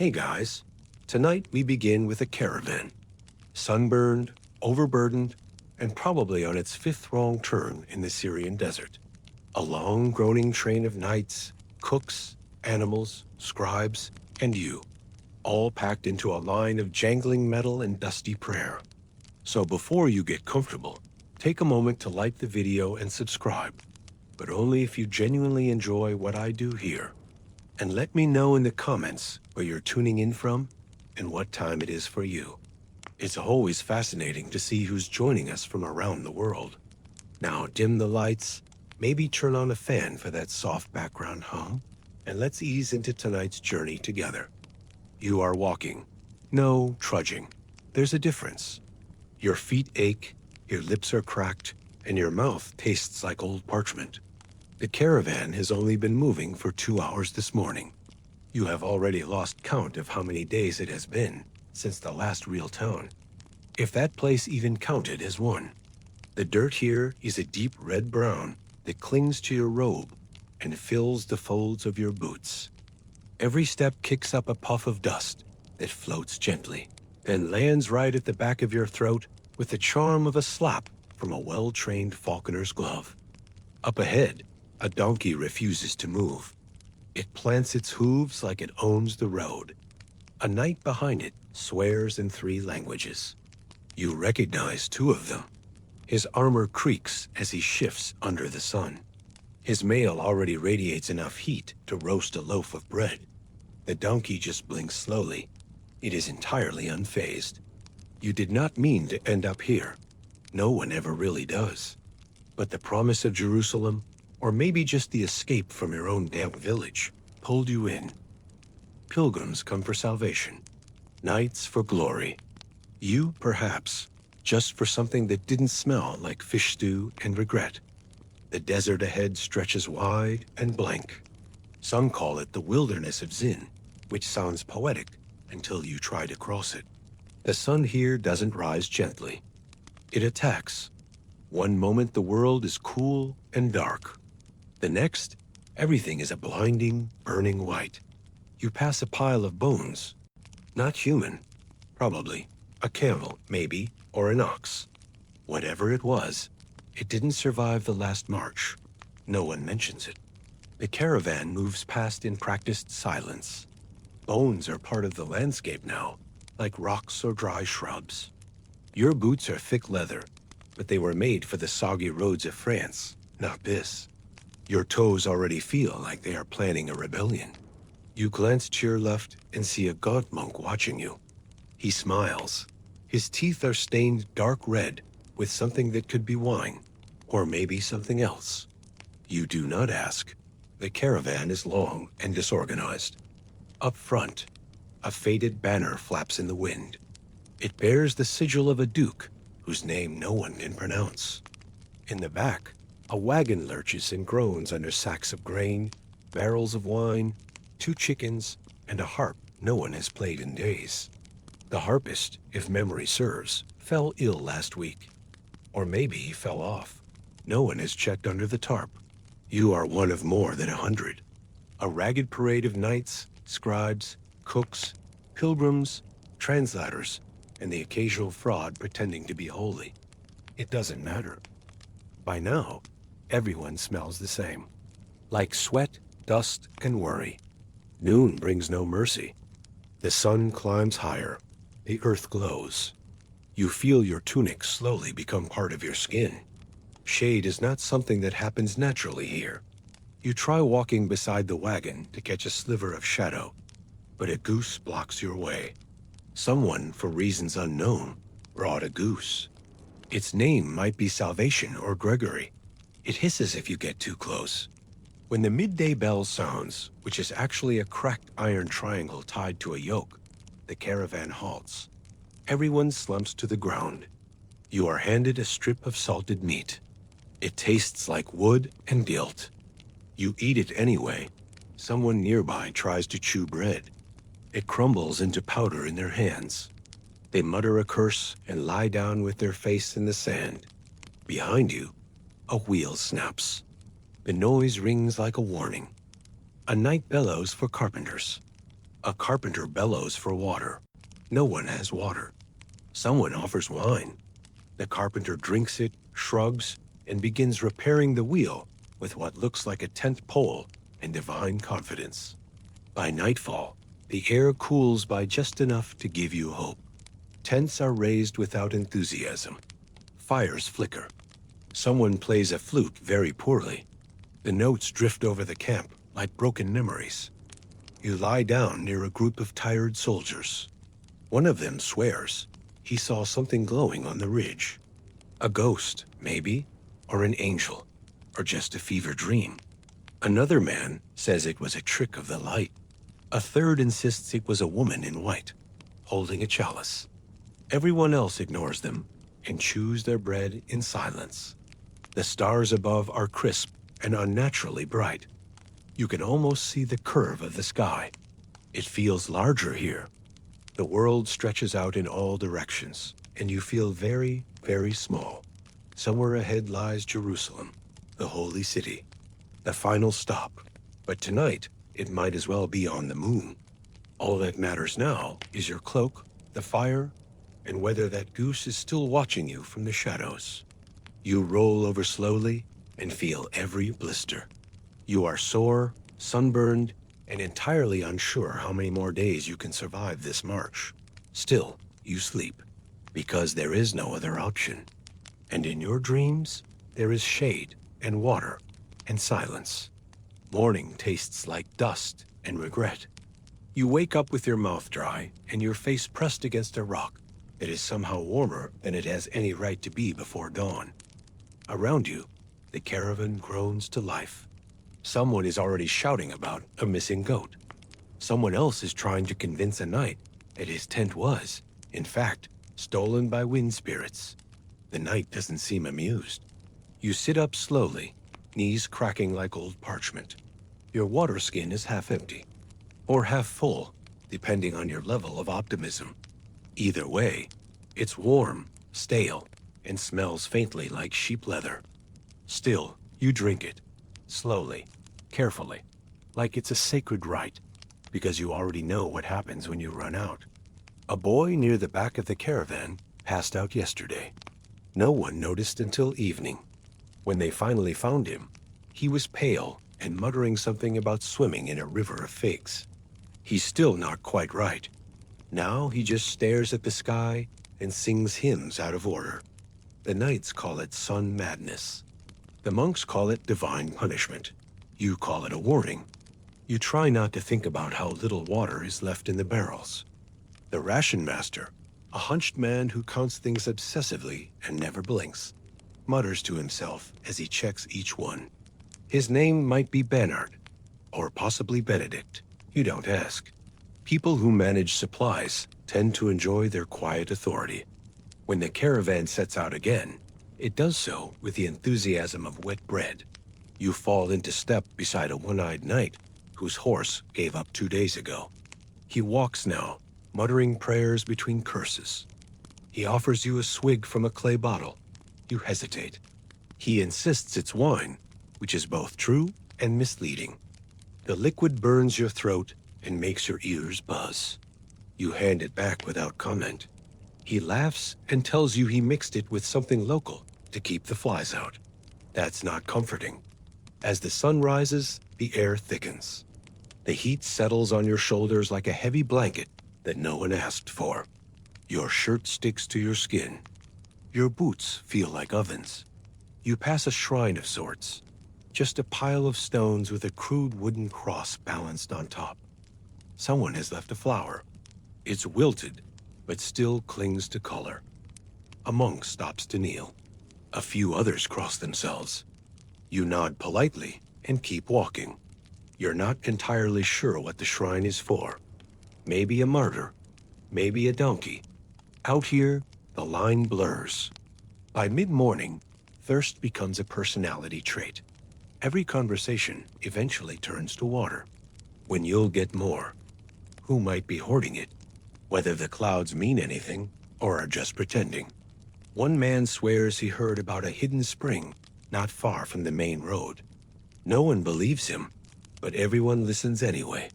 Hey guys, tonight we begin with a caravan. Sunburned, overburdened, and probably on its fifth wrong turn in the Syrian desert. A long groaning train of knights, cooks, animals, scribes, and you, all packed into a line of jangling metal and dusty prayer. So before you get comfortable, take a moment to like the video and subscribe, but only if you genuinely enjoy what I do here. And let me know in the comments where you're tuning in from and what time it is for you. It's always fascinating to see who's joining us from around the world. Now dim the lights, maybe turn on a fan for that soft background hum, and let's ease into tonight's journey together. You are walking. No trudging. There's a difference. Your feet ache, your lips are cracked, and your mouth tastes like old parchment. The caravan has only been moving for 2 hours this morning. You have already lost count of how many days it has been since the last real town, if that place even counted as one. The dirt here is a deep red-brown that clings to your robe and fills the folds of your boots. Every step kicks up a puff of dust that floats gently, then lands right at the back of your throat with the charm of a slap from a well-trained falconer's glove. Up ahead, a donkey refuses to move. It plants its hooves like it owns the road. A knight behind it swears in 3 languages. You recognize 2 of them. His armor creaks as he shifts under the sun. His mail already radiates enough heat to roast a loaf of bread. The donkey just blinks slowly. It is entirely unfazed. You did not mean to end up here. No one ever really does. But the promise of Jerusalem, or maybe just the escape from your own damn village, pulled you in. Pilgrims come for salvation. Knights for glory. You, perhaps, just for something that didn't smell like fish stew and regret. The desert ahead stretches wide and blank. Some call it the wilderness of Zin, which sounds poetic until you try to cross it. The sun here doesn't rise gently. It attacks. One moment the world is cool and dark. The next, everything is a blinding, burning white. You pass a pile of bones. Not human. Probably. A camel, maybe, or an ox. Whatever it was, it didn't survive the last march. No one mentions it. The caravan moves past in practiced silence. Bones are part of the landscape now, like rocks or dry shrubs. Your boots are thick leather, but they were made for the soggy roads of France, not this. Your toes already feel like they are planning a rebellion. You glance to your left and see a god monk watching you. He smiles. His teeth are stained dark red with something that could be wine, or maybe something else. You do not ask. The caravan is long and disorganized. Up front, a faded banner flaps in the wind. It bears the sigil of a duke whose name no one can pronounce. In the back, a wagon lurches and groans under sacks of grain, barrels of wine, 2 chickens, and a harp no one has played in days. The harpist, if memory serves, fell ill last week. Or maybe he fell off. No one has checked under the tarp. You are one of more than 100. A ragged parade of knights, scribes, cooks, pilgrims, translators, and the occasional fraud pretending to be holy. It doesn't matter. By now, everyone smells the same. Like sweat, dust, and worry. Noon brings no mercy. The sun climbs higher. The earth glows. You feel your tunic slowly become part of your skin. Shade is not something that happens naturally here. You try walking beside the wagon to catch a sliver of shadow, but a goose blocks your way. Someone, for reasons unknown, brought a goose. Its name might be Salvation or Gregory. It hisses if you get too close. When the midday bell sounds, which is actually a cracked iron triangle tied to a yoke, the caravan halts. Everyone slumps to the ground. You are handed a strip of salted meat. It tastes like wood and guilt. You eat it anyway. Someone nearby tries to chew bread. It crumbles into powder in their hands. They mutter a curse and lie down with their face in the sand. Behind you, a wheel snaps. The noise rings like a warning. A night bellows for carpenters. A carpenter bellows for water. No one has water. Someone offers wine. The carpenter drinks it, shrugs, and begins repairing the wheel with what looks like a tent pole and divine confidence. By nightfall, the air cools by just enough to give you hope. Tents are raised without enthusiasm. Fires flicker. Someone plays a flute very poorly. The notes drift over the camp like broken memories. You lie down near a group of tired soldiers. One of them swears he saw something glowing on the ridge. A ghost, maybe, or an angel, or just a fever dream. Another man says it was a trick of the light. A third insists it was a woman in white, holding a chalice. Everyone else ignores them and chews their bread in silence. The stars above are crisp and unnaturally bright. You can almost see the curve of the sky. It feels larger here. The world stretches out in all directions, and you feel very, very small. Somewhere ahead lies Jerusalem, the holy city, the final stop. But tonight, it might as well be on the moon. All that matters now is your cloak, the fire, and whether that goose is still watching you from the shadows. You roll over slowly and feel every blister. You are sore, sunburned, and entirely unsure how many more days you can survive this march. Still, you sleep, because there is no other option. And in your dreams, there is shade and water and silence. Morning tastes like dust and regret. You wake up with your mouth dry and your face pressed against a rock that is somehow warmer than it has any right to be before dawn. Around you, the caravan groans to life. Someone is already shouting about a missing goat. Someone else is trying to convince a knight that his tent was, in fact, stolen by wind spirits. The knight doesn't seem amused. You sit up slowly, knees cracking like old parchment. Your water skin is half empty, or half full, depending on your level of optimism. Either way, it's warm, stale, and smells faintly like sheep leather. Still, you drink it, slowly, carefully, like it's a sacred rite, because you already know what happens when you run out. A boy near the back of the caravan passed out yesterday. No one noticed until evening. When they finally found him, he was pale and muttering something about swimming in a river of figs. He's still not quite right. Now he just stares at the sky and sings hymns out of order. The knights call it sun madness. The monks call it divine punishment. You call it a warning. You try not to think about how little water is left in the barrels. The ration master, a hunched man who counts things obsessively and never blinks, mutters to himself as he checks each one. His name might be Bernard, or possibly Benedict. You don't ask. People who manage supplies tend to enjoy their quiet authority. When the caravan sets out again, it does so with the enthusiasm of wet bread. You fall into step beside a one-eyed knight whose horse gave up 2 days ago. He walks now, muttering prayers between curses. He offers you a swig from a clay bottle. You hesitate. He insists it's wine, which is both true and misleading. The liquid burns your throat and makes your ears buzz. You hand it back without comment. He laughs and tells you he mixed it with something local to keep the flies out. That's not comforting. As the sun rises, the air thickens. The heat settles on your shoulders like a heavy blanket that no one asked for. Your shirt sticks to your skin. Your boots feel like ovens. You pass a shrine of sorts, just a pile of stones with a crude wooden cross balanced on top. Someone has left a flower. It's wilted, but still clings to color. A monk stops to kneel. A few others cross themselves. You nod politely and keep walking. You're not entirely sure what the shrine is for. Maybe a martyr, maybe a donkey. Out here, the line blurs. By mid-morning, thirst becomes a personality trait. Every conversation eventually turns to water. When you'll get more. Who might be hoarding it? Whether the clouds mean anything or are just pretending. One man swears he heard about a hidden spring not far from the main road. No one believes him, but everyone listens anyway.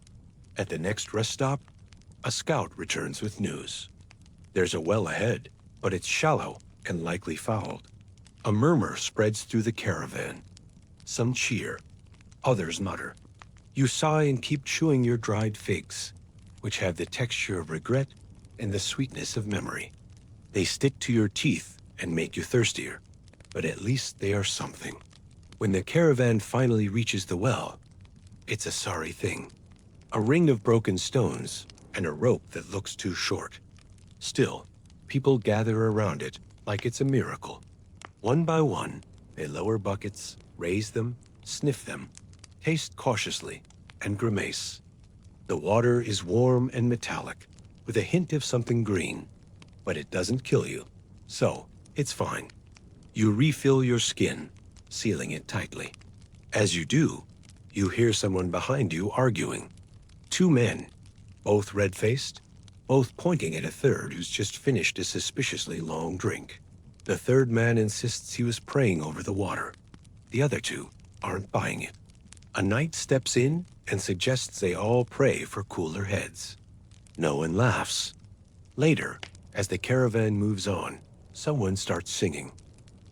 At the next rest stop, a scout returns with news. There's a well ahead, but it's shallow and likely fouled. A murmur spreads through the caravan. Some cheer, others mutter. You sigh and keep chewing your dried figs, which have the texture of regret and the sweetness of memory. They stick to your teeth and make you thirstier, but at least they are something. When the caravan finally reaches the well, it's a sorry thing. A ring of broken stones and a rope that looks too short. Still, people gather around it like it's a miracle. One by one, they lower buckets, raise them, sniff them, taste cautiously, and grimace. The water is warm and metallic, with a hint of something green, but it doesn't kill you, so it's fine. You refill your skin, sealing it tightly. As you do, you hear someone behind you arguing. Two men, both red-faced, both pointing at a third who's just finished a suspiciously long drink. The third man insists he was praying over the water. The other two aren't buying it. A knight steps in and suggests they all pray for cooler heads. No one laughs. Later, as the caravan moves on, someone starts singing.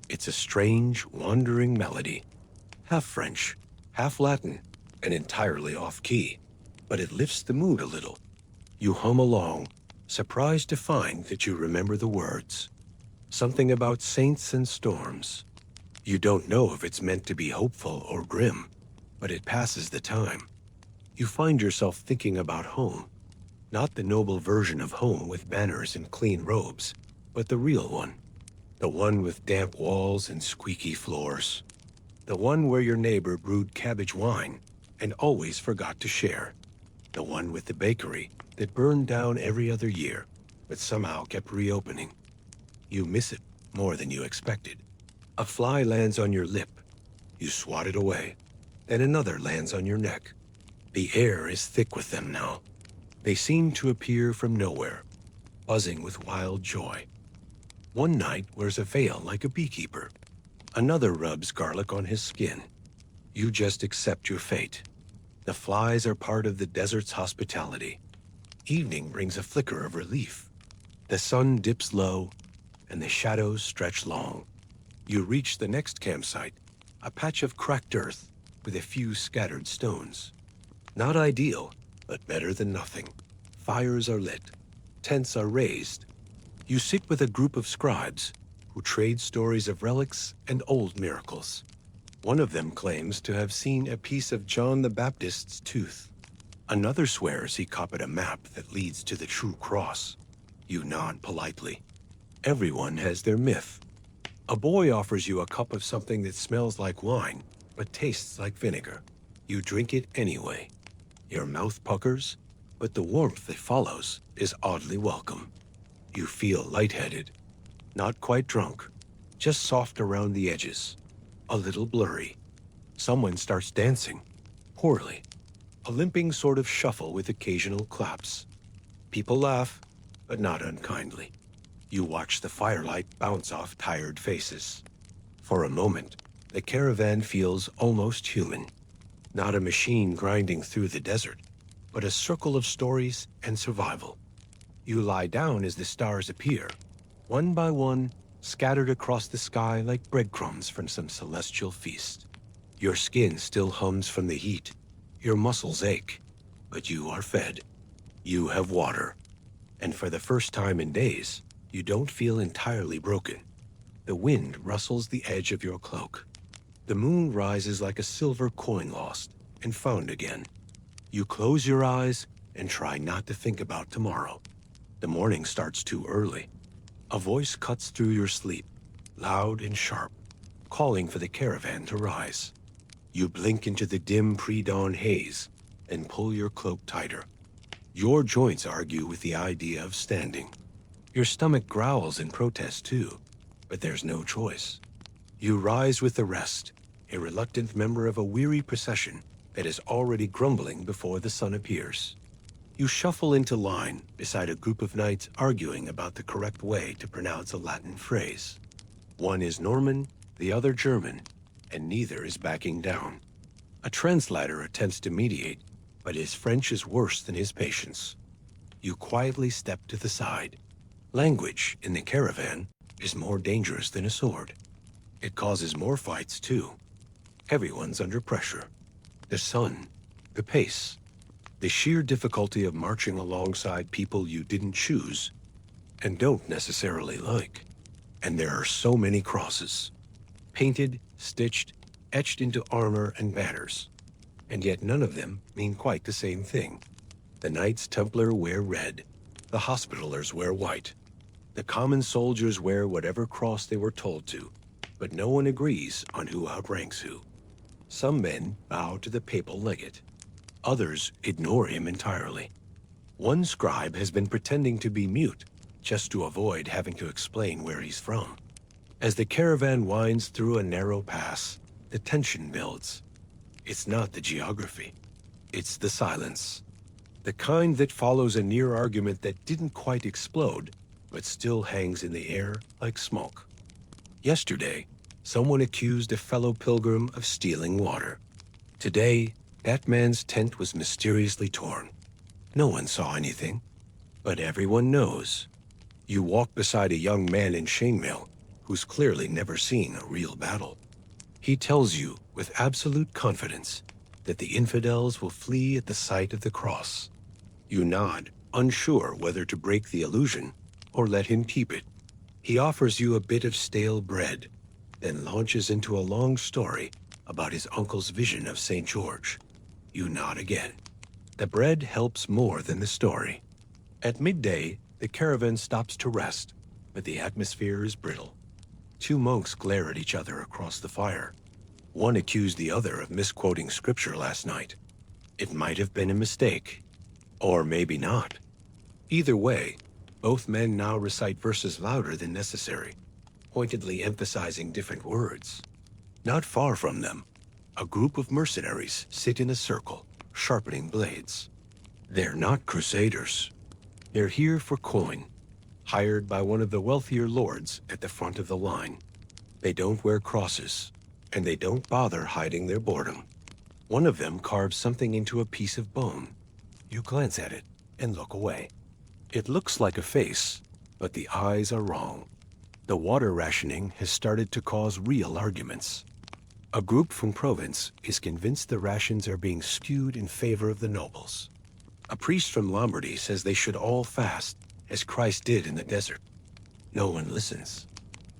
It's a strange, wandering melody. Half French, half Latin, and entirely off-key. But it lifts the mood a little. You hum along, surprised to find that you remember the words. Something about saints and storms. You don't know if it's meant to be hopeful or grim, but it passes the time. You find yourself thinking about home. Not the noble version of home with banners and clean robes, but the real one. The one with damp walls and squeaky floors. The one where your neighbor brewed cabbage wine and always forgot to share. The one with the bakery that burned down every other year, but somehow kept reopening. You miss it more than you expected. A fly lands on your lip. You swat it away. Then another lands on your neck. The air is thick with them now. They seem to appear from nowhere, buzzing with wild joy. One knight wears a veil like a beekeeper. Another rubs garlic on his skin. You just accept your fate. The flies are part of the desert's hospitality. Evening brings a flicker of relief. The sun dips low, and the shadows stretch long. You reach the next campsite, a patch of cracked earth with a few scattered stones. Not ideal, but better than nothing. Fires are lit. Tents are raised. You sit with a group of scribes who trade stories of relics and old miracles. One of them claims to have seen a piece of John the Baptist's tooth. Another swears he copied a map that leads to the true cross. You nod politely. Everyone has their myth. A boy offers you a cup of something that smells like wine, but tastes like vinegar. You drink it anyway. Your mouth puckers, but the warmth that follows is oddly welcome. You feel lightheaded. Not quite drunk, just soft around the edges. A little blurry. Someone starts dancing. Poorly. A limping sort of shuffle with occasional claps. People laugh, but not unkindly. You watch the firelight bounce off tired faces. For a moment, the caravan feels almost human. Not a machine grinding through the desert, but a circle of stories and survival. You lie down as the stars appear, one by one, scattered across the sky like breadcrumbs from some celestial feast. Your skin still hums from the heat. Your muscles ache, but you are fed. You have water. And for the first time in days, you don't feel entirely broken. The wind rustles the edge of your cloak. The moon rises like a silver coin lost and found again. You close your eyes and try not to think about tomorrow. The morning starts too early. A voice cuts through your sleep, loud and sharp, calling for the caravan to rise. You blink into the dim pre-dawn haze and pull your cloak tighter. Your joints argue with the idea of standing. Your stomach growls in protest too, but there's no choice. You rise with the rest, a reluctant member of a weary procession that is already grumbling before the sun appears. You shuffle into line beside a group of knights arguing about the correct way to pronounce a Latin phrase. One is Norman, the other German, and neither is backing down. A translator attempts to mediate, but his French is worse than his patience. You quietly step to the side. Language in the caravan is more dangerous than a sword. It causes more fights, too. Everyone's under pressure. The sun, the pace, the sheer difficulty of marching alongside people you didn't choose and don't necessarily like. And there are so many crosses. Painted, stitched, etched into armor and banners. And yet none of them mean quite the same thing. The Knights Templar wear red. The Hospitallers wear white. The common soldiers wear whatever cross they were told to, but no one agrees on who outranks who. Some men bow to the papal legate. Others ignore him entirely. One scribe has been pretending to be mute just to avoid having to explain where he's from. As the caravan winds through a narrow pass, the tension builds. It's not the geography. It's the silence. The kind that follows a near argument that didn't quite explode, but still hangs in the air like smoke. Yesterday, someone accused a fellow pilgrim of stealing water. Today, that man's tent was mysteriously torn. No one saw anything, but everyone knows. You walk beside a young man in chainmail who's clearly never seen a real battle. He tells you with absolute confidence that the infidels will flee at the sight of the cross. You nod, unsure whether to break the illusion or let him keep it. He offers you a bit of stale bread, then launches into a long story about his uncle's vision of St. George. You nod again. The bread helps more than the story. At midday, the caravan stops to rest, but the atmosphere is brittle. Two monks glare at each other across the fire. One accused the other of misquoting scripture last night. It might have been a mistake, or maybe not. Either way, both men now recite verses louder than necessary, pointedly emphasizing different words. Not far from them, a group of mercenaries sit in a circle, sharpening blades. They're not crusaders. They're here for coin, hired by one of the wealthier lords at the front of the line. They don't wear crosses, and they don't bother hiding their boredom. One of them carves something into a piece of bone. You glance at it and look away. It looks like a face, but the eyes are wrong. The water rationing has started to cause real arguments. A group from Provence is convinced the rations are being skewed in favor of the nobles. A priest from Lombardy says they should all fast, as Christ did in the desert. No one listens.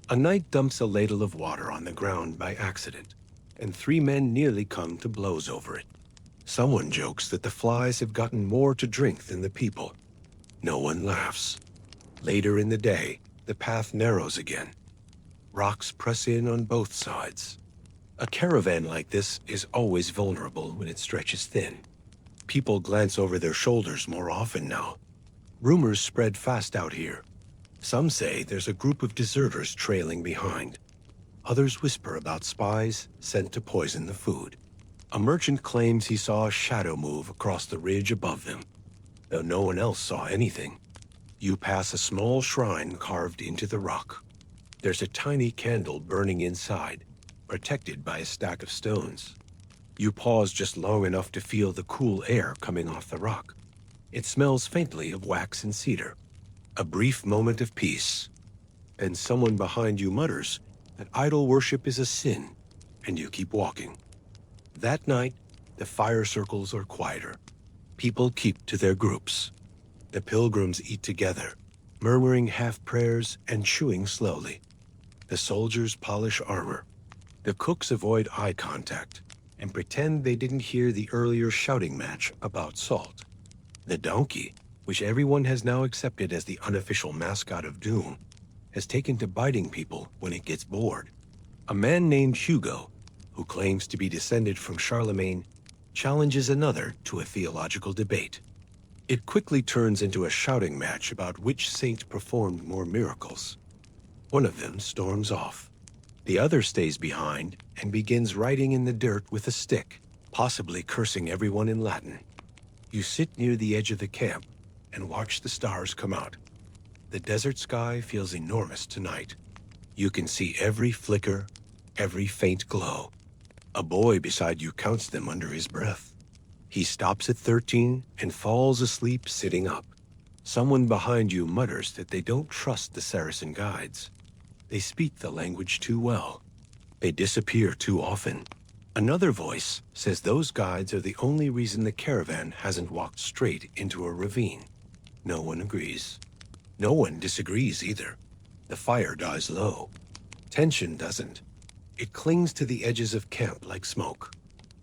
A knight dumps a ladle of water on the ground by accident, and 3 men nearly come to blows over it. Someone jokes that the flies have gotten more to drink than the people. No one laughs. Later in the day, the path narrows again. Rocks press in on both sides. A caravan like this is always vulnerable when it stretches thin. People glance over their shoulders more often now. Rumors spread fast out here. Some say there's a group of deserters trailing behind. Others whisper about spies sent to poison the food. A merchant claims he saw a shadow move across the ridge above them, though no one else saw anything. You pass a small shrine carved into the rock. There's a tiny candle burning inside, protected by a stack of stones. You pause just long enough to feel the cool air coming off the rock. It smells faintly of wax and cedar. A brief moment of peace. And someone behind you mutters that idol worship is a sin, and you keep walking. That night, the fire circles are quieter. People keep to their groups. The pilgrims eat together, murmuring half-prayers and chewing slowly. The soldiers polish armor. The cooks avoid eye contact and pretend they didn't hear the earlier shouting match about salt. The donkey, which everyone has now accepted as the unofficial mascot of doom, has taken to biting people when it gets bored. A man named Hugo, who claims to be descended from Charlemagne, challenges another to a theological debate. It quickly turns into a shouting match about which saint performed more miracles. One of them storms off. The other stays behind and begins writing in the dirt with a stick, possibly cursing everyone in Latin. You sit near the edge of the camp and watch the stars come out. The desert sky feels enormous tonight. You can see every flicker, every faint glow. A boy beside you counts them under his breath. He stops at 13 and falls asleep sitting up. Someone behind you mutters that they don't trust the Saracen guides. They speak the language too well. They disappear too often. Another voice says those guides are the only reason the caravan hasn't walked straight into a ravine. No one agrees. No one disagrees either. The fire dies low. Tension doesn't. It clings to the edges of camp like smoke.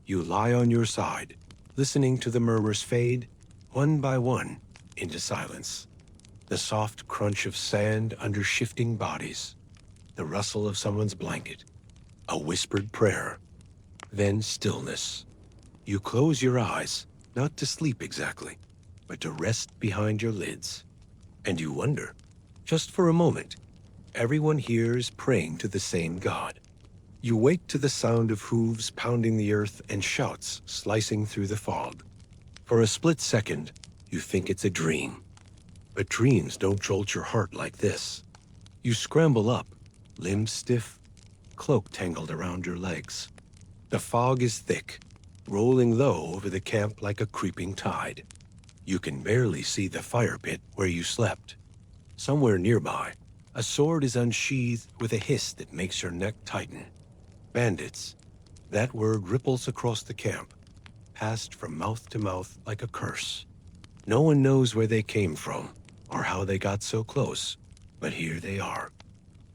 You lie on your side, listening to the murmurs fade, one by one, into silence. The soft crunch of sand under shifting bodies. The rustle of someone's blanket. A whispered prayer. Then stillness. You close your eyes, not to sleep exactly, but to rest behind your lids. And you wonder, just for a moment, everyone here is praying to the same God. You wake to the sound of hooves pounding the earth and shouts slicing through the fog. For a split second, you think it's a dream. But dreams don't jolt your heart like this. You scramble up, limbs stiff, cloak tangled around your legs. The fog is thick, rolling low over the camp like a creeping tide. You can barely see the fire pit where you slept. Somewhere nearby, a sword is unsheathed with a hiss that makes your neck tighten. Bandits. That word ripples across the camp, passed from mouth to mouth like a curse. No one knows where they came from or how they got so close, but here they are.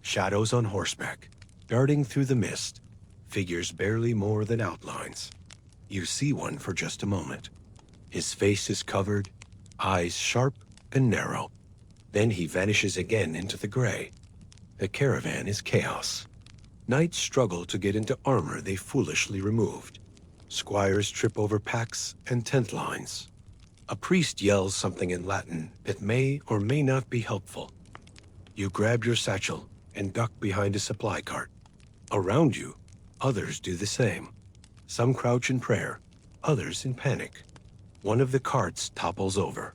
Shadows on horseback, darting through the mist, figures barely more than outlines. You see one for just a moment. His face is covered, eyes sharp and narrow. Then he vanishes again into the gray. The caravan is chaos. Knights struggle to get into armor they foolishly removed. Squires trip over packs and tent lines. A priest yells something in Latin that may or may not be helpful. You grab your satchel and duck behind a supply cart. Around you, others do the same. Some crouch in prayer, others in panic. One of the carts topples over.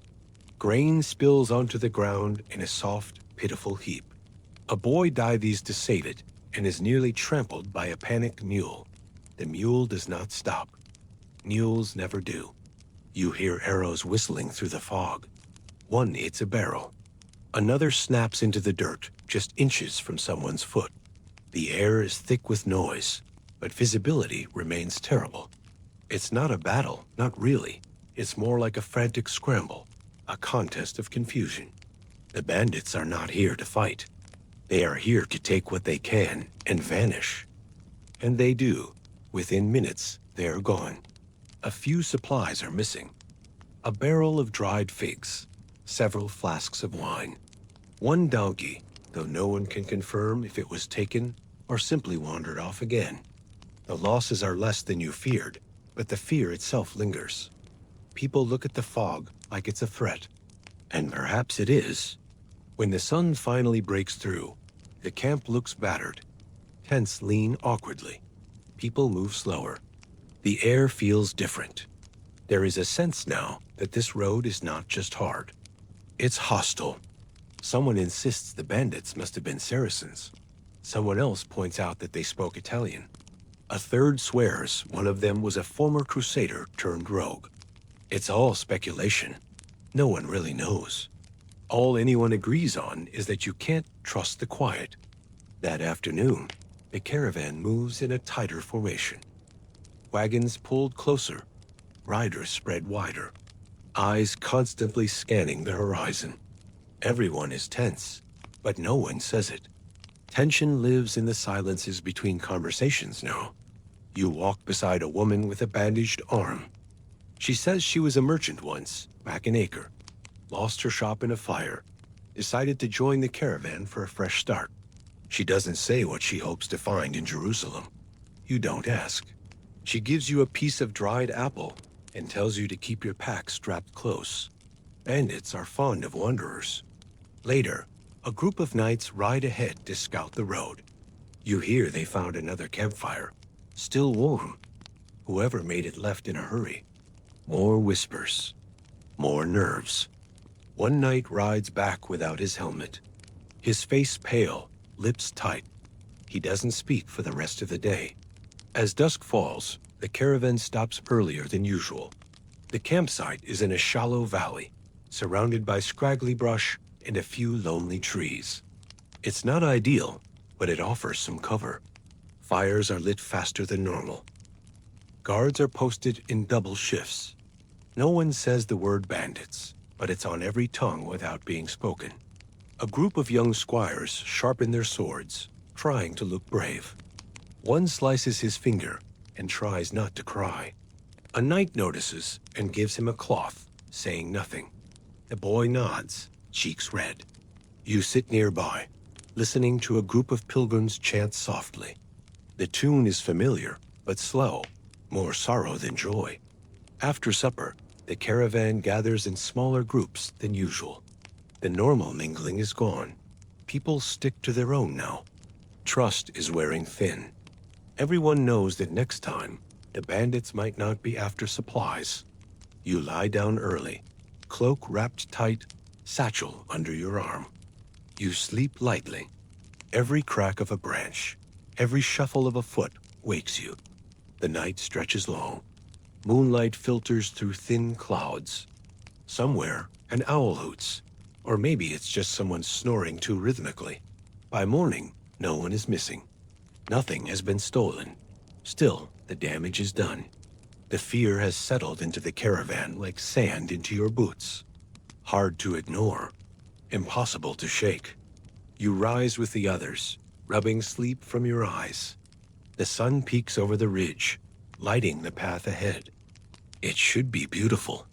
Grain spills onto the ground in a soft, pitiful heap. A boy dives to save it and is nearly trampled by a panicked mule. The mule does not stop. Mules never do. You hear arrows whistling through the fog. One hits a barrel. Another snaps into the dirt, just inches from someone's foot. The air is thick with noise, but visibility remains terrible. It's not a battle, not really. It's more like a frantic scramble, a contest of confusion. The bandits are not here to fight. They are here to take what they can and vanish. And they do. Within minutes, they are gone. A few supplies are missing. A barrel of dried figs, several flasks of wine. One donkey, though no one can confirm if it was taken or simply wandered off again. The losses are less than you feared, but the fear itself lingers. People look at the fog like it's a threat. And perhaps it is. When the sun finally breaks through, the camp looks battered. Tents lean awkwardly. People move slower. The air feels different. There is a sense now that this road is not just hard. It's hostile. Someone insists the bandits must have been Saracens. Someone else points out that they spoke Italian. A third swears one of them was a former Crusader turned rogue. It's all speculation. No one really knows. All anyone agrees on is that you can't trust the quiet. That afternoon, the caravan moves in a tighter formation. Wagons pulled closer, riders spread wider, eyes constantly scanning the horizon. Everyone is tense, but no one says it. Tension lives in the silences between conversations now. You walk beside a woman with a bandaged arm. She says she was a merchant once, back in Acre. Lost her shop in a fire, decided to join the caravan for a fresh start. She doesn't say what she hopes to find in Jerusalem. You don't ask. She gives you a piece of dried apple and tells you to keep your pack strapped close. Bandits are fond of wanderers. Later, a group of knights ride ahead to scout the road. You hear they found another campfire, still warm. Whoever made it left in a hurry. More whispers. More nerves. One knight rides back without his helmet. His face pale, lips tight. He doesn't speak for the rest of the day. As dusk falls, the caravan stops earlier than usual. The campsite is in a shallow valley, surrounded by scraggly brush and a few lonely trees. It's not ideal, but it offers some cover. Fires are lit faster than normal. Guards are posted in double shifts. No one says the word bandits, but it's on every tongue without being spoken. A group of young squires sharpen their swords, trying to look brave. One slices his finger and tries not to cry. A knight notices and gives him a cloth, saying nothing. The boy nods, cheeks red. You sit nearby, listening to a group of pilgrims chant softly. The tune is familiar, but slow, more sorrow than joy. After supper, the caravan gathers in smaller groups than usual. The normal mingling is gone. People stick to their own now. Trust is wearing thin. Everyone knows that next time, the bandits might not be after supplies. You lie down early, cloak wrapped tight, satchel under your arm. You sleep lightly. Every crack of a branch, every shuffle of a foot wakes you. The night stretches long. Moonlight filters through thin clouds. Somewhere, an owl hoots, or maybe it's just someone snoring too rhythmically. By morning, no one is missing. Nothing has been stolen. Still, the damage is done. The fear has settled into the caravan like sand into your boots. Hard to ignore. Impossible to shake. You rise with the others, rubbing sleep from your eyes. The sun peeks over the ridge, lighting the path ahead. It should be beautiful,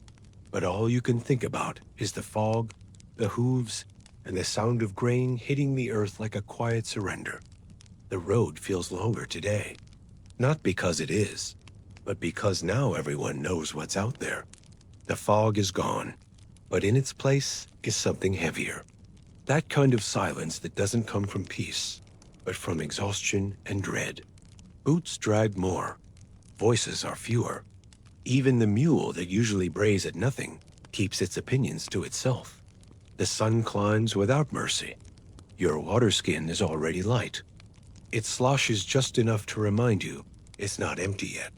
but all you can think about is the fog, the hooves, and the sound of grain hitting the earth like a quiet surrender. The road feels longer today, not because it is, but because now everyone knows what's out there. The fog is gone, but in its place is something heavier. That kind of silence that doesn't come from peace, but from exhaustion and dread. Boots drag more. Voices are fewer. Even the mule that usually brays at nothing keeps its opinions to itself. The sun climbs without mercy. Your water skin is already light. It sloshes just enough to remind you it's not empty yet,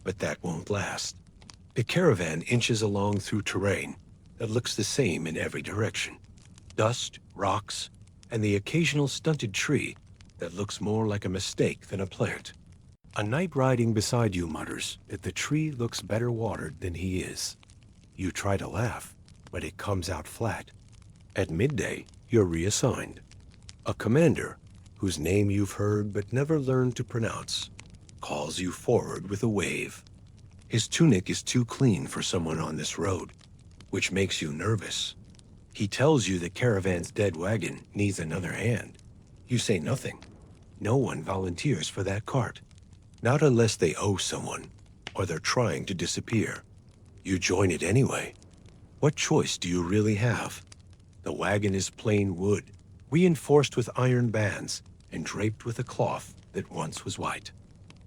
but that won't last. The caravan inches along through terrain that looks the same in every direction. Dust, rocks, and the occasional stunted tree that looks more like a mistake than a plant. A knight riding beside you mutters that the tree looks better watered than he is. You try to laugh, but it comes out flat. At midday, you're reassigned. A commander, whose name you've heard but never learned to pronounce, calls you forward with a wave. His tunic is too clean for someone on this road, which makes you nervous. He tells you the caravan's dead wagon needs another hand. You say nothing. No one volunteers for that cart. Not unless they owe someone, or they're trying to disappear. You join it anyway. What choice do you really have? The wagon is plain wood, reinforced with iron bands and draped with a cloth that once was white.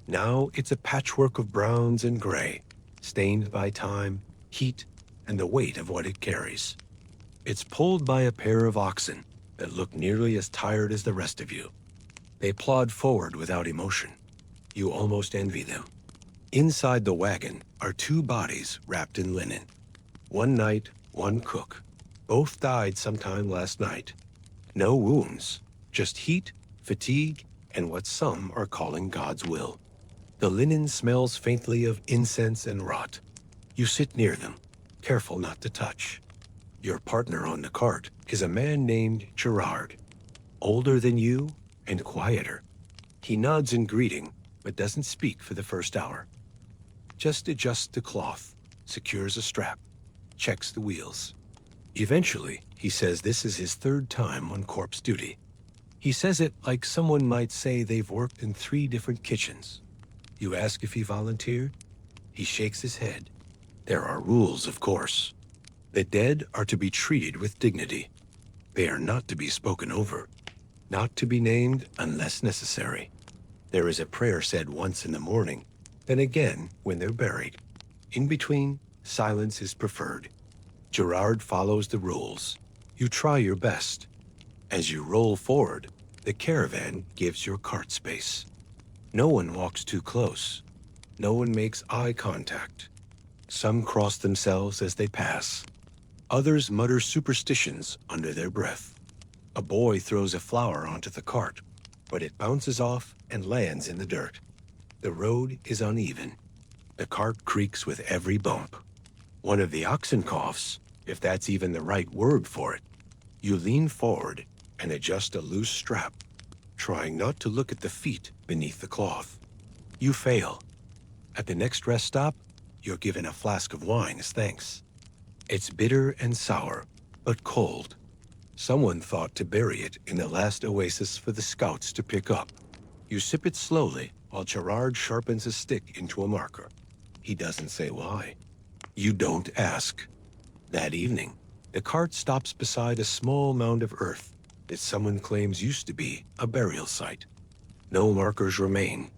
Now it's a patchwork of browns and gray, stained by time, heat, and the weight of what it carries. It's pulled by a pair of oxen that look nearly as tired as the rest of you. They plod forward without emotion. You almost envy them. Inside the wagon are two bodies wrapped in linen. One knight, one cook. Both died sometime last night. No wounds, just heat, fatigue, and what some are calling God's will. The linen smells faintly of incense and rot. You sit near them, careful not to touch. Your partner on the cart is a man named Gerard, older than you and quieter. He nods in greeting, but doesn't speak for the first hour. Just adjusts the cloth, secures a strap, checks the wheels. Eventually, he says this is his third time on corpse duty. He says it like someone might say they've worked in 3 different kitchens. You ask if he volunteered? He shakes his head. There are rules, of course. The dead are to be treated with dignity. They are not to be spoken over, not to be named unless necessary. There is a prayer said once in the morning, then again when they're buried. In between, silence is preferred. Gerard follows the rules. You try your best. As you roll forward, the caravan gives your cart space. No one walks too close. No one makes eye contact. Some cross themselves as they pass. Others mutter superstitions under their breath. A boy throws a flower onto the cart, but it bounces off and lands in the dirt. The road is uneven. The cart creaks with every bump. One of the oxen coughs, if that's even the right word for it. You lean forward and adjust a loose strap, trying not to look at the feet beneath the cloth. You fail. At the next rest stop, you're given a flask of wine as thanks. It's bitter and sour, but cold. Someone thought to bury it in the last oasis for the scouts to pick up. You sip it slowly while Gerard sharpens a stick into a marker. He doesn't say why. You don't ask. That evening, the cart stops beside a small mound of earth that someone claims used to be a burial site. No markers remain,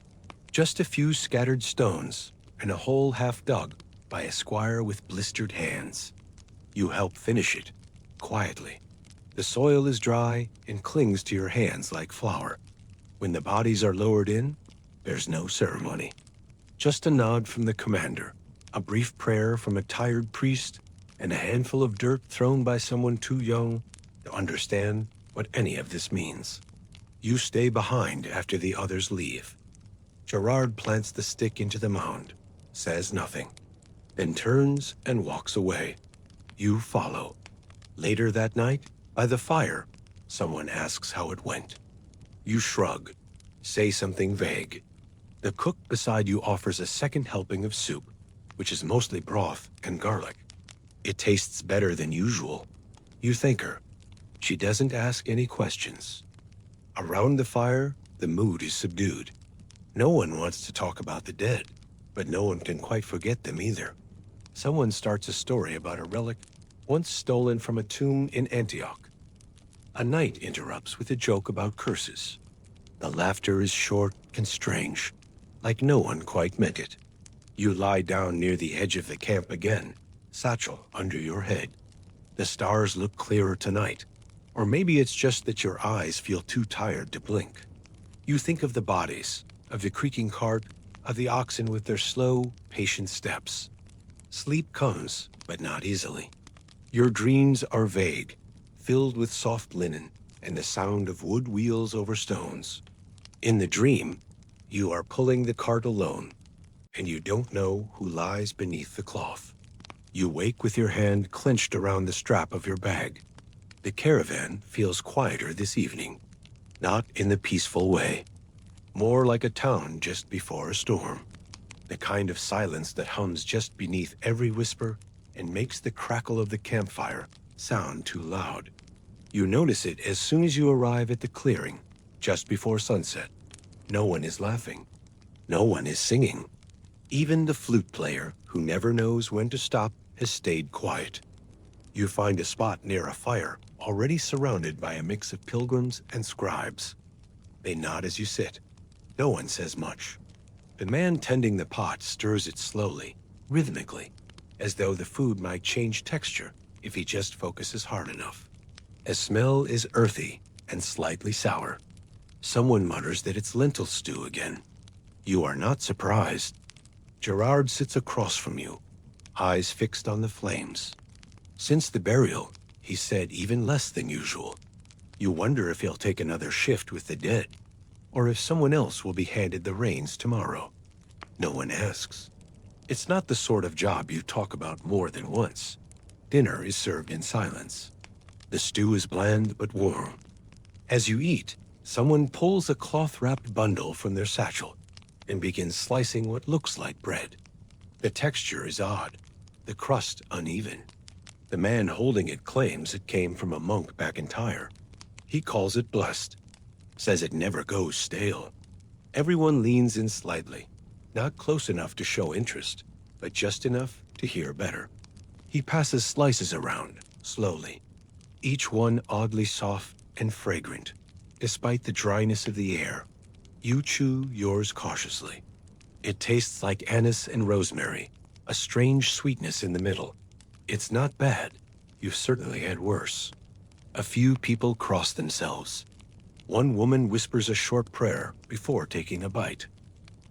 just a few scattered stones and a hole half dug by a squire with blistered hands. You help finish it, quietly. The soil is dry and clings to your hands like flour. When the bodies are lowered in, there's no ceremony. Just a nod from the commander, a brief prayer from a tired priest, and a handful of dirt thrown by someone too young to understand what any of this means. You stay behind after the others leave. Gerard plants the stick into the mound, says nothing, then turns and walks away. You follow. Later that night, by the fire, someone asks how it went. You shrug, say something vague. The cook beside you offers a second helping of soup, which is mostly broth and garlic. It tastes better than usual. You thank her. She doesn't ask any questions. Around the fire, the mood is subdued. No one wants to talk about the dead, but no one can quite forget them either. Someone starts a story about a relic once stolen from a tomb in Antioch. A knight interrupts with a joke about curses. The laughter is short and strange, like no one quite meant it. You lie down near the edge of the camp again, satchel under your head. The stars look clearer tonight, or maybe it's just that your eyes feel too tired to blink. You think of the bodies, of the creaking cart, of the oxen with their slow, patient steps. Sleep comes, but not easily. Your dreams are vague, filled with soft linen and the sound of wood wheels over stones. In the dream, you are pulling the cart alone, and you don't know who lies beneath the cloth. You wake with your hand clenched around the strap of your bag. The caravan feels quieter this evening, not in the peaceful way. More like a town just before a storm. The kind of silence that hums just beneath every whisper and makes the crackle of the campfire sound too loud. You notice it as soon as you arrive at the clearing, just before sunset. No one is laughing. No one is singing. Even the flute player, who never knows when to stop, has stayed quiet. You find a spot near a fire, already surrounded by a mix of pilgrims and scribes. They nod as you sit. No one says much. The man tending the pot stirs it slowly, rhythmically, as though the food might change texture if he just focuses hard enough. The smell is earthy and slightly sour. Someone mutters that it's lentil stew again. You are not surprised. Gerard sits across from you, eyes fixed on the flames. Since the burial, he said even less than usual. You wonder if he'll take another shift with the dead, or if someone else will be handed the reins tomorrow. No one asks. It's not the sort of job you talk about more than once. Dinner is served in silence. The stew is bland but warm. As you eat, someone pulls a cloth-wrapped bundle from their satchel and begins slicing what looks like bread. The texture is odd, the crust uneven. The man holding it claims it came from a monk back in Tyre. He calls it blessed, says it never goes stale. Everyone leans in slightly, not close enough to show interest, but just enough to hear better. He passes slices around, slowly, each one oddly soft and fragrant, despite the dryness of the air. You chew yours cautiously. It tastes like anise and rosemary, a strange sweetness in the middle. It's not bad. You've certainly had worse. A few people cross themselves. One woman whispers a short prayer before taking a bite.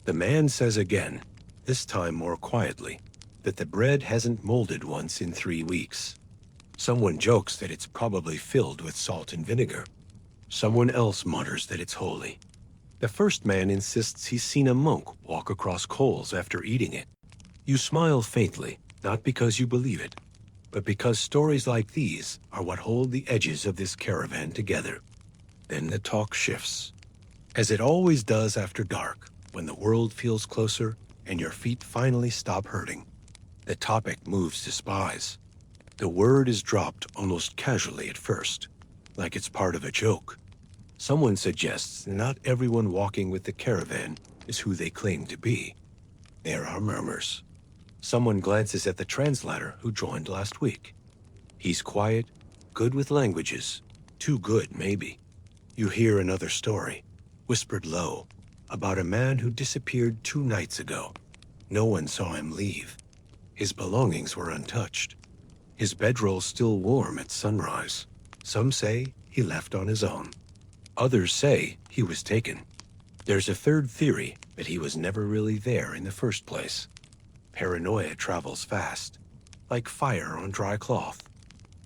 The man says again, this time more quietly, that the bread hasn't molded once in 3 weeks. Someone jokes that it's probably filled with salt and vinegar. Someone else mutters that it's holy. The first man insists he's seen a monk walk across coals after eating it. You smile faintly, not because you believe it, but because stories like these are what hold the edges of this caravan together. Then the talk shifts, as it always does after dark, when the world feels closer and your feet finally stop hurting. The topic moves to spies. The word is dropped almost casually at first, like it's part of a joke. Someone suggests not everyone walking with the caravan is who they claim to be. There are murmurs. Someone glances at the translator who joined last week. He's quiet, good with languages, too good maybe. You hear another story, whispered low, about a man who disappeared 2 nights ago. No one saw him leave. His belongings were untouched. His bedroll still warm at sunrise. Some say he left on his own. Others say he was taken. There's a third theory that he was never really there in the first place. Paranoia travels fast, like fire on dry cloth.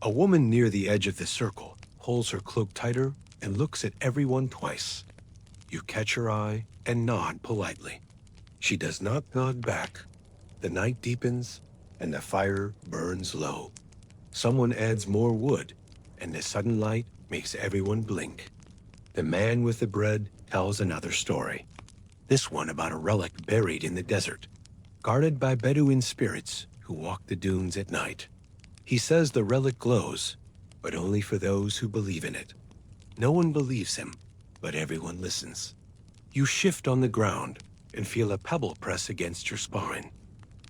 A woman near the edge of the circle pulls her cloak tighter and looks at everyone twice. You catch her eye and nod politely. She does not nod back. The night deepens and the fire burns low. Someone adds more wood, and the sudden light makes everyone blink. The man with the bread tells another story. This one about a relic buried in the desert, guarded by Bedouin spirits who walk the dunes at night. He says the relic glows, but only for those who believe in it. No one believes him, but everyone listens. You shift on the ground and feel a pebble press against your spine.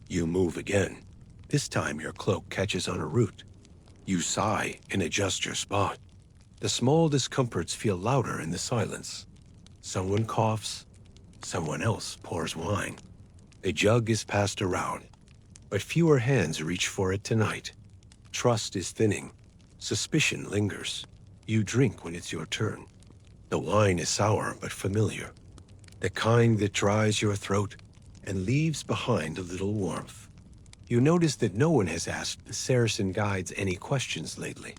You move again. This time your cloak catches on a root. You sigh and adjust your spot. The small discomforts feel louder in the silence. Someone coughs. Someone else pours wine. A jug is passed around, but fewer hands reach for it tonight. Trust is thinning. Suspicion lingers. You drink when it's your turn. The wine is sour but familiar, the kind that dries your throat and leaves behind a little warmth. You notice that no one has asked the Saracen guides any questions lately.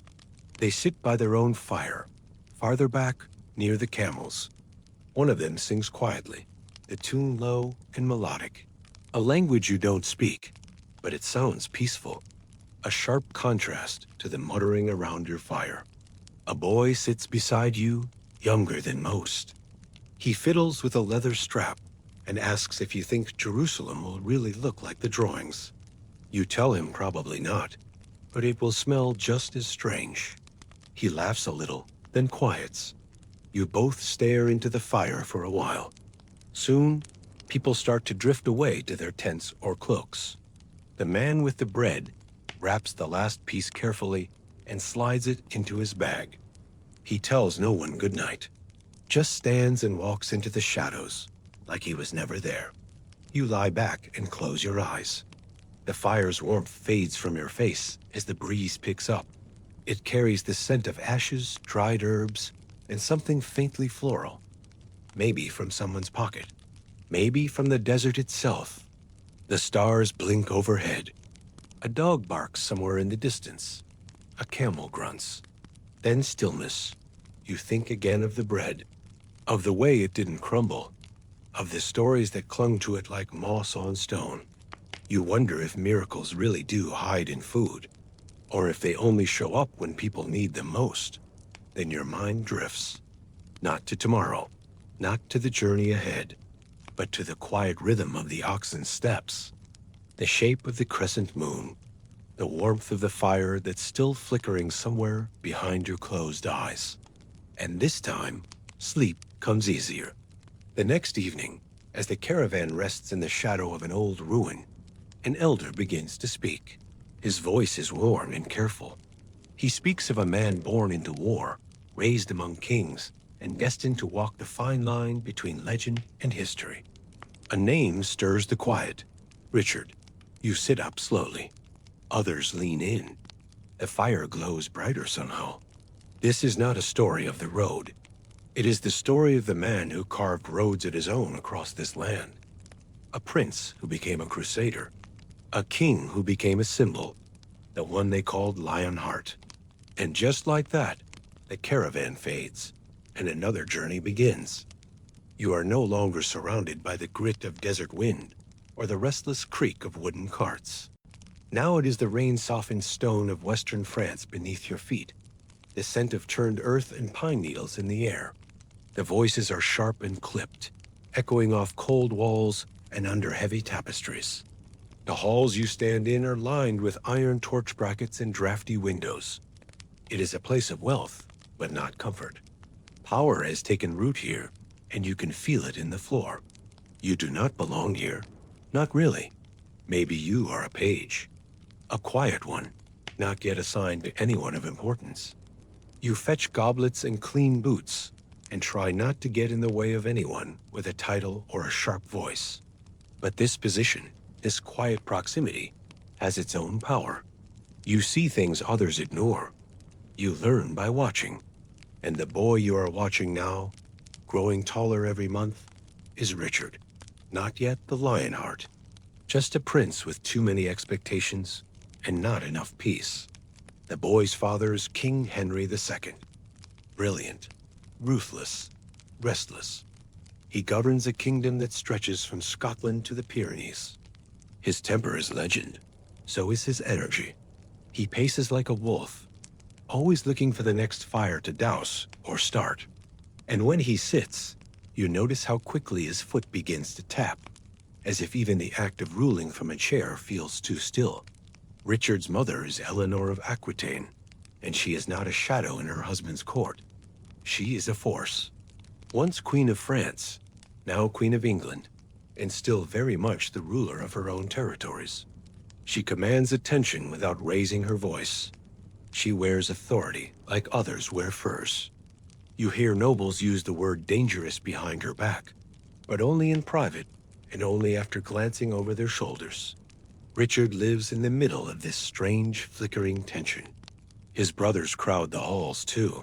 They sit by their own fire, farther back, near the camels. One of them sings quietly, the tune low and melodic. A language you don't speak, but it sounds peaceful. A sharp contrast to the muttering around your fire. A boy sits beside you, younger than most. He fiddles with a leather strap and asks if you think Jerusalem will really look like the drawings. You tell him probably not, but it will smell just as strange. He laughs a little, then quiets. You both stare into the fire for a while. Soon, people start to drift away to their tents or cloaks. The man with the bread wraps the last piece carefully and slides it into his bag. He tells no one goodnight, just stands and walks into the shadows like he was never there. You lie back and close your eyes. The fire's warmth fades from your face as the breeze picks up. It carries the scent of ashes, dried herbs, and something faintly floral. Maybe from someone's pocket. Maybe from the desert itself. The stars blink overhead. A dog barks somewhere in the distance. A camel grunts. Then stillness. You think again of the bread, of the way it didn't crumble, of the stories that clung to it like moss on stone. You wonder if miracles really do hide in food, or if they only show up when people need them most. Then your mind drifts, not to tomorrow, not to the journey ahead, but to the quiet rhythm of the oxen's steps, the shape of the crescent moon, the warmth of the fire that's still flickering somewhere behind your closed eyes. And this time, sleep comes easier. The next evening, as the caravan rests in the shadow of an old ruin, an elder begins to speak. His voice is worn and careful. He speaks of a man born into war, raised among kings, and destined to walk the fine line between legend and history. A name stirs the quiet. Richard. You sit up slowly. Others lean in. The fire glows brighter somehow. This is not a story of the road. It is the story of the man who carved roads of his own across this land. A prince who became a crusader. A king who became a symbol, the one they called Lionheart. And just like that, the caravan fades, and another journey begins. You are no longer surrounded by the grit of desert wind or the restless creak of wooden carts. Now it is the rain-softened stone of western France beneath your feet, the scent of churned earth and pine needles in the air. The voices are sharp and clipped, echoing off cold walls and under heavy tapestries. The halls you stand in are lined with iron torch brackets and drafty windows. It is a place of wealth, but not comfort. Power has taken root here, and you can feel it in the floor. You do not belong here. Not really. Maybe you are a page. A quiet one, not yet assigned to anyone of importance. You fetch goblets and clean boots, and try not to get in the way of anyone with a title or a sharp voice. But this position, this quiet proximity, has its own power. You see things others ignore. You learn by watching. And the boy you are watching now, growing taller every month, is Richard. Not yet the Lionheart. Just a prince with too many expectations and not enough peace. The boy's father is King Henry II. Brilliant, ruthless, restless. He governs a kingdom that stretches from Scotland to the Pyrenees. His temper is legend. So is his energy. He paces like a wolf, always looking for the next fire to douse or start. And when he sits, you notice how quickly his foot begins to tap, as if even the act of ruling from a chair feels too still. Richard's mother is Eleanor of Aquitaine, and she is not a shadow in her husband's court. She is a force. Once Queen of France, now Queen of England, and still very much the ruler of her own territories. She commands attention without raising her voice. She wears authority like others wear furs. You hear nobles use the word dangerous behind her back, but only in private and only after glancing over their shoulders. Richard lives in the middle of this strange, flickering tension. His brothers crowd the halls, too.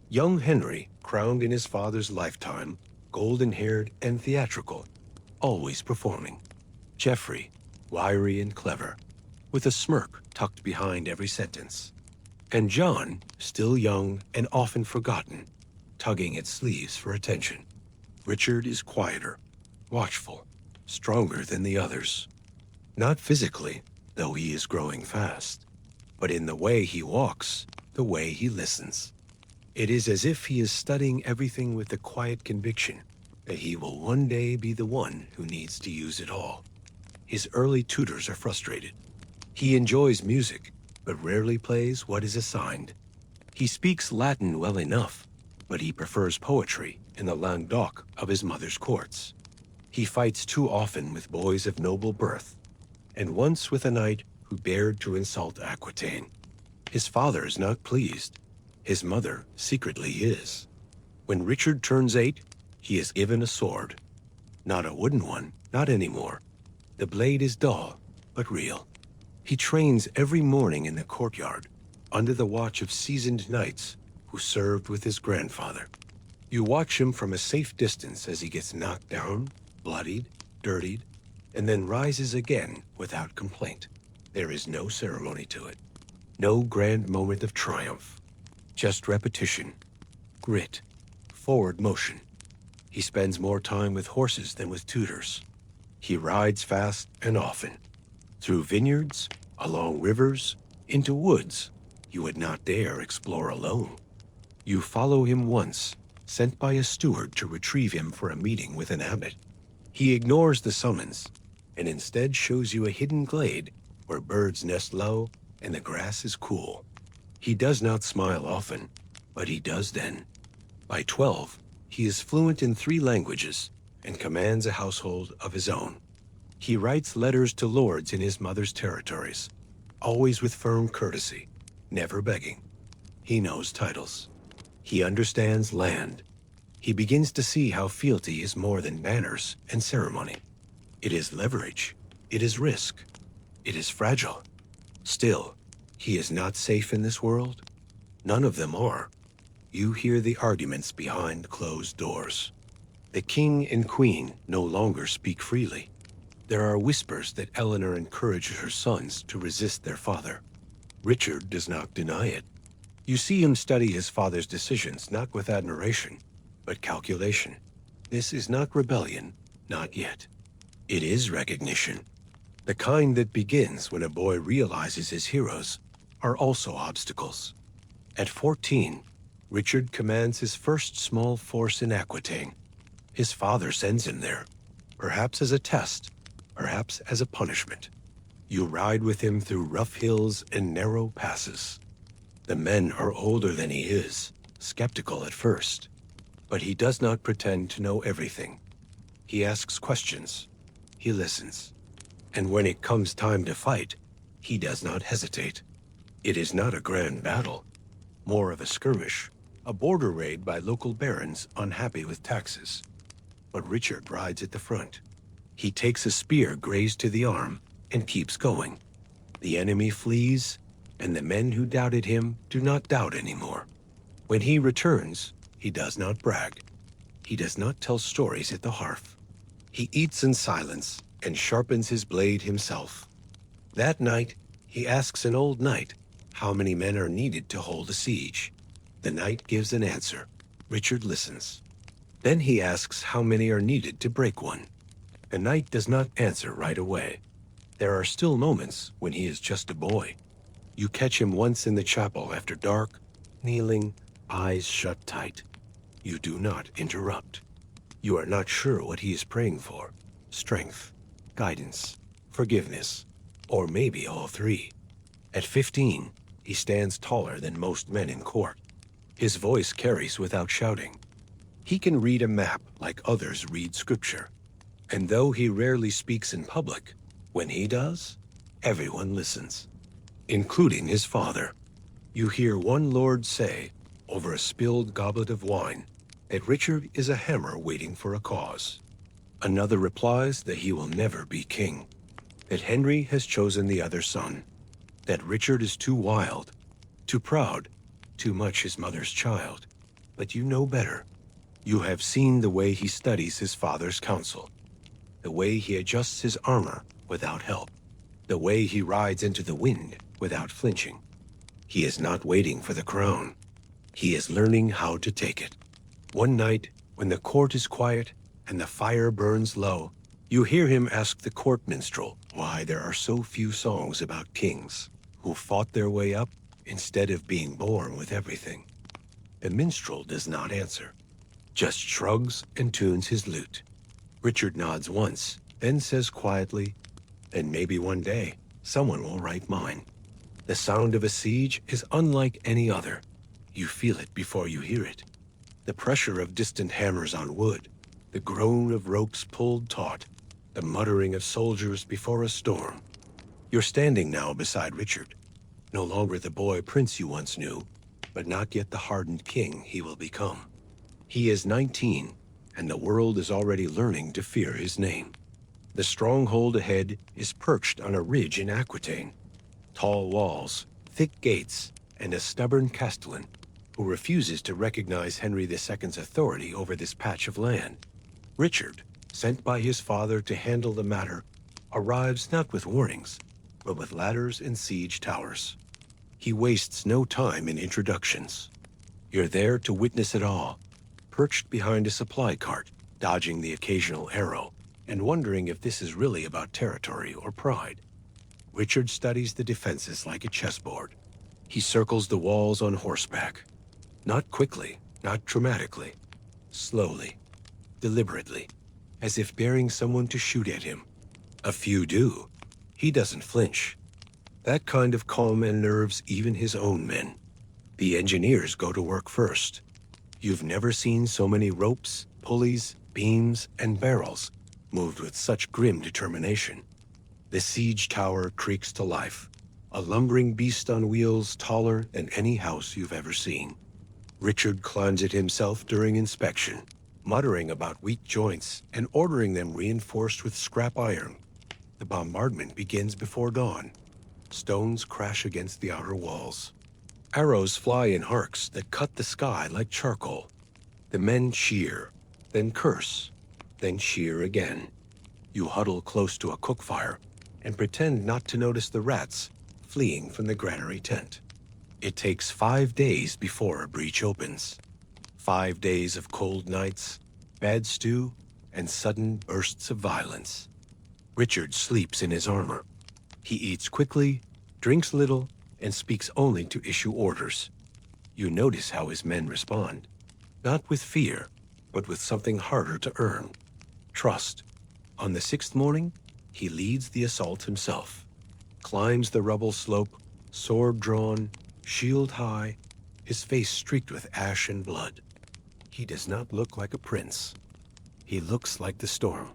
Young Henry, crowned in his father's lifetime, golden-haired and theatrical, always performing. Geoffrey, wiry and clever, with a smirk tucked behind every sentence. And John, still young and often forgotten, tugging at sleeves for attention. Richard is quieter, watchful, stronger than the others. Not physically, though he is growing fast, but in the way he walks, the way he listens. It is as if he is studying everything with the quiet conviction that he will one day be the one who needs to use it all. His early tutors are frustrated. He enjoys music, but rarely plays what is assigned. He speaks Latin well enough, but he prefers poetry in the Languedoc of his mother's courts. He fights too often with boys of noble birth, and once with a knight who dared to insult Aquitaine. His father is not pleased. His mother secretly is. When Richard turns 8, he is given a sword. Not a wooden one, not anymore. The blade is dull, but real. He trains every morning in the courtyard, under the watch of seasoned knights who served with his grandfather. You watch him from a safe distance as he gets knocked down, bloodied, dirtied, and then rises again without complaint. There is no ceremony to it. No grand moment of triumph. Just repetition, grit, forward motion. He spends more time with horses than with tutors. He rides fast and often. Through vineyards, along rivers, into woods you would not dare explore alone. You follow him once, sent by a steward to retrieve him for a meeting with an abbot. He ignores the summons, and instead shows you a hidden glade where birds nest low and the grass is cool. He does not smile often, but he does then. By 12, he is fluent in 3 languages and commands a household of his own. He writes letters to lords in his mother's territories, always with firm courtesy, never begging. He knows titles. He understands land. He begins to see how fealty is more than manners and ceremony. It is leverage. It is risk. It is fragile. Still, he is not safe in this world. None of them are. You hear the arguments behind closed doors. The king and queen no longer speak freely. There are whispers that Eleanor encourages her sons to resist their father. Richard does not deny it. You see him study his father's decisions not with admiration, but calculation. This is not rebellion, not yet. It is recognition. The kind that begins when a boy realizes his heroes are also obstacles. At 14, Richard commands his first small force in Aquitaine. His father sends him there, perhaps as a test, perhaps as a punishment. You ride with him through rough hills and narrow passes. The men are older than he is, skeptical at first. But he does not pretend to know everything. He asks questions. He listens. And when it comes time to fight, he does not hesitate. It is not a grand battle, more of a skirmish, a border raid by local barons unhappy with taxes. But Richard rides at the front. He takes a spear grazed to the arm and keeps going. The enemy flees, and the men who doubted him do not doubt anymore. When he returns, he does not brag. He does not tell stories at the hearth. He eats in silence and sharpens his blade himself. That night, he asks an old knight how many men are needed to hold a siege. The knight gives an answer. Richard listens. Then he asks how many are needed to break one. The knight does not answer right away. There are still moments when he is just a boy. You catch him once in the chapel after dark, kneeling, eyes shut tight. You do not interrupt. You are not sure what he is praying for. Strength, guidance, forgiveness, or maybe all three. At 15, he stands taller than most men in court. His voice carries without shouting. He can read a map like others read scripture. And though he rarely speaks in public, when he does, everyone listens, including his father. You hear one lord say, over a spilled goblet of wine, that Richard is a hammer waiting for a cause. Another replies that he will never be king, that Henry has chosen the other son, that Richard is too wild, too proud, too much his mother's child. But you know better. You have seen the way he studies his father's counsel, the way he adjusts his armor without help, the way he rides into the wind without flinching. He is not waiting for the crown. He is learning how to take it. One night, when the court is quiet and the fire burns low, you hear him ask the court minstrel why there are so few songs about kings who fought their way up instead of being born with everything. The minstrel does not answer, just shrugs and tunes his lute. Richard nods once, then says quietly, "And maybe one day, someone will write mine." The sound of a siege is unlike any other. You feel it before you hear it. The pressure of distant hammers on wood, the groan of ropes pulled taut, the muttering of soldiers before a storm. You're standing now beside Richard, no longer the boy prince you once knew, but not yet the hardened king he will become. He is 19, and the world is already learning to fear his name. The stronghold ahead is perched on a ridge in Aquitaine. Tall walls, thick gates, and a stubborn castellan who refuses to recognize Henry II's authority over this patch of land. Richard, sent by his father to handle the matter, arrives not with warnings, but with ladders and siege towers. He wastes no time in introductions. You're there to witness it all, perched behind a supply cart, dodging the occasional arrow, and wondering if this is really about territory or pride. Richard studies the defenses like a chessboard. He circles the walls on horseback. Not quickly, not dramatically. Slowly, deliberately, as if daring someone to shoot at him. A few do. He doesn't flinch. That kind of calm unnerves even his own men. The engineers go to work first. You've never seen so many ropes, pulleys, beams, and barrels moved with such grim determination. The siege tower creaks to life, a lumbering beast on wheels taller than any house you've ever seen. Richard climbs it himself during inspection, muttering about weak joints and ordering them reinforced with scrap iron. The bombardment begins before dawn. Stones crash against the outer walls. Arrows fly in arcs that cut the sky like charcoal. The men cheer, then curse, then cheer again. You huddle close to a cook fire and pretend not to notice the rats fleeing from the granary tent. It takes 5 days before a breach opens. 5 days of cold nights, bad stew, and sudden bursts of violence. Richard sleeps in his armor. He eats quickly, drinks little, and speaks only to issue orders. You notice how his men respond, not with fear, but with something harder to earn: trust. On the 6th morning, he leads the assault himself, climbs the rubble slope, sword drawn, shield high, his face streaked with ash and blood. He does not look like a prince. He looks like the storm.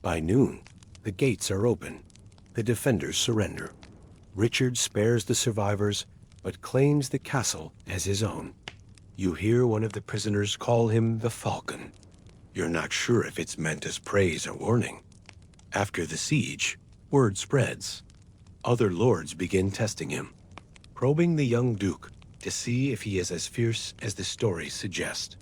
By noon, the gates are open. The defenders surrender. Richard spares the survivors, but claims the castle as his own. You hear one of the prisoners call him the Falcon. You're not sure if it's meant as praise or warning. After the siege, word spreads. Other lords begin testing him, probing the young duke to see if he is as fierce as the stories suggest.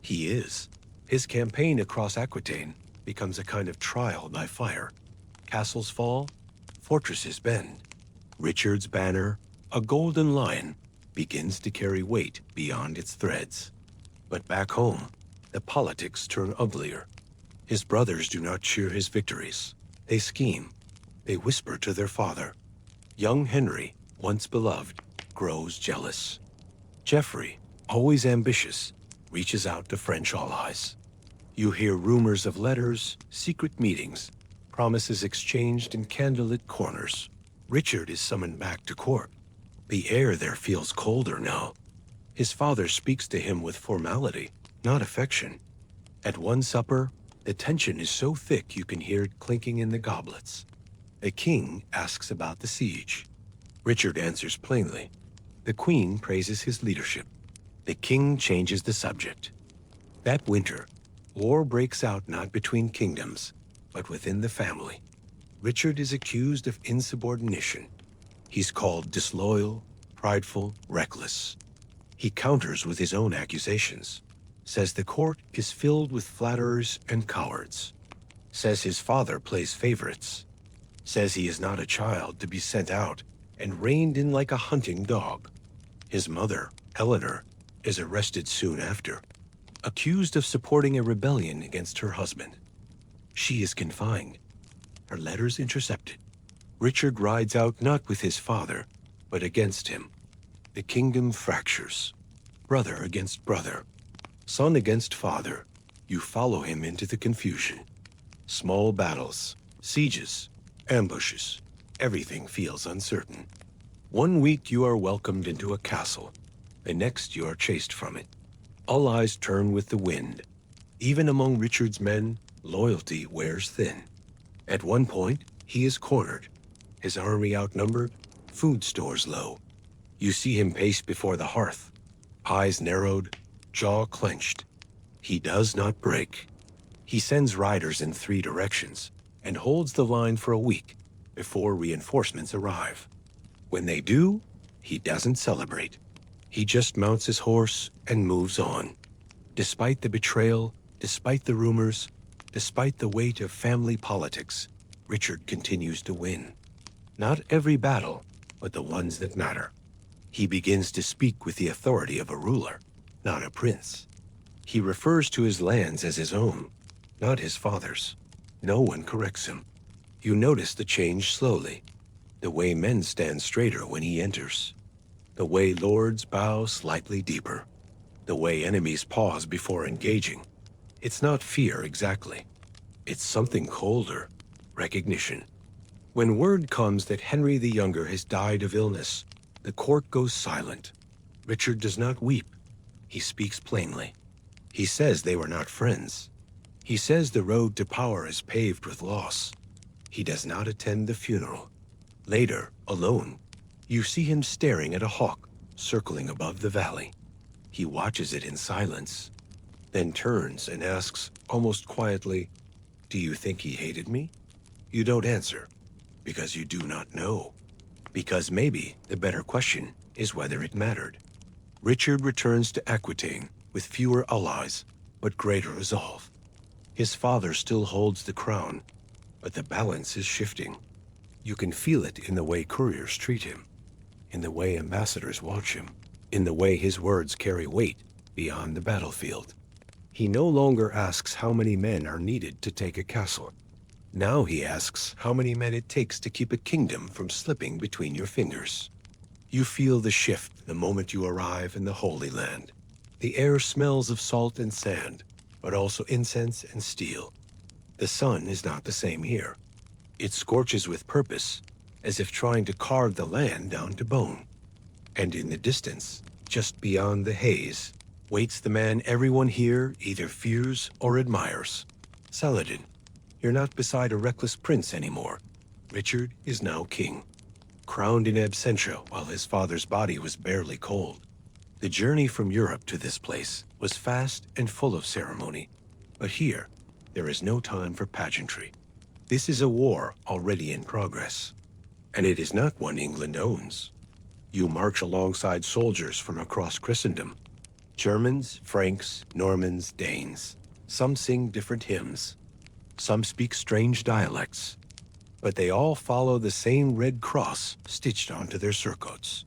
He is. His campaign across Aquitaine becomes a kind of trial by fire. Castles fall, fortresses bend. Richard's banner, a golden lion, begins to carry weight beyond its threads. But back home, the politics turn uglier. His brothers do not cheer his victories. They scheme. They whisper to their father. Young Henry, once beloved, grows jealous. Geoffrey, always ambitious, reaches out to French allies. You hear rumors of letters, secret meetings, promises exchanged in candlelit corners. Richard is summoned back to court. The air there feels colder now. His father speaks to him with formality, not affection. At one supper, the tension is so thick you can hear it clinking in the goblets. The king asks about the siege. Richard answers plainly. The queen praises his leadership. The king changes the subject. That winter, war breaks out not between kingdoms, but within the family. Richard is accused of insubordination. He's called disloyal, prideful, reckless. He counters with his own accusations. Says the court is filled with flatterers and cowards. Says his father plays favorites. Says he is not a child to be sent out and reined in like a hunting dog. His mother, Eleanor, is arrested soon after, accused of supporting a rebellion against her husband. She is confined, her letters intercepted. Richard rides out not with his father, but against him. The kingdom fractures. Brother against brother. Son against father. You follow him into the confusion. Small battles, sieges, ambushes. Everything feels uncertain. One week you are welcomed into a castle. The next you are chased from it. All eyes turn with the wind. Even among Richard's men, loyalty wears thin. At one point, he is cornered. His army outnumbered, food stores low. You see him pace before the hearth, eyes narrowed, jaw clenched. He does not break. He sends riders in 3 directions and holds the line for a week before reinforcements arrive. When they do, he doesn't celebrate. He just mounts his horse and moves on. Despite the betrayal, despite the rumors, despite the weight of family politics, Richard continues to win. Not every battle, but the ones that matter. He begins to speak with the authority of a ruler, not a prince. He refers to his lands as his own, not his father's. No one corrects him. You notice the change slowly. The way men stand straighter when he enters. The way lords bow slightly deeper. The way enemies pause before engaging. It's not fear exactly. It's something colder, recognition. When word comes that Henry the Younger has died of illness, the court goes silent. Richard does not weep. He speaks plainly. He says they were not friends. He says the road to power is paved with loss. He does not attend the funeral. Later, alone, you see him staring at a hawk circling above the valley. He watches it in silence, then turns and asks, almost quietly, "Do you think he hated me?" You don't answer, because you do not know. Because maybe the better question is whether it mattered. Richard returns to Aquitaine with fewer allies, but greater resolve. His father still holds the crown, But the balance is shifting. You can feel it in the way couriers treat him, in the way ambassadors watch him, in the way his words carry weight beyond the battlefield. He no longer asks how many men are needed to take a castle. Now he asks how many men it takes to keep a kingdom from slipping between your fingers. You feel the shift the moment you arrive in the Holy Land. The air smells of salt and sand, but also incense and steel. The sun is not the same here. It scorches with purpose, as if trying to carve the land down to bone. And in the distance, just beyond the haze, waits the man everyone here either fears or admires. Saladin. You're not beside a reckless prince anymore. Richard is now king, crowned in absentia while his father's body was barely cold. The journey from Europe to this place was fast and full of ceremony, but here, there is no time for pageantry. This is a war already in progress, and it is not one England owns. You march alongside soldiers from across Christendom. Germans, Franks, Normans, Danes. Some sing different hymns. Some speak strange dialects, but they all follow the same red cross stitched onto their surcoats.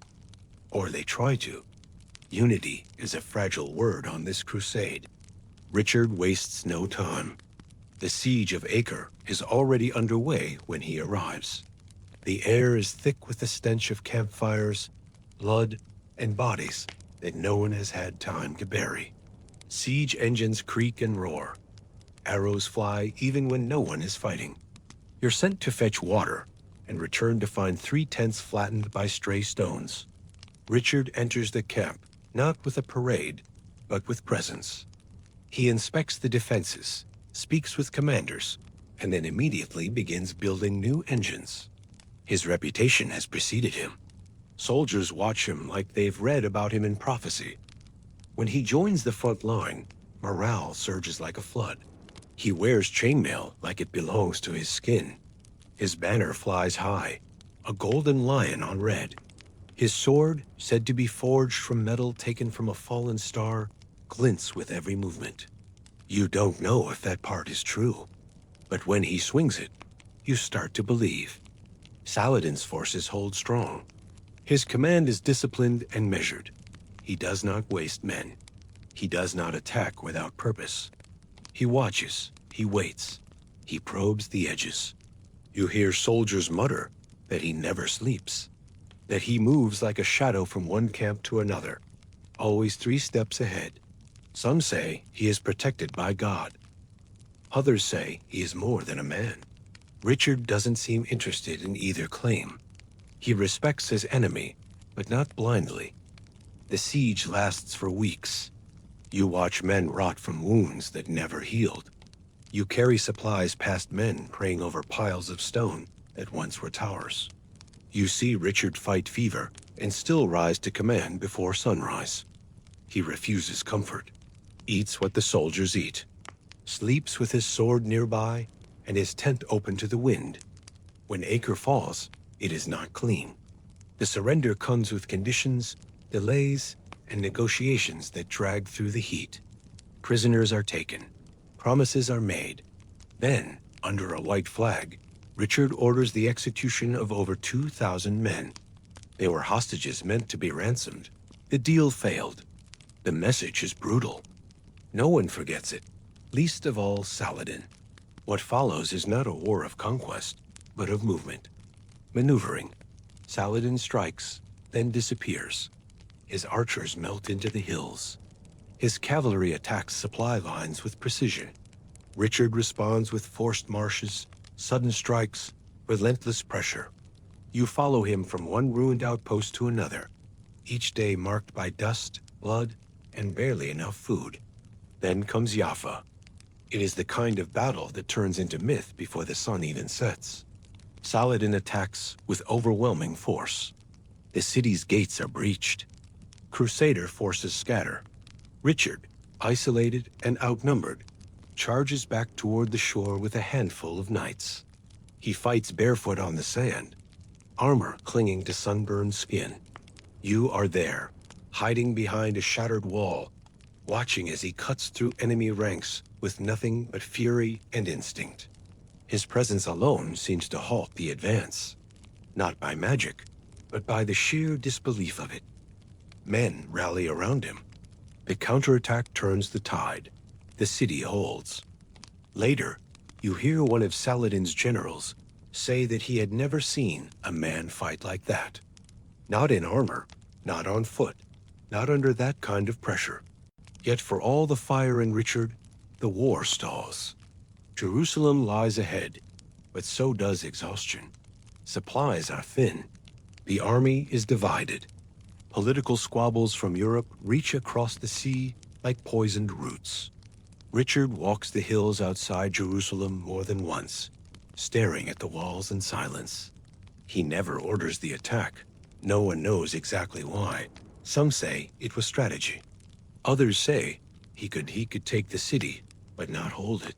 Or they try to. Unity is a fragile word on this crusade. Richard wastes no time. The siege of Acre is already underway when he arrives. The air is thick with the stench of campfires, blood, and bodies that no one has had time to bury. Siege engines creak and roar. Arrows fly even when no one is fighting. You're sent to fetch water and return to find 3 tents flattened by stray stones. Richard enters the camp, not with a parade, but with presence. He inspects the defenses, speaks with commanders, and then immediately begins building new engines. His reputation has preceded him. Soldiers watch him like they've read about him in prophecy. When he joins the front line, morale surges like a flood. He wears chainmail like it belongs to his skin. His banner flies high, a golden lion on red. His sword, said to be forged from metal taken from a fallen star, glints with every movement. You don't know if that part is true, but when he swings it, you start to believe. Saladin's forces hold strong. His command is disciplined and measured. He does not waste men. He does not attack without purpose. He watches, he waits, he probes the edges. You hear soldiers mutter that he never sleeps, that he moves like a shadow from one camp to another, always 3 steps ahead. Some say he is protected by God. Others say he is more than a man. Richard doesn't seem interested in either claim. He respects his enemy, but not blindly. The siege lasts for weeks. You watch men rot from wounds that never healed. You carry supplies past men praying over piles of stone that once were towers. You see Richard fight fever and still rise to command before sunrise. He refuses comfort, eats what the soldiers eat, sleeps with his sword nearby and his tent open to the wind. When Acre falls, it is not clean. The surrender comes with conditions, delays, and negotiations that drag through the heat. Prisoners are taken. Promises are made. Then, under a white flag, Richard orders the execution of over 2,000 men. They were hostages meant to be ransomed. The deal failed. The message is brutal. No one forgets it, least of all Saladin. What follows is not a war of conquest, but of movement. Maneuvering. Saladin strikes, then disappears. His archers melt into the hills. His cavalry attacks supply lines with precision. Richard responds with forced marches, sudden strikes, relentless pressure. You follow him from one ruined outpost to another, each day marked by dust, blood, and barely enough food. Then comes Jaffa. It is the kind of battle that turns into myth before the sun even sets. Saladin attacks with overwhelming force. The city's gates are breached. Crusader forces scatter. Richard, isolated and outnumbered, charges back toward the shore with a handful of knights. He fights barefoot on the sand, armor clinging to sunburned skin. You are there, hiding behind a shattered wall, watching as he cuts through enemy ranks with nothing but fury and instinct. His presence alone seems to halt the advance, not by magic, but by the sheer disbelief of it. Men rally around him. The counterattack turns the tide. The city holds. Later, you hear one of Saladin's generals say that he had never seen a man fight like that. Not in armor, not on foot, not under that kind of pressure. Yet for all the fire in Richard, the war stalls. Jerusalem lies ahead, but so does exhaustion. Supplies are thin. The army is divided. Political squabbles from Europe reach across the sea like poisoned roots. Richard walks the hills outside Jerusalem more than once, staring at the walls in silence. He never orders the attack. No one knows exactly why. Some say it was strategy. Others say he could take the city, but not hold it.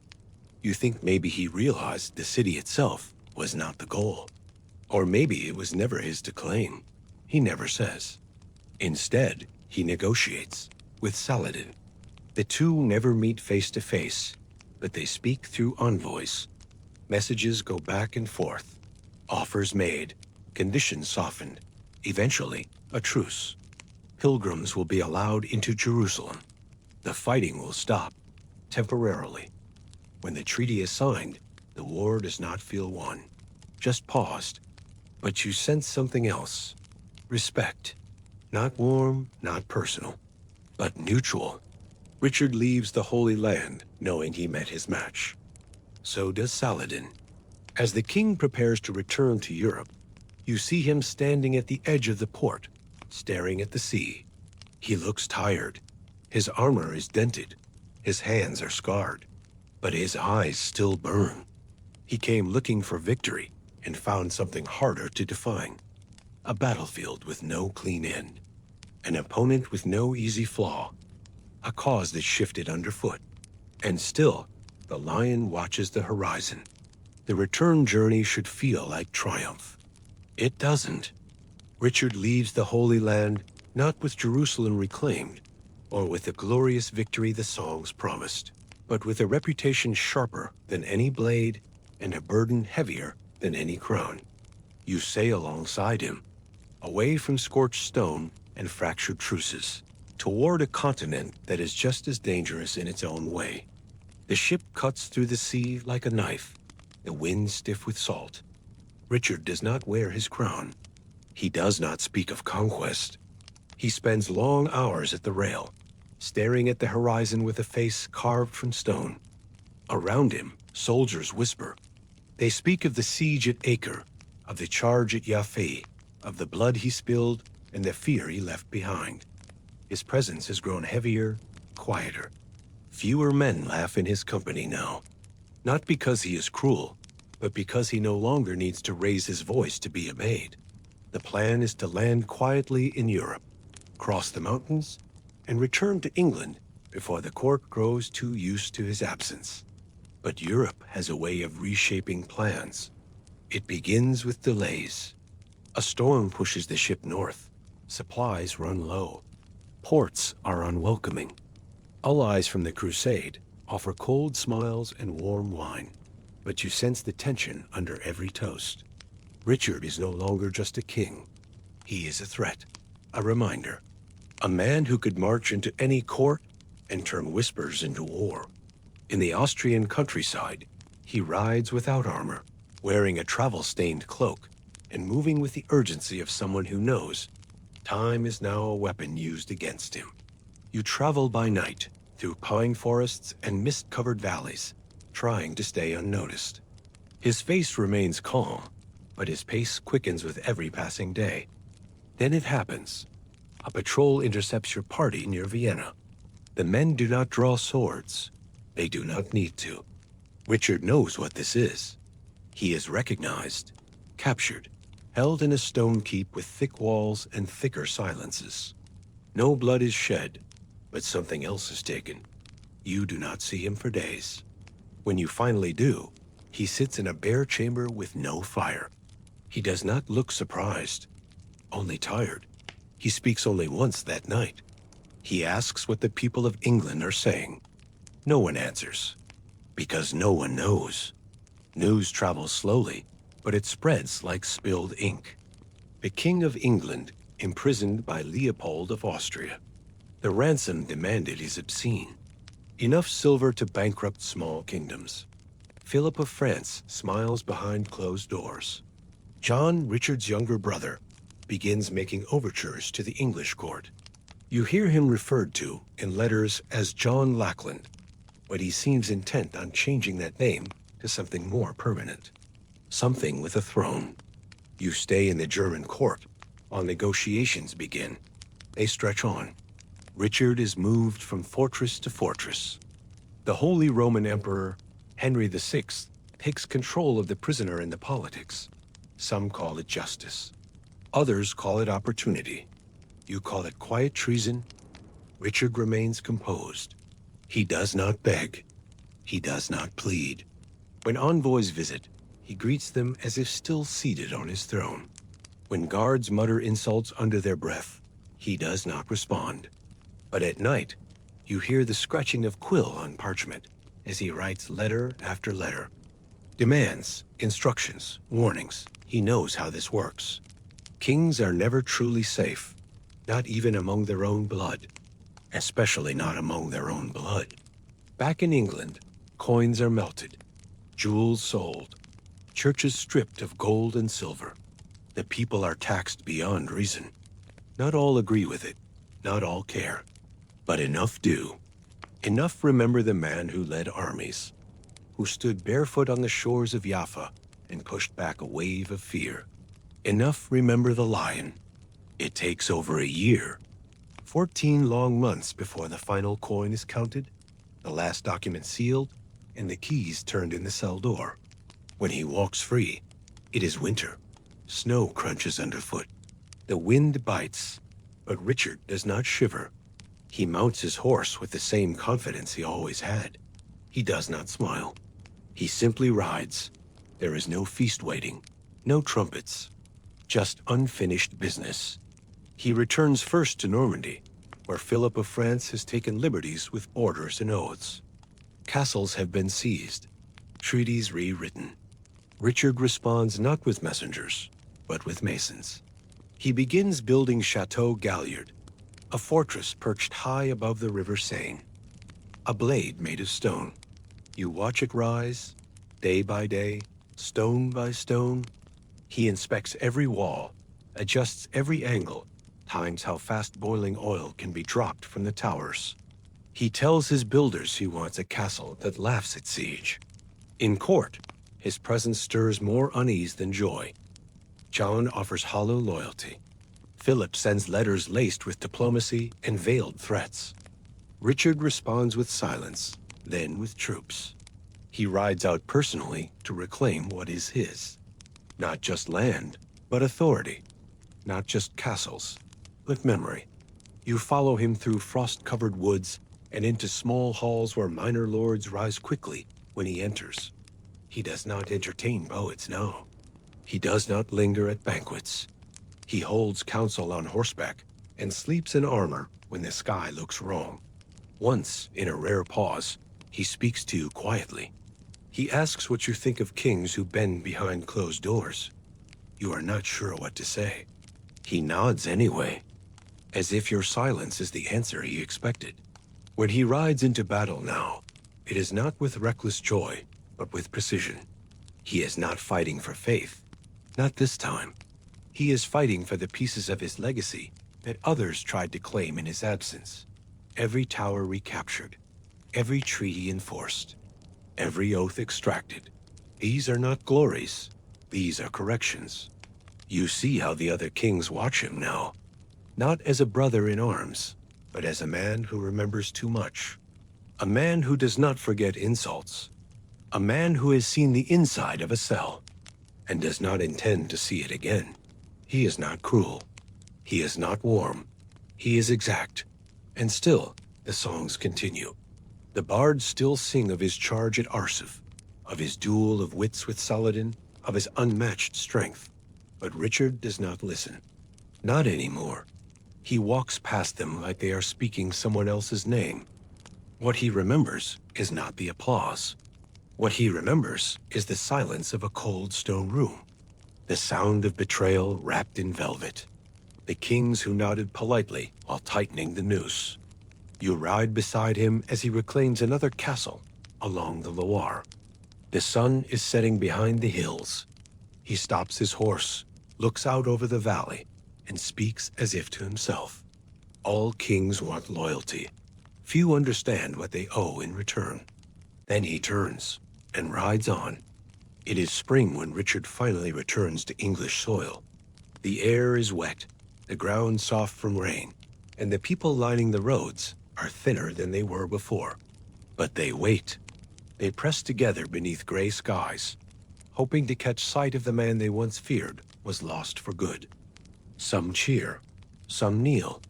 You think maybe he realized the city itself was not the goal. Or maybe it was never his to claim. He never says. Instead, he negotiates with Saladin. The two never meet face to face, but they speak through envoys. Messages go back and forth. Offers made, conditions softened. Eventually, a truce. Pilgrims will be allowed into Jerusalem. The fighting will stop, temporarily. When the treaty is signed, the war does not feel won, just paused. But you sense something else. Respect. Not warm, not personal, but neutral. Richard leaves the Holy Land knowing he met his match. So does Saladin. As the king prepares to return to Europe, you see him standing at the edge of the port, staring at the sea. He looks tired. His armor is dented. His hands are scarred. But his eyes still burn. He came looking for victory and found something harder to define. A battlefield with no clean end. An opponent with no easy flaw. A cause that shifted underfoot. And still, the lion watches the horizon. The return journey should feel like triumph. It doesn't. Richard leaves the Holy Land not with Jerusalem reclaimed, or with the glorious victory the songs promised, but with a reputation sharper than any blade and a burden heavier than any crown. You sail alongside him, away from scorched stone and fractured truces, toward a continent that is just as dangerous in its own way. The ship cuts through the sea like a knife, the wind stiff with salt. Richard does not wear his crown. He does not speak of conquest. He spends long hours at the rail, staring at the horizon with a face carved from stone. Around him, soldiers whisper. They speak of the siege at Acre, of the charge at Yafei, of the blood he spilled and the fear he left behind. His presence has grown heavier, quieter. Fewer men laugh in his company now. Not because he is cruel, but because he no longer needs to raise his voice to be obeyed. The plan is to land quietly in Europe, cross the mountains, and return to England before the court grows too used to his absence. But Europe has a way of reshaping plans. It begins with delays. A storm pushes the ship north. Supplies run low. Ports are unwelcoming. Allies from the Crusade offer cold smiles and warm wine, but you sense the tension under every toast. Richard is no longer just a king. He is a threat, a reminder, a man who could march into any court and turn whispers into war. In the Austrian countryside, he rides without armor, wearing a travel-stained cloak and moving with the urgency of someone who knows time is now a weapon used against him. You travel by night through pine forests and mist-covered valleys, trying to stay unnoticed. His face remains calm, but his pace quickens with every passing day. Then it happens. A patrol intercepts your party near Vienna. The men do not draw swords. They do not need to. Richard knows what this is. He is recognized, captured, held in a stone keep with thick walls and thicker silences. No blood is shed, but something else is taken. You do not see him for days. When you finally do, he sits in a bare chamber with no fire. He does not look surprised, only tired. He speaks only once that night. He asks what the people of England are saying. No one answers, because no one knows. News travels slowly, but it spreads like spilled ink. The King of England imprisoned by Leopold of Austria. The ransom demanded is obscene, enough silver to bankrupt small kingdoms. Philip of France smiles behind closed doors. John, Richard's younger brother, begins making overtures to the English court. You hear him referred to in letters as John Lackland, but he seems intent on changing that name to something more permanent, something with a throne. You stay in the German court while negotiations begin. They stretch on. Richard is moved from fortress to fortress. The Holy Roman Emperor, Henry VI, takes control of the prisoner and the politics. Some call it justice. Others call it opportunity. You call it quiet treason. Richard remains composed. He does not beg. He does not plead. When envoys visit, he greets them as if still seated on his throne. When guards mutter insults under their breath, he does not respond. But at night, you hear the scratching of quill on parchment as he writes letter after letter. Demands, instructions, warnings. He knows how this works. Kings are never truly safe, not even among their own blood, especially not among their own blood. Back in England, coins are melted, jewels sold, churches stripped of gold and silver. The people are taxed beyond reason. Not all agree with it, not all care, but enough do. Enough remember the man who led armies, who stood barefoot on the shores of Jaffa and pushed back a wave of fear. Enough remember the lion. It takes over a year, 14 long months before the final coin is counted, the last document sealed, and the keys turned in the cell door. When he walks free, it is winter. Snow crunches underfoot. The wind bites, but Richard does not shiver. He mounts his horse with the same confidence he always had. He does not smile. He simply rides. There is no feast waiting, no trumpets, just unfinished business. He returns first to Normandy, where Philip of France has taken liberties with orders and oaths. Castles have been seized, treaties rewritten. Richard responds not with messengers, but with masons. He begins building Chateau Galliard, a fortress perched high above the River Seine. A blade made of stone. You watch it rise, day by day, stone by stone. He inspects every wall, adjusts every angle, times how fast boiling oil can be dropped from the towers. He tells his builders he wants a castle that laughs at siege. In court, his presence stirs more unease than joy. John offers hollow loyalty. Philip sends letters laced with diplomacy and veiled threats. Richard responds with silence, then with troops. He rides out personally to reclaim what is his. Not just land, but authority. Not just castles, but memory. You follow him through frost-covered woods and into small halls where minor lords rise quickly when he enters. He does not entertain poets, no. He does not linger at banquets. He holds council on horseback and sleeps in armor when the sky looks wrong. Once, in a rare pause, he speaks to you quietly. He asks what you think of kings who bend behind closed doors. You are not sure what to say. He nods anyway, as if your silence is the answer he expected. When he rides into battle now, it is not with reckless joy, but with precision. He is not fighting for faith. Not this time. He is fighting for the pieces of his legacy that others tried to claim in his absence. Every tower recaptured, every treaty enforced, every oath extracted. These are not glories. These are corrections. You see how the other kings watch him now. Not as a brother in arms, but as a man who remembers too much. A man who does not forget insults. A man who has seen the inside of a cell and does not intend to see it again. He is not cruel. He is not warm. He is exact. And still, the songs continue. The bards still sing of his charge at Arsuf, of his duel of wits with Saladin, of his unmatched strength. But Richard does not listen. Not anymore. He walks past them like they are speaking someone else's name. What he remembers is not the applause. What he remembers is the silence of a cold stone room, the sound of betrayal wrapped in velvet, the kings who nodded politely while tightening the noose. You ride beside him as he reclaims another castle along the Loire. The sun is setting behind the hills. He stops his horse, looks out over the valley, and speaks as if to himself. All kings want loyalty. Few understand what they owe in return. Then he turns and rides on. It is spring when Richard finally returns to English soil. The air is wet, the ground soft from rain, and the people lining the roads are thinner than they were before. But they wait. They press together beneath gray skies, hoping to catch sight of the man they once feared was lost for good. Some cheer, some kneel,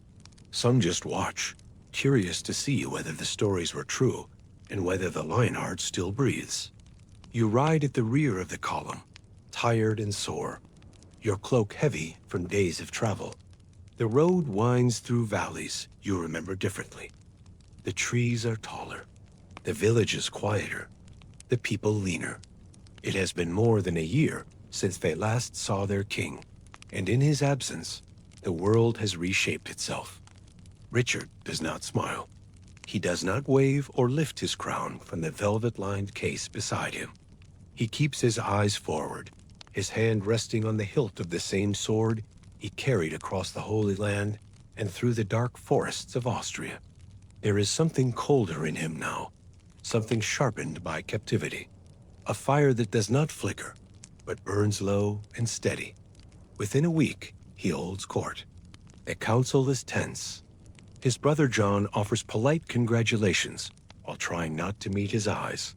some just watch, curious to see whether the stories were true and whether the Lionheart still breathes. You ride at the rear of the column, tired and sore, your cloak heavy from days of travel. The road winds through valleys you remember differently. The trees are taller, the village is quieter, the people leaner. It has been more than a year since they last saw their king, and in his absence, the world has reshaped itself. Richard does not smile. He does not wave or lift his crown from the velvet-lined case beside him. He keeps his eyes forward, his hand resting on the hilt of the same sword he carried across the Holy Land and through the dark forests of Austria. There is something colder in him now, something sharpened by captivity, a fire that does not flicker, but burns low and steady. Within a week, he holds court. The council is tense. His brother John offers polite congratulations while trying not to meet his eyes.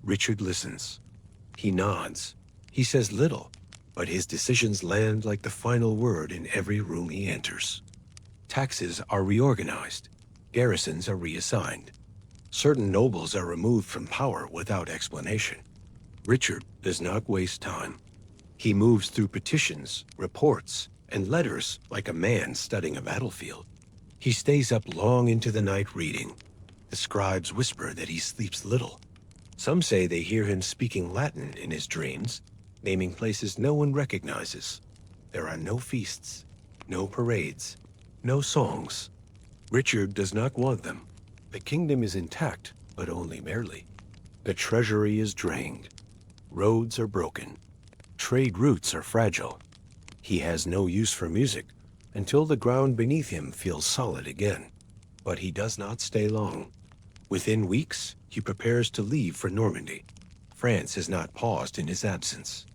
Richard listens. He nods. He says little, but his decisions land like the final word in every room he enters. Taxes are reorganized. Garrisons are reassigned. Certain nobles are removed from power without explanation. Richard does not waste time. He moves through petitions, reports, and letters like a man studying a battlefield. He stays up long into the night reading. The scribes whisper that he sleeps little. Some say they hear him speaking Latin in his dreams, naming places no one recognizes. There are no feasts, no parades, no songs. Richard does not want them. The kingdom is intact, but only barely. The treasury is drained. Roads are broken. Trade routes are fragile. He has no use for music until the ground beneath him feels solid again. But he does not stay long. Within weeks, he prepares to leave for Normandy. France has not paused in his absence.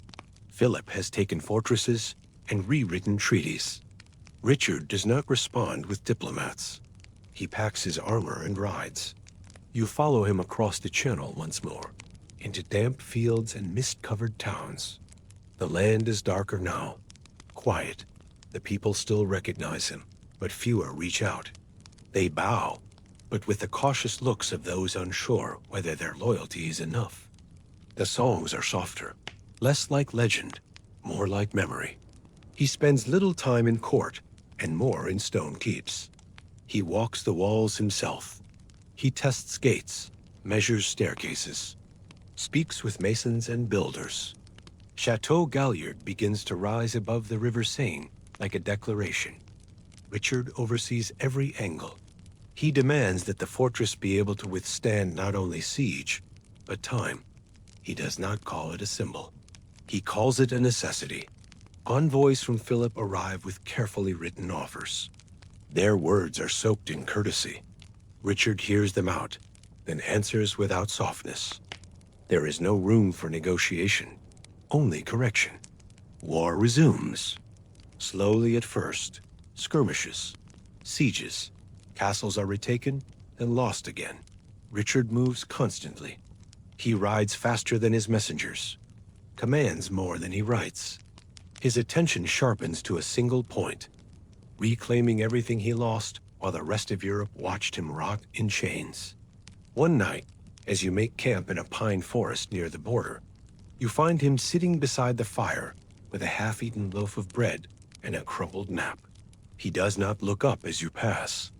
Philip has taken fortresses and rewritten treaties. Richard does not respond with diplomats. He packs his armor and rides. You follow him across the channel once more, into damp fields and mist-covered towns. The land is darker now, quiet. The people still recognize him, but fewer reach out. They bow, but with the cautious looks of those unsure whether their loyalty is enough. The songs are softer, less like legend, more like memory. He spends little time in court and more in stone keeps. He walks the walls himself. He tests gates, measures staircases, speaks with masons and builders. Chateau Galliard begins to rise above the River Seine like a declaration. Richard oversees every angle. He demands that the fortress be able to withstand not only siege, but time. He does not call it a symbol. He calls it a necessity. Envoys from Philip arrive with carefully written offers. Their words are soaked in courtesy. Richard hears them out, then answers without softness. There is no room for negotiation, only correction. War resumes. Slowly at first, skirmishes, sieges, castles are retaken and lost again. Richard moves constantly. He rides faster than his messengers, commands more than he writes. His attention sharpens to a single point, reclaiming everything he lost while the rest of Europe watched him rot in chains. One night, as you make camp in a pine forest near the border, you find him sitting beside the fire with a half-eaten loaf of bread and a crumpled nap. He does not look up as you pass.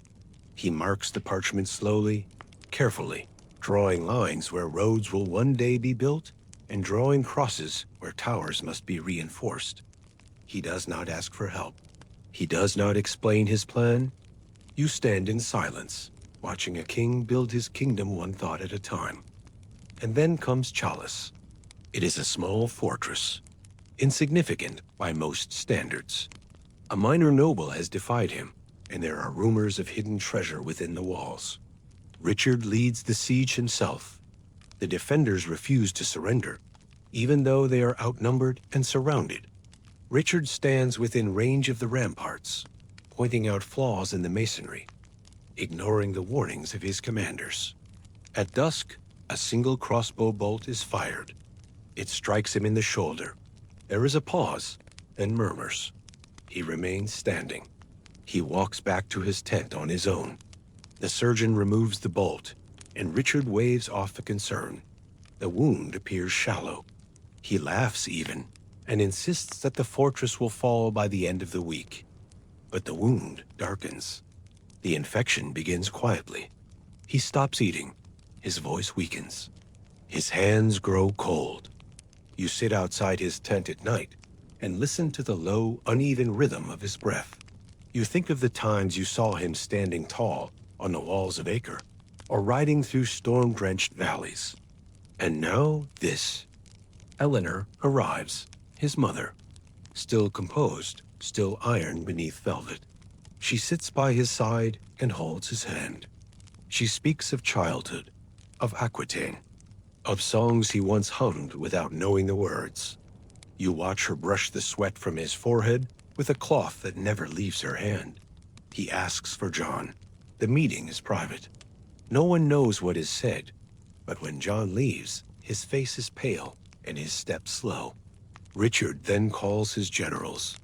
He marks the parchment slowly, carefully, drawing lines where roads will one day be built and drawing crosses where towers must be reinforced. He does not ask for help. He does not explain his plan. You stand in silence, watching a king build his kingdom one thought at a time. And then comes Chalice. It is a small fortress, insignificant by most standards. A minor noble has defied him, and there are rumors of hidden treasure within the walls. Richard leads the siege himself. The defenders refuse to surrender, even though they are outnumbered and surrounded. Richard stands within range of the ramparts, pointing out flaws in the masonry, ignoring the warnings of his commanders. At dusk, a single crossbow bolt is fired. It strikes him in the shoulder. There is a pause, then murmurs. He remains standing. He walks back to his tent on his own. The surgeon removes the bolt, and Richard waves off the concern. The wound appears shallow. He laughs even, and insists that the fortress will fall by the end of the week. But the wound darkens. The infection begins quietly. He stops eating. His voice weakens. His hands grow cold. You sit outside his tent at night and listen to the low, uneven rhythm of his breath. You think of the times you saw him standing tall on the walls of Acre, or riding through storm-drenched valleys. And now this. Eleanor arrives, his mother, still composed, still iron beneath velvet. She sits by his side and holds his hand. She speaks of childhood, of Aquitaine, of songs he once hummed without knowing the words. You watch her brush the sweat from his forehead with a cloth that never leaves her hand. He asks for John. The meeting is private. No one knows what is said, but when John leaves, his face is pale and his step slow. Richard then calls his generals.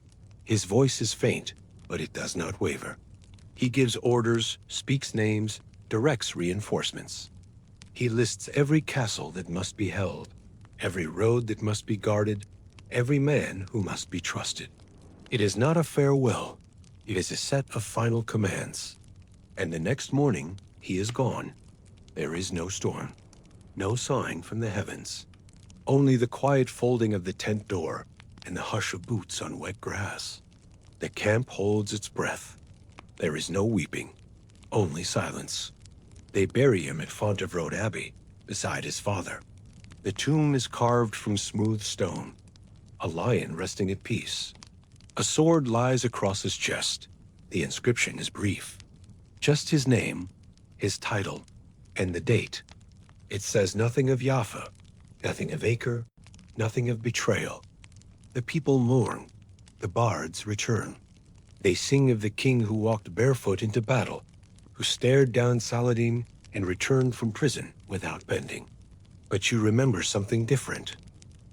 His voice is faint, but it does not waver. He gives orders, speaks names, directs reinforcements. He lists every castle that must be held, every road that must be guarded, every man who must be trusted. It is not a farewell. It is a set of final commands. And the next morning, he is gone. There is no storm, no sign from the heavens. Only the quiet folding of the tent door and the hush of boots on wet grass. The camp holds its breath. There is no weeping, only silence. They bury him at Fontevraud Abbey, beside his father. The tomb is carved from smooth stone, a lion resting at peace. A sword lies across his chest. The inscription is brief. Just his name, his title, and the date. It says nothing of Jaffa, nothing of Acre, nothing of betrayal. The people mourn. The bards return. They sing of the king who walked barefoot into battle, who stared down Saladin and returned from prison without bending. But you remember something different.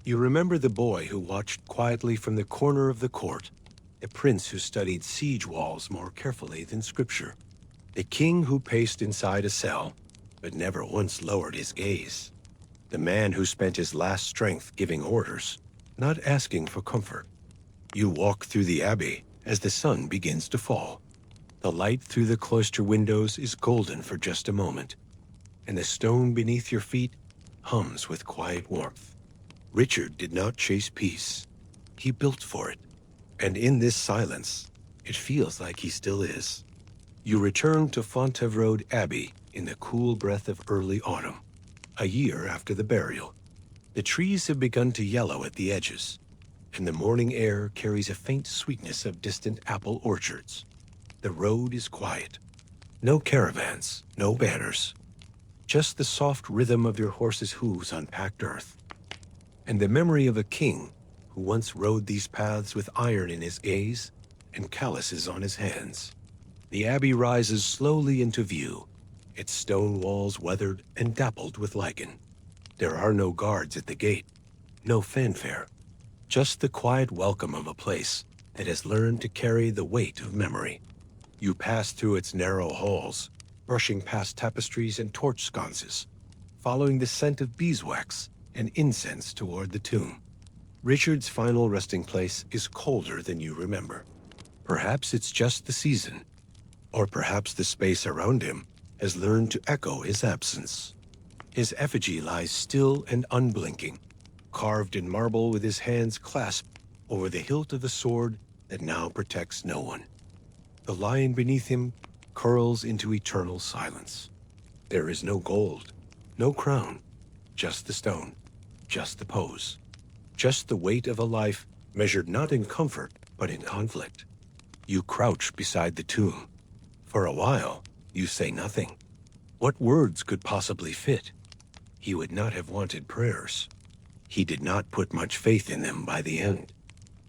You remember the boy who watched quietly from the corner of the court, a prince who studied siege walls more carefully than scripture, the king who paced inside a cell, but never once lowered his gaze, the man who spent his last strength giving orders, not asking for comfort. You walk through the abbey as the sun begins to fall. The light through the cloister windows is golden for just a moment, and the stone beneath your feet hums with quiet warmth. Richard did not chase peace. He built for it. And in this silence, it feels like he still is. You return to Fontevraud Abbey in the cool breath of early autumn, a year after the burial. The trees have begun to yellow at the edges, and the morning air carries a faint sweetness of distant apple orchards. The road is quiet. No caravans, no banners. Just the soft rhythm of your horse's hooves on packed earth. And the memory of a king who once rode these paths with iron in his gaze and calluses on his hands. The abbey rises slowly into view, its stone walls weathered and dappled with lichen. There are no guards at the gate, no fanfare, just the quiet welcome of a place that has learned to carry the weight of memory. You pass through its narrow halls, brushing past tapestries and torch sconces, following the scent of beeswax and incense toward the tomb. Richard's final resting place is colder than you remember. Perhaps it's just the season, or perhaps the space around him has learned to echo his absence. His effigy lies still and unblinking, carved in marble with his hands clasped over the hilt of the sword that now protects no one. The lion beneath him curls into eternal silence. There is no gold, no crown, just the stone, just the pose, just the weight of a life measured not in comfort, but in conflict. You crouch beside the tomb. For a while, you say nothing. What words could possibly fit? He would not have wanted prayers. He did not put much faith in them by the end.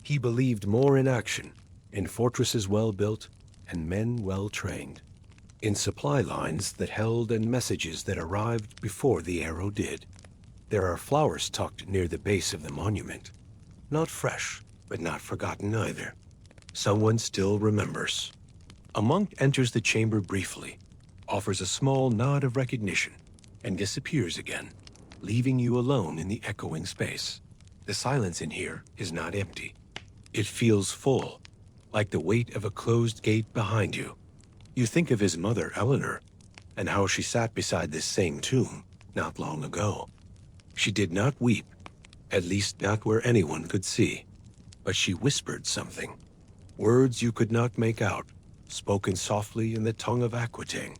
He believed more in action, in fortresses well built, and men well trained, in supply lines that held and messages that arrived before the arrow did. There are flowers tucked near the base of the monument. Not fresh, but not forgotten either. Someone still remembers. A monk enters the chamber briefly, offers a small nod of recognition, and disappears again, leaving you alone in the echoing space. The silence in here is not empty. It feels full, like the weight of a closed gate behind you. You think of his mother, Eleanor, and how she sat beside this same tomb not long ago. She did not weep, at least not where anyone could see, but she whispered something. Words you could not make out, spoken softly in the tongue of Aquitaine.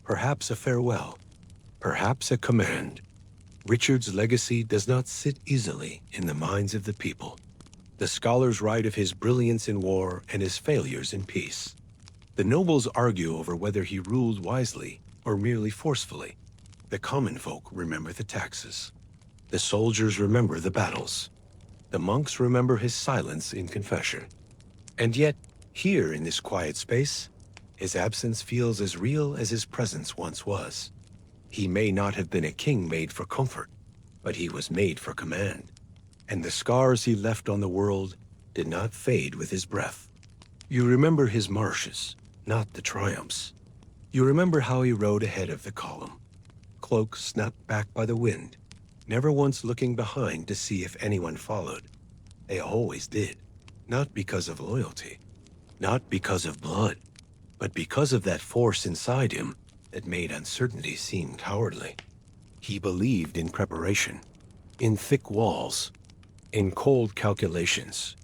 Perhaps a farewell, perhaps a command. Richard's legacy does not sit easily in the minds of the people. The scholars write of his brilliance in war and his failures in peace. The nobles argue over whether he ruled wisely or merely forcefully. The common folk remember the taxes. The soldiers remember the battles. The monks remember his silence in confession. And yet, here in this quiet space, his absence feels as real as his presence once was. He may not have been a king made for comfort, but he was made for command. And the scars he left on the world did not fade with his breath. You remember his marshes, not the triumphs. You remember how he rode ahead of the column, cloak snapped back by the wind, never once looking behind to see if anyone followed. They always did, not because of loyalty, not because of blood, but because of that force inside him that made uncertainty seem cowardly. He believed in preparation, in thick walls, in cold calculations.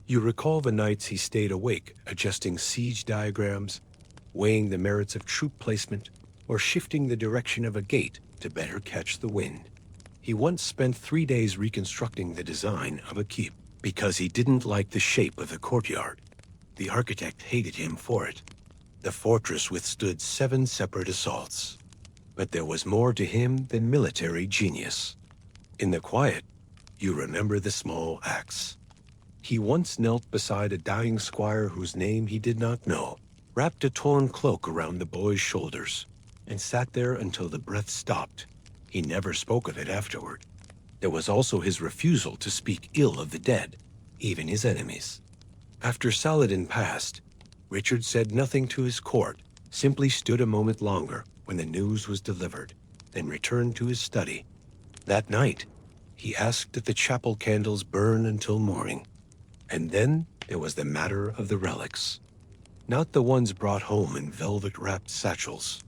You recall the nights he stayed awake, adjusting siege diagrams, weighing the merits of troop placement, or shifting the direction of a gate to better catch the wind. He once spent 3 days reconstructing the design of a keep because he didn't like the shape of the courtyard. The architect hated him for it. The fortress withstood 7 separate assaults. But there was more to him than military genius. In the quiet, you remember the small acts. He once knelt beside a dying squire whose name he did not know, wrapped a torn cloak around the boy's shoulders, and sat there until the breath stopped. He never spoke of it afterward. There was also his refusal to speak ill of the dead, even his enemies. After Saladin passed, Richard said nothing to his court, simply stood a moment longer when the news was delivered, then returned to his study. That night, he asked that the chapel candles burn until morning. And then there was the matter of the relics. Not the ones brought home in velvet-wrapped satchels.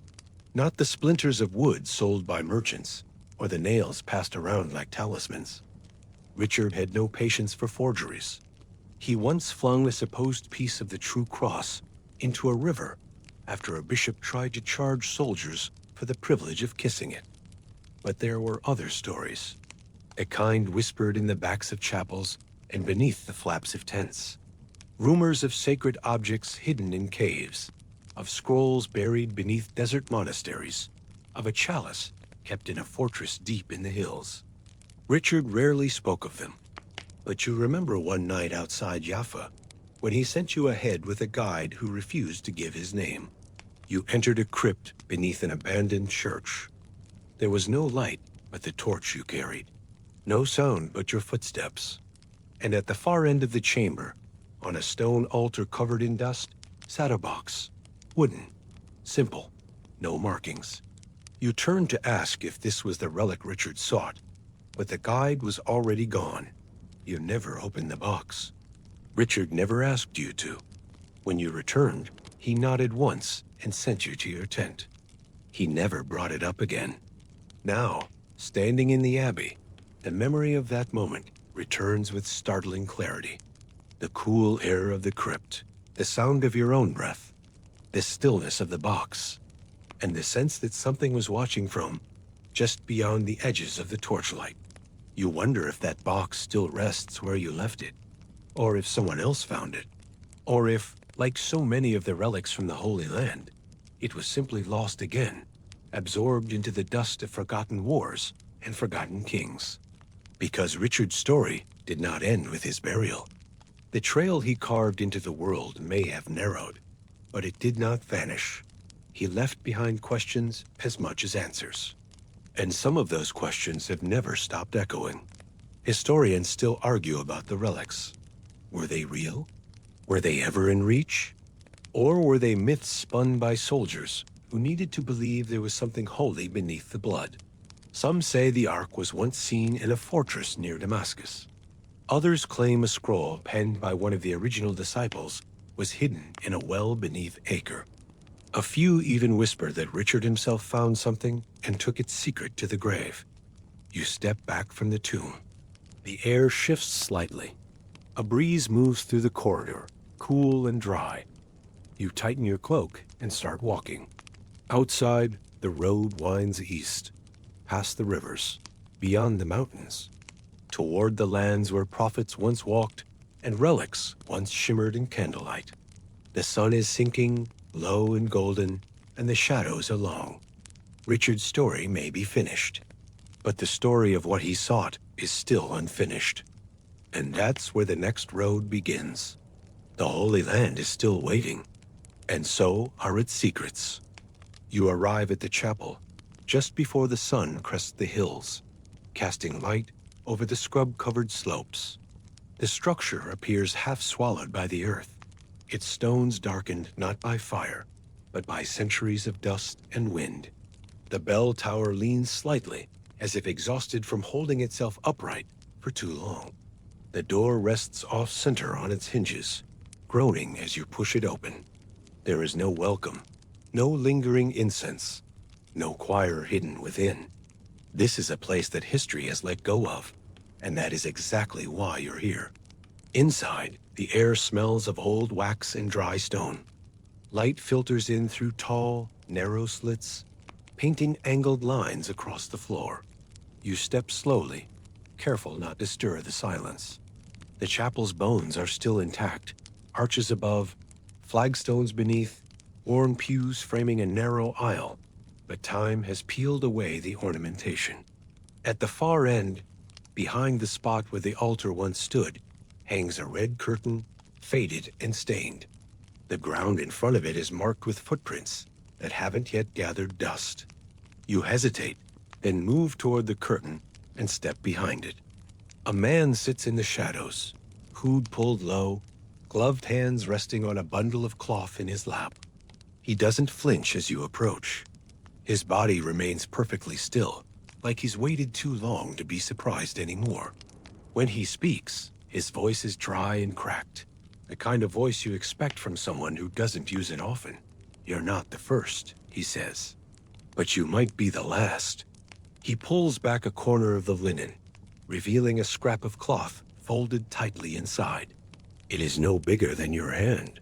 Not the splinters of wood sold by merchants, or the nails passed around like talismans. Richard had no patience for forgeries. He once flung a supposed piece of the true cross into a river after a bishop tried to charge soldiers for the privilege of kissing it. But there were other stories. A kind whispered in the backs of chapels and beneath the flaps of tents. Rumors of sacred objects hidden in caves, of scrolls buried beneath desert monasteries, of a chalice kept in a fortress deep in the hills. Richard rarely spoke of them, but you remember one night outside Jaffa when he sent you ahead with a guide who refused to give his name. You entered a crypt beneath an abandoned church. There was no light but the torch you carried, no sound but your footsteps. And at the far end of the chamber, on a stone altar covered in dust, sat a box, wooden, simple, no markings. You turned to ask if this was the relic Richard sought, but the guide was already gone. You never opened the box. Richard never asked you to. When you returned, he nodded once and sent you to your tent. He never brought it up again. Now, standing in the abbey, the memory of that moment returns with startling clarity. The cool air of the crypt, the sound of your own breath, the stillness of the box, and the sense that something was watching from just beyond the edges of the torchlight. You wonder if that box still rests where you left it, or if someone else found it, or if, like so many of the relics from the Holy Land, it was simply lost again, absorbed into the dust of forgotten wars and forgotten kings. Because Richard's story did not end with his burial. The trail he carved into the world may have narrowed, but it did not vanish. He left behind questions as much as answers. And some of those questions have never stopped echoing. Historians still argue about the relics. Were they real? Were they ever in reach? Or were they myths spun by soldiers who needed to believe there was something holy beneath the blood? Some say the Ark was once seen in a fortress near Damascus. Others claim a scroll penned by one of the original disciples was hidden in a well beneath Acre. A few even whisper that Richard himself found something and took its secret to the grave. You step back from the tomb. The air shifts slightly. A breeze moves through the corridor, cool and dry. You tighten your cloak and start walking. Outside, the road winds east, past the rivers, beyond the mountains, toward the lands where prophets once walked and relics once shimmered in candlelight. The sun is sinking, low and golden, and the shadows are long. Richard's story may be finished, but the story of what he sought is still unfinished. And that's where the next road begins. The Holy Land is still waiting, and so are its secrets. You arrive at the chapel just before the sun crests the hills, casting light over the scrub-covered slopes. The structure appears half swallowed by the earth, its stones darkened not by fire, but by centuries of dust and wind. The bell tower leans slightly, as if exhausted from holding itself upright for too long. The door rests off-center on its hinges, groaning as you push it open. There is no welcome, no lingering incense, no choir hidden within. This is a place that history has let go of, and that is exactly why you're here. Inside, the air smells of old wax and dry stone. Light filters in through tall, narrow slits, painting angled lines across the floor. You step slowly, careful not to stir the silence. The chapel's bones are still intact, arches above, flagstones beneath, worn pews framing a narrow aisle, but time has peeled away the ornamentation. At the far end, behind the spot where the altar once stood, hangs a red curtain, faded and stained. The ground in front of it is marked with footprints that haven't yet gathered dust. You hesitate, then move toward the curtain and step behind it. A man sits in the shadows, hood pulled low, gloved hands resting on a bundle of cloth in his lap. He doesn't flinch as you approach. His body remains perfectly still, like he's waited too long to be surprised anymore. When he speaks, his voice is dry and cracked, the kind of voice you expect from someone who doesn't use it often. "You're not the first," he says, "but you might be the last." He pulls back a corner of the linen, revealing a scrap of cloth folded tightly inside. It is no bigger than your hand.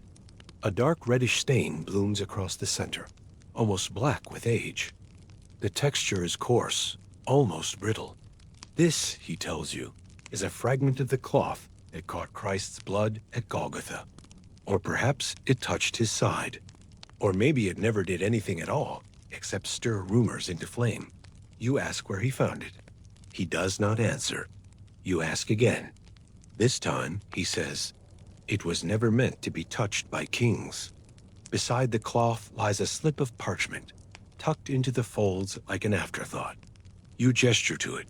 A dark reddish stain blooms across the center, almost black with age. The texture is coarse, almost brittle. This, he tells you, is a fragment of the cloth that caught Christ's blood at Golgotha. Or perhaps it touched his side. Or maybe it never did anything at all, except stir rumors into flame. You ask where he found it. He does not answer. You ask again. This time, he says, it was never meant to be touched by kings. Beside the cloth lies a slip of parchment, tucked into the folds like an afterthought. You gesture to it,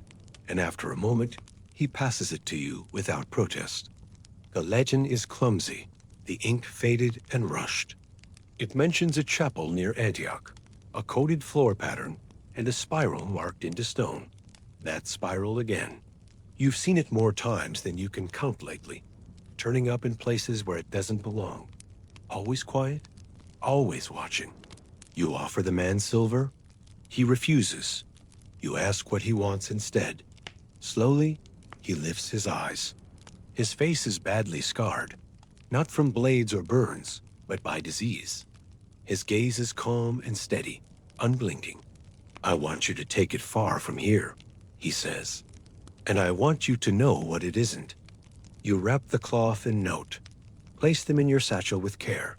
and after a moment, he passes it to you without protest. The legend is clumsy, the ink faded and rushed. It mentions a chapel near Antioch, a coated floor pattern, and a spiral marked into stone. That spiral again. You've seen it more times than you can count lately, turning up in places where it doesn't belong. Always quiet, always watching. You offer the man silver. He refuses. You ask what he wants instead. Slowly, he lifts his eyes. His face is badly scarred, not from blades or burns, but by disease. His gaze is calm and steady, unblinking. I want you to take it far from here, he says. And I want you to know what it isn't. You wrap the cloth and note, place them in your satchel with care,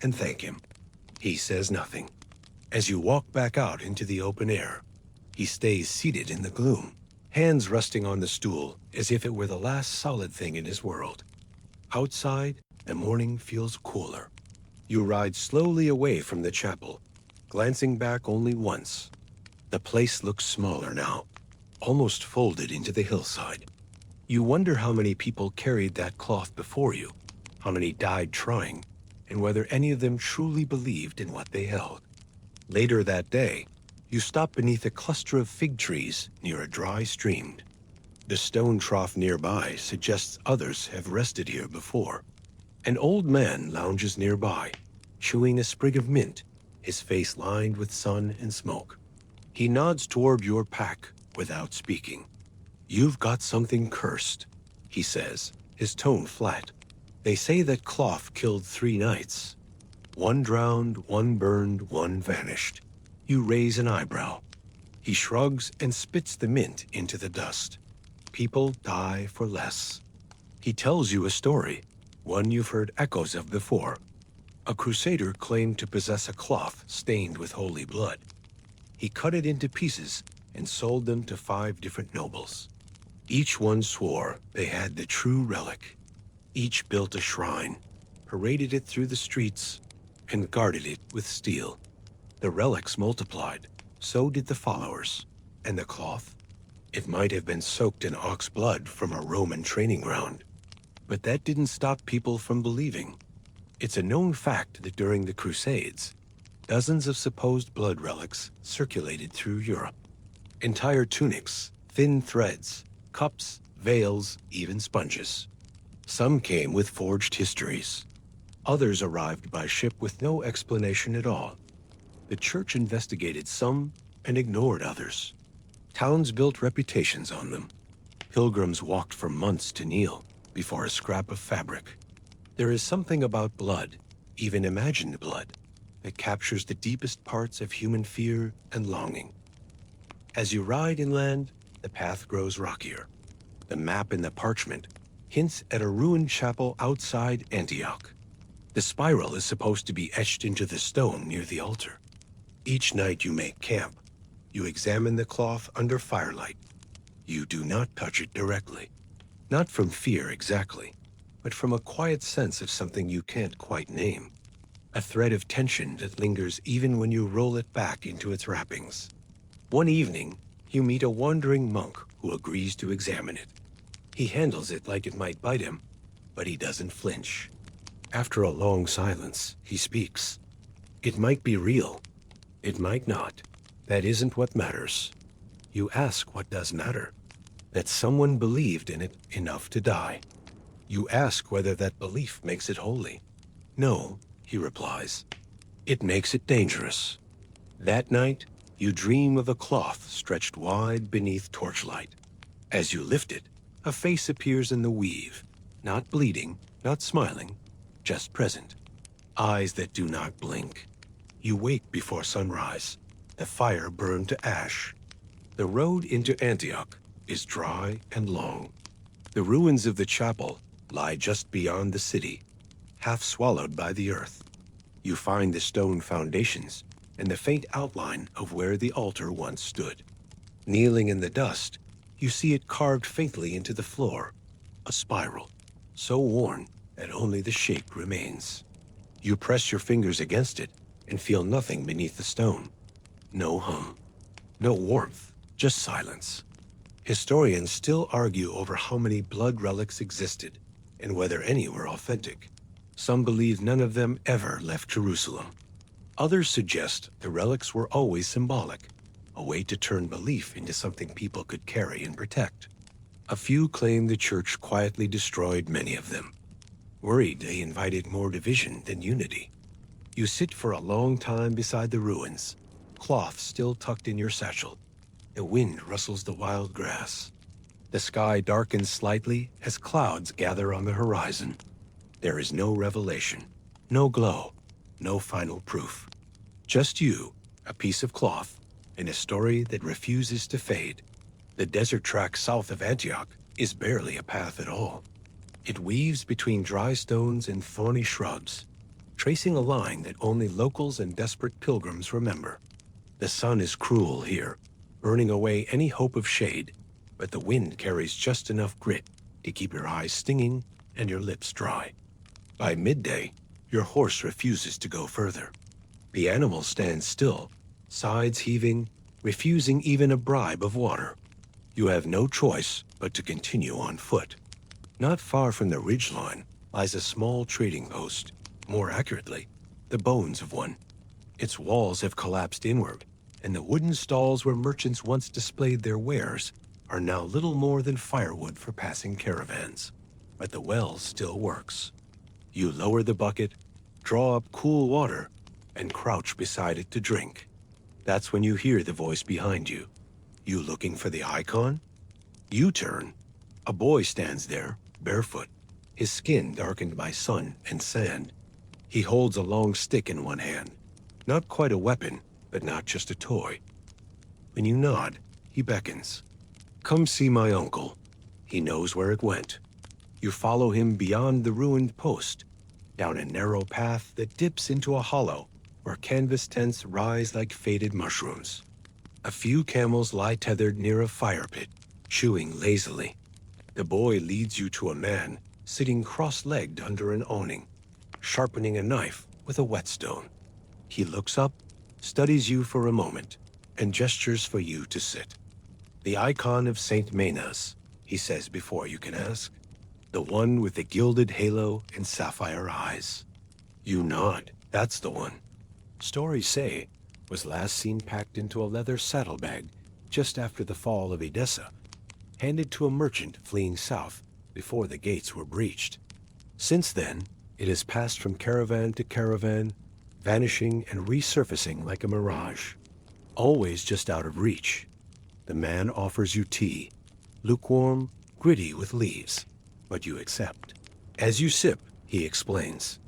and thank him. He says nothing. As you walk back out into the open air, he stays seated in the gloom, hands resting on the stool as if it were the last solid thing in his world. Outside, the morning feels cooler. You ride slowly away from the chapel, glancing back only once. The place looks smaller now, almost folded into the hillside. You wonder how many people carried that cloth before you, how many died trying, and whether any of them truly believed in what they held. Later that day, you stop beneath a cluster of fig trees near a dry stream. The stone trough nearby suggests others have rested here before. An old man lounges nearby, chewing a sprig of mint, his face lined with sun and smoke. He nods toward your pack without speaking. You've got something cursed, he says, his tone flat. They say that cloth killed 3 knights. 1 drowned, 1 burned, 1 vanished. You raise an eyebrow. He shrugs and spits the mint into the dust. People die for less. He tells you a story, one you've heard echoes of before. A crusader claimed to possess a cloth stained with holy blood. He cut it into pieces and sold them to 5 different nobles. Each one swore they had the true relic. Each built a shrine, paraded it through the streets, and guarded it with steel. The relics multiplied, so did the followers. And the cloth? It might have been soaked in ox blood from a Roman training ground. But that didn't stop people from believing. It's a known fact that during the Crusades, dozens of supposed blood relics circulated through Europe. Entire tunics, thin threads, cups, veils, even sponges. Some came with forged histories. Others arrived by ship with no explanation at all. The church investigated some and ignored others. Towns built reputations on them. Pilgrims walked for months to kneel before a scrap of fabric. There is something about blood, even imagined blood, that captures the deepest parts of human fear and longing. As you ride inland, the path grows rockier. The map in the parchment hints at a ruined chapel outside Antioch. The spiral is supposed to be etched into the stone near the altar. Each night you make camp. You examine the cloth under firelight. You do not touch it directly. Not from fear exactly, but from a quiet sense of something you can't quite name. A thread of tension that lingers even when you roll it back into its wrappings. One evening, you meet a wandering monk who agrees to examine it. He handles it like it might bite him, but he doesn't flinch. After a long silence, he speaks. It might be real. It might not. That isn't what matters. You ask what does matter. That someone believed in it enough to die. You ask whether that belief makes it holy. No, he replies. It makes it dangerous. That night, you dream of a cloth stretched wide beneath torchlight. As you lift it, a face appears in the weave, not bleeding, not smiling, just present. Eyes that do not blink. You wake before sunrise. The fire burned to ash. The road into Antioch is dry and long. The ruins of the chapel lie just beyond the city, half swallowed by the earth. You find the stone foundations and the faint outline of where the altar once stood. Kneeling in the dust, you see it carved faintly into the floor, a spiral, so worn that only the shape remains. You press your fingers against it and feel nothing beneath the stone. No hum, no warmth, just silence. Historians still argue over how many blood relics existed and whether any were authentic. Some believe none of them ever left Jerusalem. Others suggest the relics were always symbolic, a way to turn belief into something people could carry and protect. A few claim the church quietly destroyed many of them, worried they invited more division than unity. You sit for a long time beside the ruins, cloth still tucked in your satchel, The wind rustles the wild grass. The sky darkens slightly as clouds gather on the horizon. There is no revelation, no glow, no final proof. Just you, a piece of cloth, and a story that refuses to fade. The desert track south of Antioch is barely a path at all. It weaves between dry stones and thorny shrubs, tracing a line that only locals and desperate pilgrims remember. The sun is cruel here, burning away any hope of shade, but the wind carries just enough grit to keep your eyes stinging and your lips dry. By midday, your horse refuses to go further. The animal stands still, sides heaving, refusing even a bribe of water. You have no choice but to continue on foot. Not far from the ridgeline lies a small trading post, more accurately, the bones of one. Its walls have collapsed inward, and the wooden stalls where merchants once displayed their wares are now little more than firewood for passing caravans. But the well still works. You lower the bucket, draw up cool water, and crouch beside it to drink. That's when you hear the voice behind you. You looking for the icon? You turn. A boy stands there, barefoot, his skin darkened by sun and sand. He holds a long stick in one hand. Not quite a weapon, but not just a toy. When you nod, he beckons. Come see my uncle. He knows where it went. You follow him beyond the ruined post, down a narrow path that dips into a hollow where canvas tents rise like faded mushrooms. A few camels lie tethered near a fire pit, chewing lazily. The boy leads you to a man sitting cross-legged under an awning, sharpening a knife with a whetstone. He looks up, studies you for a moment, and gestures for you to sit. The icon of Saint Manas, he says before you can ask. The one with the gilded halo and sapphire eyes. You nod. That's the one. Stories say was last seen packed into a leather saddlebag just after the fall of Edessa, handed to a merchant fleeing south before the gates were breached. Since then, it has passed from caravan to caravan, vanishing and resurfacing like a mirage, always just out of reach. The man offers you tea, lukewarm, gritty with leaves, but you accept. As you sip, he explains.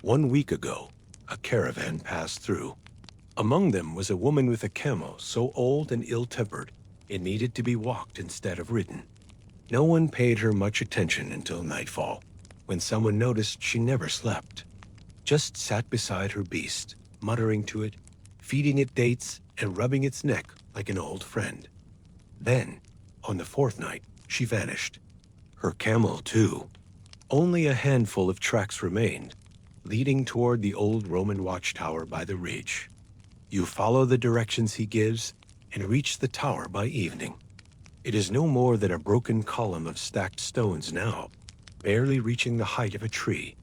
1 week ago, a caravan passed through. Among them was a woman with a camel so old and ill-tempered it needed to be walked instead of ridden. No one paid her much attention until nightfall, when someone noticed she never slept. Just sat beside her beast, muttering to it, feeding it dates, and rubbing its neck like an old friend. Then, on the 4th night, she vanished. Her camel, too. Only a handful of tracks remained, leading toward the old Roman watchtower by the ridge. You follow the directions he gives and reach the tower by evening. It is no more than a broken column of stacked stones now, barely reaching the height of a tree.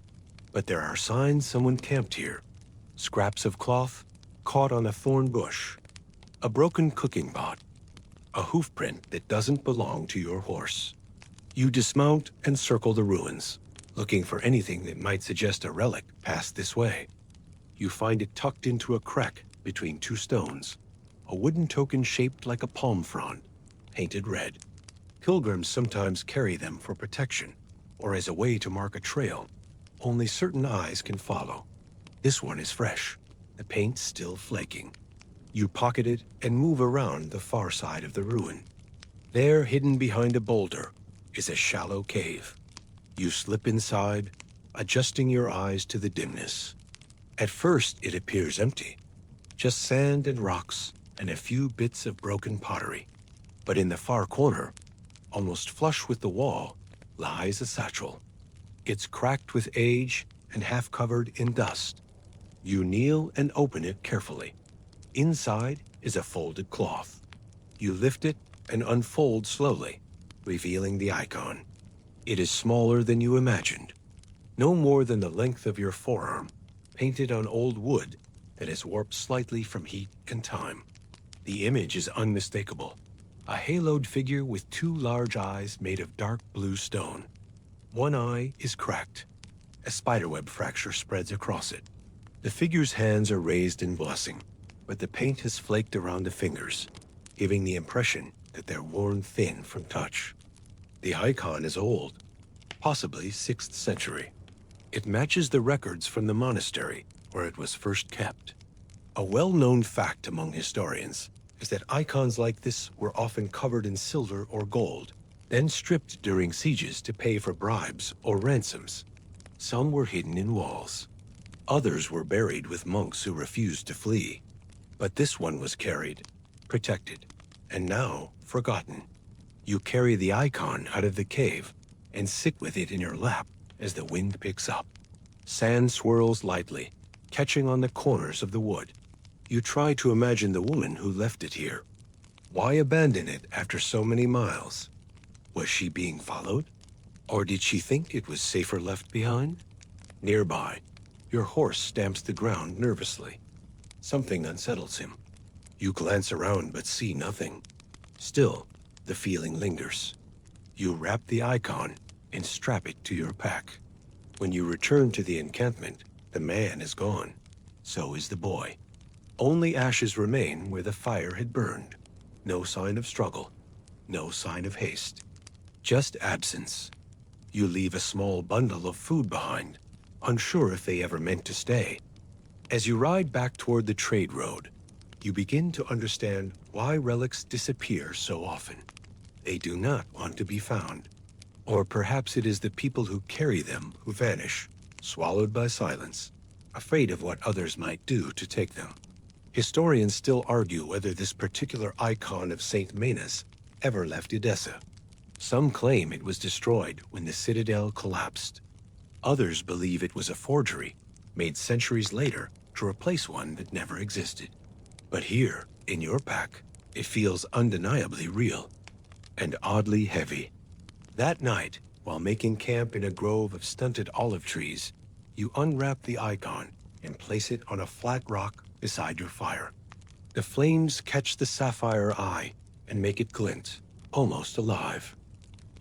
But there are signs someone camped here. Scraps of cloth caught on a thorn bush, a broken cooking pot, a hoof print that doesn't belong to your horse. You dismount and circle the ruins, looking for anything that might suggest a relic passed this way. You find it tucked into a crack between 2 stones, a wooden token shaped like a palm frond, painted red. Pilgrims sometimes carry them for protection or as a way to mark a trail only certain eyes can follow. This one is fresh, the paint still flaking. You pocket it and move around the far side of the ruin. There, hidden behind a boulder, is a shallow cave. You slip inside, adjusting your eyes to the dimness. At first, it appears empty, just sand and rocks and a few bits of broken pottery. But in the far corner, almost flush with the wall, lies a satchel. It's cracked with age and half covered in dust. You kneel and open it carefully. Inside is a folded cloth. You lift it and unfold slowly, revealing the icon. It is smaller than you imagined, no more than the length of your forearm, painted on old wood that has warped slightly from heat and time. The image is unmistakable, a haloed figure with 2 large eyes made of dark blue stone. One eye is cracked. A spiderweb fracture spreads across it. The figure's hands are raised in blessing, but the paint has flaked around the fingers. giving the impression that they're worn thin from touch. The icon is old, possibly 6th century. It matches the records from the monastery where it was first kept. A well-known fact among historians is that icons like this were often covered in silver or gold, then stripped during sieges to pay for bribes or ransoms. Some were hidden in walls. Others were buried with monks who refused to flee. But this one was carried, protected, and now forgotten. You carry the icon out of the cave and sit with it in your lap as the wind picks up. Sand swirls lightly, catching on the corners of the wood. You try to imagine the woman who left it here. Why abandon it after so many miles? Was she being followed? Or did she think it was safer left behind? Nearby, your horse stamps the ground nervously. Something unsettles him. You glance around but see nothing. Still, the feeling lingers. You wrap the icon and strap it to your pack. When you return to the encampment, the man is gone. So is the boy. Only ashes remain where the fire had burned. No sign of struggle. No sign of haste. Just absence. You leave a small bundle of food behind, unsure if they ever meant to stay. As you ride back toward the trade road, you begin to understand why relics disappear so often. They do not want to be found. Or perhaps it is the people who carry them who vanish, swallowed by silence, afraid of what others might do to take them. Historians still argue whether this particular icon of Saint Manas ever left Edessa. Some claim it was destroyed when the citadel collapsed. Others believe it was a forgery, made centuries later to replace one that never existed. But here, in your pack, it feels undeniably real and oddly heavy. That night, while making camp in a grove of stunted olive trees, you unwrap the icon and place it on a flat rock beside your fire. The flames catch the sapphire eye and make it glint, almost alive.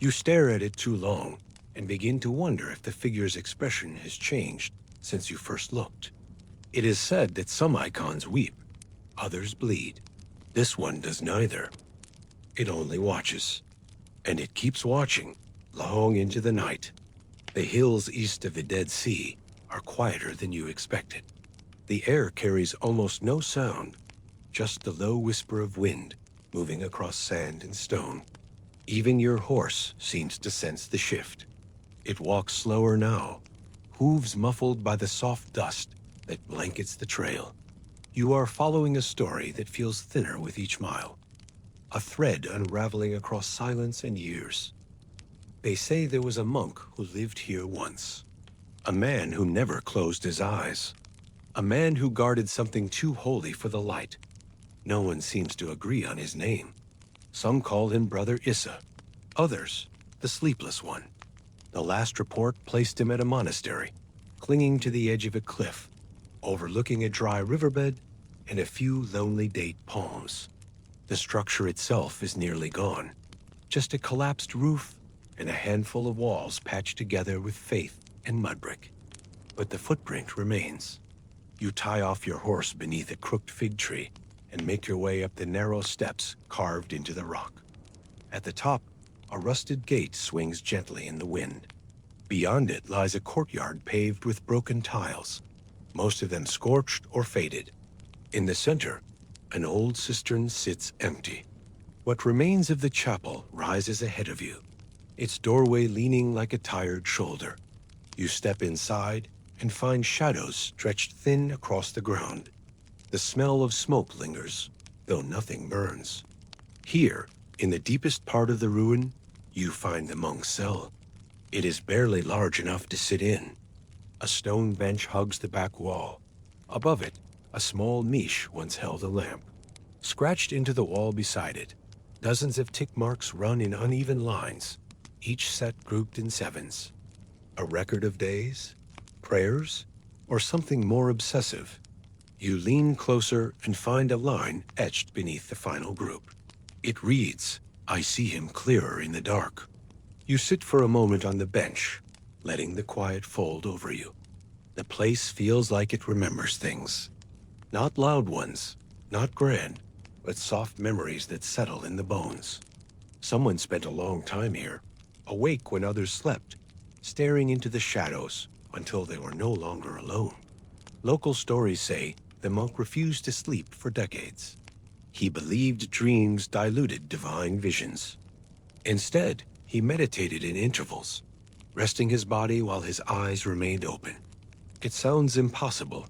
You stare at it too long and begin to wonder if the figure's expression has changed since you first looked. It is said that some icons weep, others bleed. This one does neither. It only watches. And it keeps watching, long into the night. The hills east of the Dead Sea are quieter than you expected. The air carries almost no sound, just the low whisper of wind moving across sand and stone. Even your horse seems to sense the shift. It walks slower now, hooves muffled by the soft dust that blankets the trail. You are following a story that feels thinner with each mile. A thread unraveling across silence and years. They say there was a monk who lived here once. A man who never closed his eyes. A man who guarded something too holy for the light. No one seems to agree on his name. Some call him Brother Issa. Others, the Sleepless One. The last report placed him at a monastery, clinging to the edge of a cliff, overlooking a dry riverbed and a few lonely date palms. The structure itself is nearly gone. Just a collapsed roof and a handful of walls patched together with faith and mud brick. But the footprint remains. You tie off your horse beneath a crooked fig tree and make your way up the narrow steps carved into the rock. At the top, a rusted gate swings gently in the wind. Beyond it lies a courtyard paved with broken tiles, most of them scorched or faded. In the center, an old cistern sits empty. What remains of the chapel rises ahead of you, its doorway leaning like a tired shoulder. You step inside and find shadows stretched thin across the ground. The smell of smoke lingers, though nothing burns. Here, in the deepest part of the ruin, you find the monk's cell. It is barely large enough to sit in. A stone bench hugs the back wall. Above it, a small niche once held a lamp. Scratched into the wall beside it, dozens of tick marks run in uneven lines, each set grouped in sevens. A record of days, prayers, or something more obsessive. You lean closer and find a line etched beneath the final group. It reads, "I see him clearer in the dark." You sit for a moment on the bench, letting the quiet fold over you. The place feels like it remembers things. Not loud ones, not grand, but soft memories that settle in the bones. Someone spent a long time here, awake when others slept, staring into the shadows until they were no longer alone. Local stories say the monk refused to sleep for decades. He believed dreams diluted divine visions. Instead, he meditated in intervals, resting his body while his eyes remained open. It sounds impossible,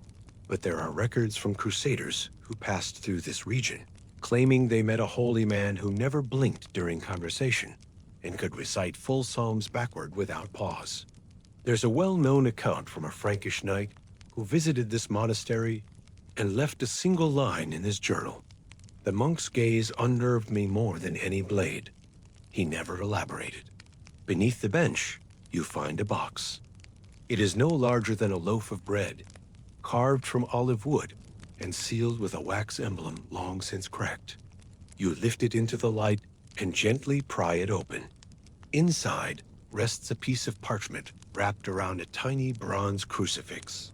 but there are records from crusaders who passed through this region, claiming they met a holy man who never blinked during conversation and could recite full psalms backward without pause. There's a well-known account from a Frankish knight who visited this monastery and left a single line in his journal. The monk's gaze unnerved me more than any blade. He never elaborated. Beneath the bench, you find a box. It is no larger than a loaf of bread, carved from olive wood and sealed with a wax emblem long since cracked. You lift it into the light and gently pry it open. Inside rests a piece of parchment wrapped around a tiny bronze crucifix.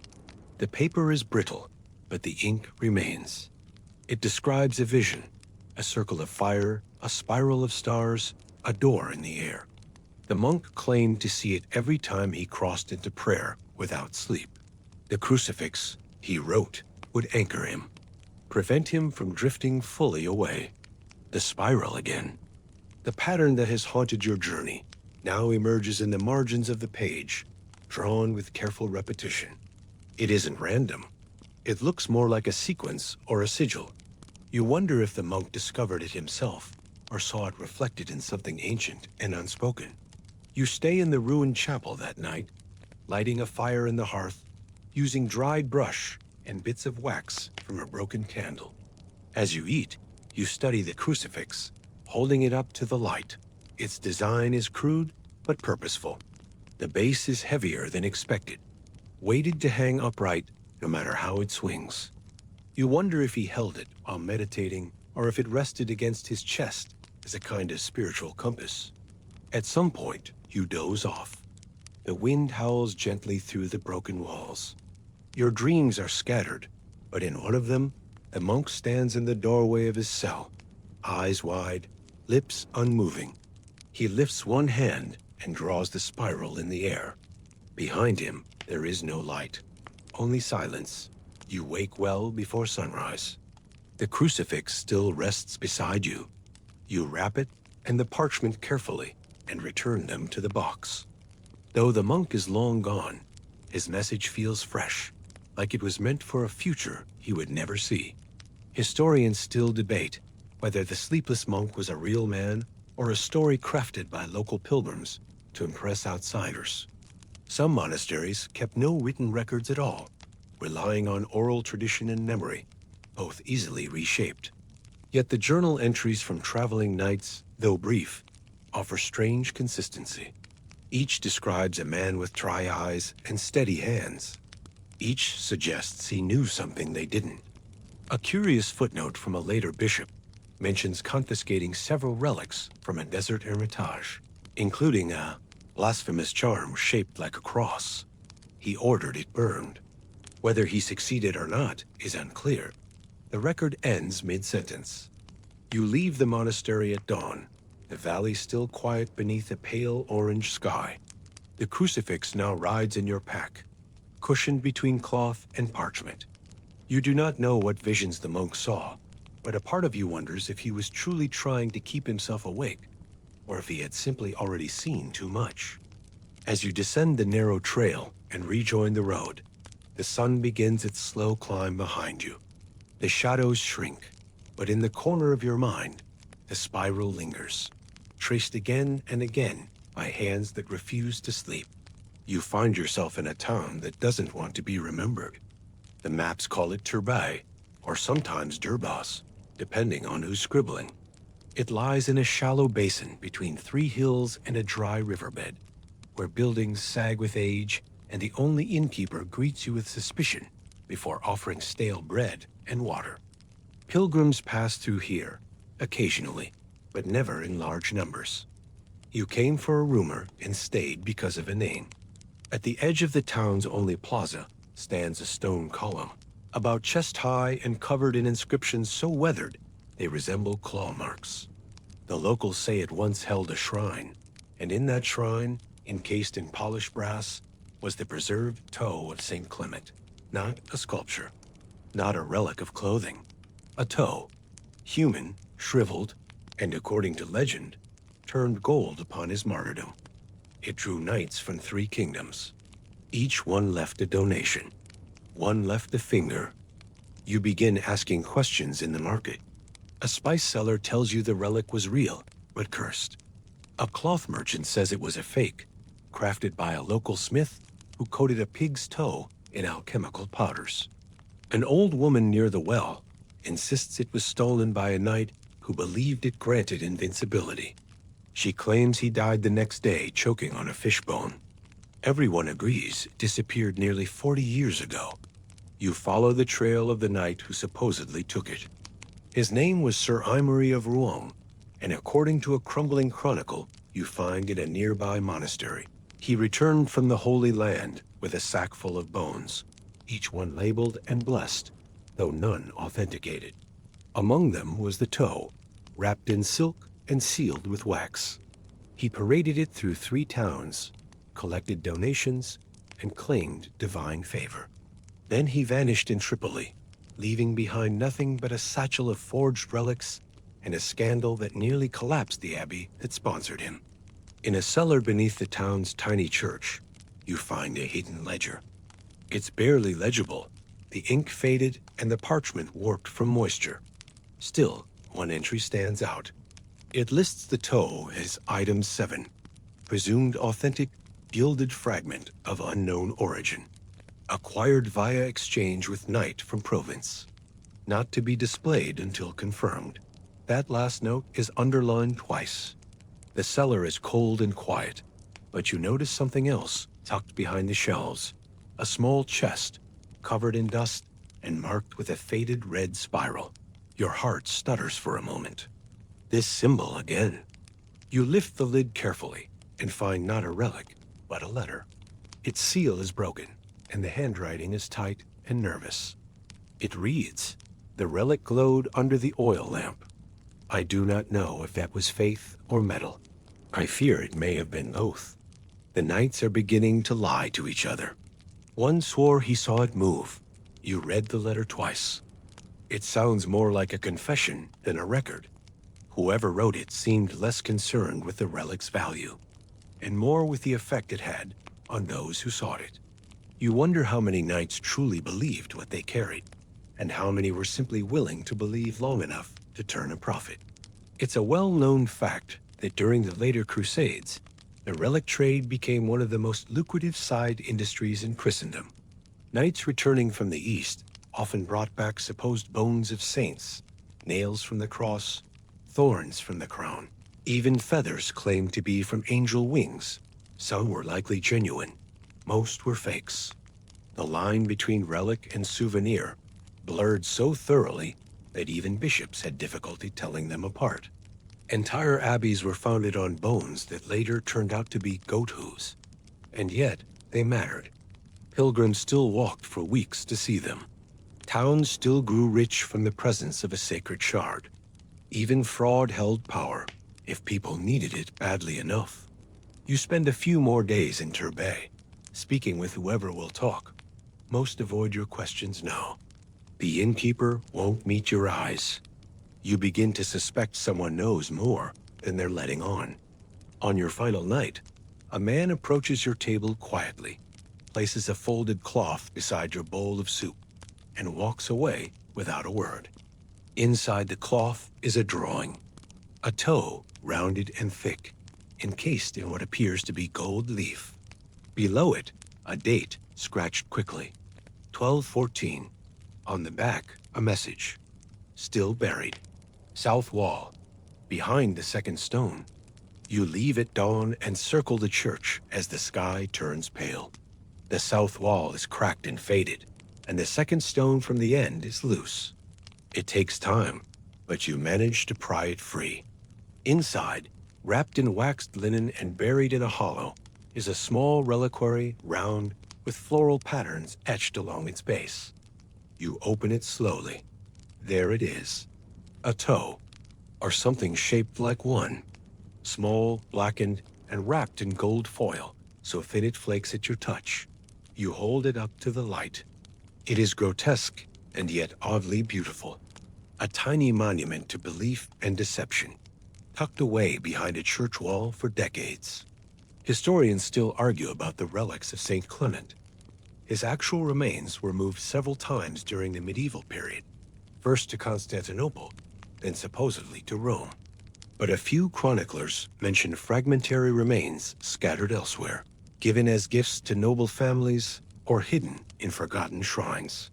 The paper is brittle, but the ink remains. It describes a vision, a circle of fire, a spiral of stars, a door in the air. The monk claimed to see it every time he crossed into prayer without sleep. The crucifix, he wrote, would anchor him, prevent him from drifting fully away. The spiral again. The pattern that has haunted your journey now emerges in the margins of the page, drawn with careful repetition. It isn't random. It looks more like a sequence or a sigil. You wonder if the monk discovered it himself or saw it reflected in something ancient and unspoken. You stay in the ruined chapel that night, lighting a fire in the hearth, using dried brush and bits of wax from a broken candle. As you eat, you study the crucifix, holding it up to the light. Its design is crude but purposeful. The base is heavier than expected, weighted to hang upright no matter how it swings. You wonder if he held it while meditating or if it rested against his chest as a kind of spiritual compass. At some point, you doze off. The wind howls gently through the broken walls. Your dreams are scattered, but in one of them, the monk stands in the doorway of his cell, eyes wide, lips unmoving. He lifts one hand and draws the spiral in the air. Behind him, there is no light, only silence. You wake well before sunrise. The crucifix still rests beside you. You wrap it and the parchment carefully and return them to the box. Though the monk is long gone, his message feels fresh, like it was meant for a future he would never see. Historians still debate whether the sleepless monk was a real man or a story crafted by local pilgrims to impress outsiders. Some monasteries kept no written records at all, relying on oral tradition and memory, both easily reshaped. Yet the journal entries from traveling knights, though brief, offer strange consistency. Each describes a man with dry eyes and steady hands. Each suggests he knew something they didn't. A curious footnote from a later bishop mentions confiscating several relics from a desert hermitage, including a blasphemous charm shaped like a cross. He ordered it burned. Whether he succeeded or not is unclear. The record ends mid-sentence. You leave the monastery at dawn, the valley still quiet beneath a pale orange sky. The crucifix now rides in your pack, cushioned between cloth and parchment. You do not know what visions the monk saw, but a part of you wonders if he was truly trying to keep himself awake, or if he had simply already seen too much. As you descend the narrow trail and rejoin the road, the sun begins its slow climb behind you. The shadows shrink, but in the corner of your mind, the spiral lingers, traced again and again by hands that refuse to sleep. You find yourself in a town that doesn't want to be remembered. The maps call it Turbay, or sometimes Durbas, depending on who's scribbling. It lies in a shallow basin between 3 hills and a dry riverbed, where buildings sag with age and the only innkeeper greets you with suspicion before offering stale bread and water. Pilgrims pass through here, occasionally, but never in large numbers. You came for a rumor and stayed because of a name. At the edge of the town's only plaza stands a stone column, about chest high and covered in inscriptions so weathered They resemble claw marks. The locals say it once held a shrine, and in that shrine, encased in polished brass, was the preserved toe of St. Clement. Not a sculpture, not a relic of clothing. A toe, human, shriveled, and according to legend, turned gold upon his martyrdom. It drew knights from 3 kingdoms. Each one left a donation. One left a finger. You begin asking questions in the market. A spice seller tells you the relic was real, but cursed. A cloth merchant says it was a fake, crafted by a local smith who coated a pig's toe in alchemical powders. An old woman near the well insists it was stolen by a knight who believed it granted invincibility. She claims he died the next day choking on a fishbone. Everyone agrees it disappeared nearly 40 years ago. You follow the trail of the knight who supposedly took it. His name was Sir Aymery of Rouen, and according to a crumbling chronicle you find in a nearby monastery, he returned from the Holy Land with a sack full of bones, each one labeled and blessed, though none authenticated. Among them was the toe, wrapped in silk and sealed with wax. He paraded it through 3 towns, collected donations, and claimed divine favor. Then he vanished in Tripoli, leaving behind nothing but a satchel of forged relics and a scandal that nearly collapsed the abbey that sponsored him. In a cellar beneath the town's tiny church, you find a hidden ledger. It's barely legible, the ink faded and the parchment warped from moisture. Still, one entry stands out. It lists the toe as Item 7, presumed authentic, gilded fragment of unknown origin, acquired via exchange with knight from Provence, not to be displayed until confirmed. That last note is underlined twice. The cellar is cold and quiet, but you notice something else tucked behind the shelves, a small chest covered in dust and marked with a faded red spiral. Your heart stutters for a moment. This symbol again. You lift the lid carefully and find not a relic, but a letter. Its seal is broken, and the handwriting is tight and nervous. It reads, "The relic glowed under the oil lamp. I do not know if that was faith or metal. I fear it may have been both. The knights are beginning to lie to each other. One swore he saw it move. You read the letter twice. It sounds more like a confession than a record. Whoever wrote it seemed less concerned with the relic's value, and more with the effect it had on those who sought it. You wonder how many knights truly believed what they carried, and how many were simply willing to believe long enough to turn a profit. It's a well-known fact that during the later Crusades, the relic trade became one of the most lucrative side industries in Christendom. Knights returning from the East often brought back supposed bones of saints, nails from the cross, thorns from the crown, even feathers claimed to be from angel wings. Some were likely genuine, most were fakes. The line between relic and souvenir blurred so thoroughly that even bishops had difficulty telling them apart. Entire abbeys were founded on bones that later turned out to be goat hooves, and yet they mattered. Pilgrims still walked for weeks to see them. Towns still grew rich from the presence of a sacred shard. Even fraud held power, if people needed it badly enough. You spend a few more days in Turbay, speaking with whoever will talk. Most avoid your questions now. The innkeeper won't meet your eyes. You begin to suspect someone knows more than they're letting on. On your final night, a man approaches your table quietly, places a folded cloth beside your bowl of soup, and walks away without a word. Inside the cloth is a drawing. A toe, rounded and thick, encased in what appears to be gold leaf. Below it, a date scratched quickly. 1214. On the back, a message. Still buried. South wall. Behind the second stone. You leave at dawn and circle the church as the sky turns pale. The south wall is cracked and faded, and the second stone from the end is loose. It takes time, but you manage to pry it free. Inside, wrapped in waxed linen and buried in a hollow, is a small reliquary, round, with floral patterns etched along its base. You open it slowly. There it is. a toe, or something shaped like one, small, blackened, and wrapped in gold foil so thin it flakes at your touch. You hold it up to the light. It is grotesque and yet oddly beautiful, a tiny monument to belief and deception, tucked away behind a church wall for decades. Historians still argue about the relics of St. Clement. His actual remains were moved several times during the medieval period, first to Constantinople, then supposedly to Rome. But a few chroniclers mention fragmentary remains scattered elsewhere, given as gifts to noble families or hidden in forgotten shrines.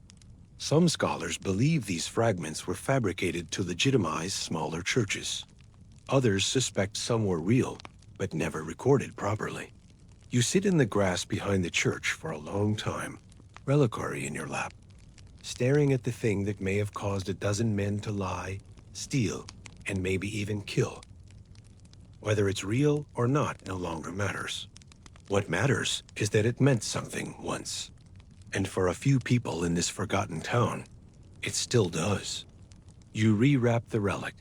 Some scholars believe these fragments were fabricated to legitimize smaller churches. Others suspect some were real, but never recorded properly. You sit in the grass behind the church for a long time, reliquary in your lap, staring at the thing that may have caused a dozen men to lie, steal, and maybe even kill. Whether it's real or not no longer matters. What matters is that it meant something once. And for a few people in this forgotten town, it still does. You rewrap the relic,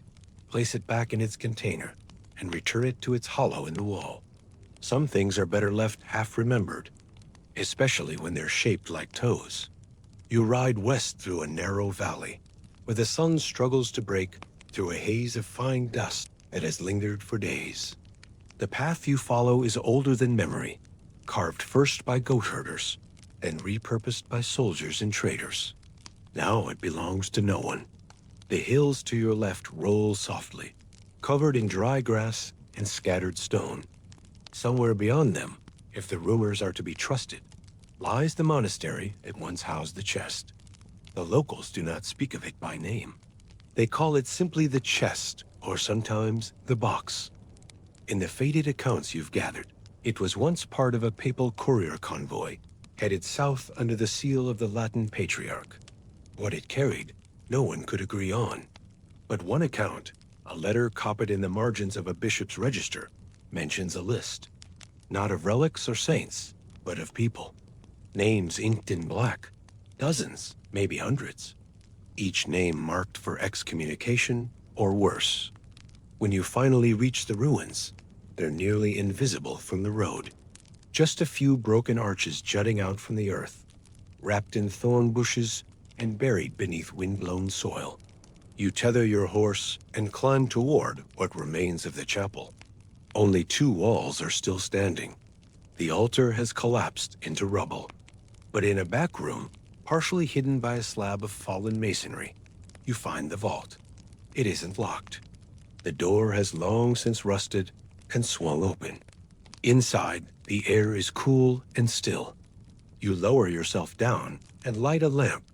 place it back in its container, and return it to its hollow in the wall. Some things are better left half-remembered, especially when they're shaped like toes. You ride west through a narrow valley, where the sun struggles to break through a haze of fine dust that has lingered for days. The path you follow is older than memory, carved first by goat herders, then repurposed by soldiers and traders. Now it belongs to no one. The hills to your left roll softly, covered in dry grass and scattered stone. Somewhere beyond them, if the rumors are to be trusted, lies the monastery that once housed the chest. The locals do not speak of it by name. They call it simply the chest, or sometimes the box. In the faded accounts you've gathered, it was once part of a papal courier convoy, headed south under the seal of the Latin Patriarch. What it carried, no one could agree on. But one account, a letter copied in the margins of a bishop's register, mentions a list. Not of relics or saints, but of people. Names inked in black. Dozens, maybe hundreds. Each name marked for excommunication or worse. When you finally reach the ruins, they're nearly invisible from the road. Just a few broken arches jutting out from the earth, wrapped in thorn bushes and buried beneath wind-blown soil. You tether your horse and climb toward what remains of the chapel. Only two walls are still standing. The altar has collapsed into rubble. But in a back room, partially hidden by a slab of fallen masonry, you find the vault. It isn't locked. The door has long since rusted and swung open. Inside, the air is cool and still. You lower yourself down and light a lamp,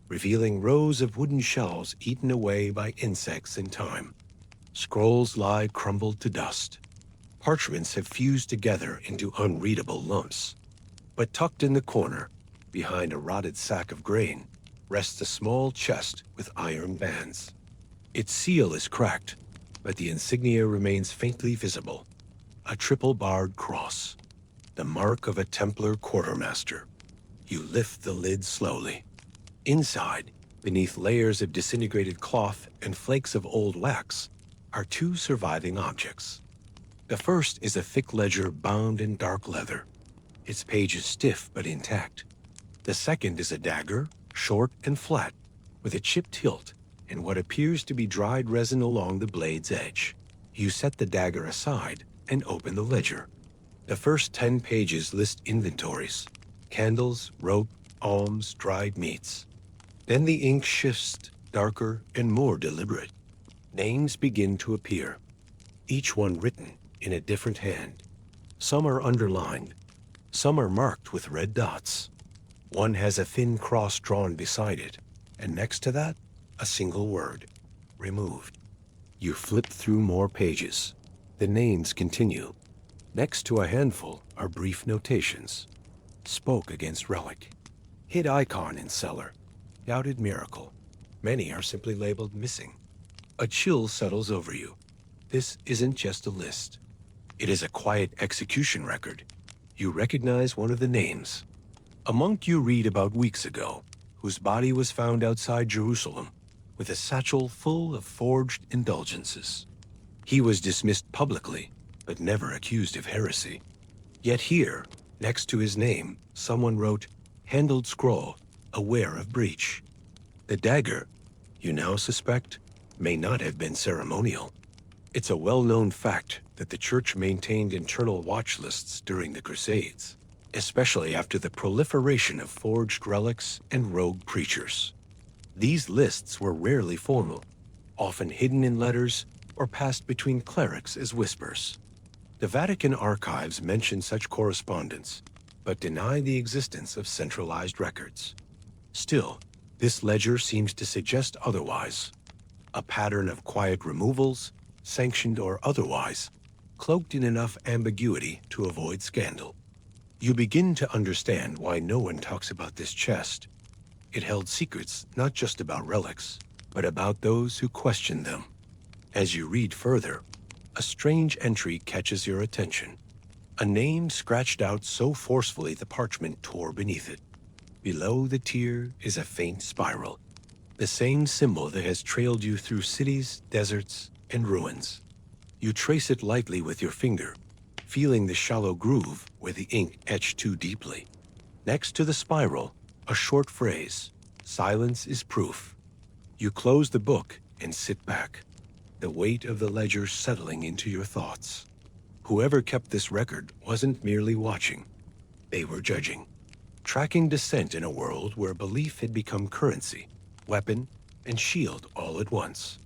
revealing rows of wooden shelves eaten away by insects in time. Scrolls lie crumbled to dust. Parchments have fused together into unreadable lumps. But tucked in the corner, behind a rotted sack of grain, rests a small chest with iron bands. Its seal is cracked, but the insignia remains faintly visible. A triple-barred cross, the mark of a Templar quartermaster. You lift the lid slowly. Inside, beneath layers of disintegrated cloth and flakes of old wax, are two surviving objects. The first is a thick ledger bound in dark leather, its pages stiff but intact. The second is a dagger, short and flat, with a chipped hilt and what appears to be dried resin along the blade's edge. You set the dagger aside and open the ledger. The first 10 pages list inventories: candles, rope, alms, dried meats. Then the ink shifts, darker and more deliberate. Names begin to appear, each one written in a different hand. Some are underlined, some are marked with red dots. One has a thin cross drawn beside it, and next to that, a single word: removed. You flip through more pages. The names continue. Next to a handful are brief notations. Spoke against relic. Hid icon in cellar. Doubted miracle. Many are simply labeled missing. A chill settles over you. This isn't just a list. It is a quiet execution record. You recognize one of the names. A monk you read about weeks ago, whose body was found outside Jerusalem, with a satchel full of forged indulgences. He was dismissed publicly, but never accused of heresy. Yet here, next to his name, someone wrote, "Handled scroll, aware of breach." The dagger, you now suspect, may not have been ceremonial. It's a well-known fact that the Church maintained internal watch lists during the Crusades, especially after the proliferation of forged relics and rogue preachers. These lists were rarely formal, often hidden in letters or passed between clerics as whispers. The Vatican archives mention such correspondence, but deny the existence of centralized records. Still, this ledger seems to suggest otherwise. A pattern of quiet removals, sanctioned or otherwise, cloaked in enough ambiguity to avoid scandal. You begin to understand why no one talks about this chest. It held secrets not just about relics, but about those who questioned them. As you read further, a strange entry catches your attention. A name scratched out so forcefully the parchment tore beneath it. Below the tear is a faint spiral, the same symbol that has trailed you through cities, deserts, and ruins. You trace it lightly with your finger, feeling the shallow groove where the ink etched too deeply. Next to the spiral, a short phrase, "Silence is proof." You close the book and sit back, the weight of the ledger settling into your thoughts. Whoever kept this record wasn't merely watching. They were judging, tracking descent in a world where belief had become currency, weapon, and shield all at once.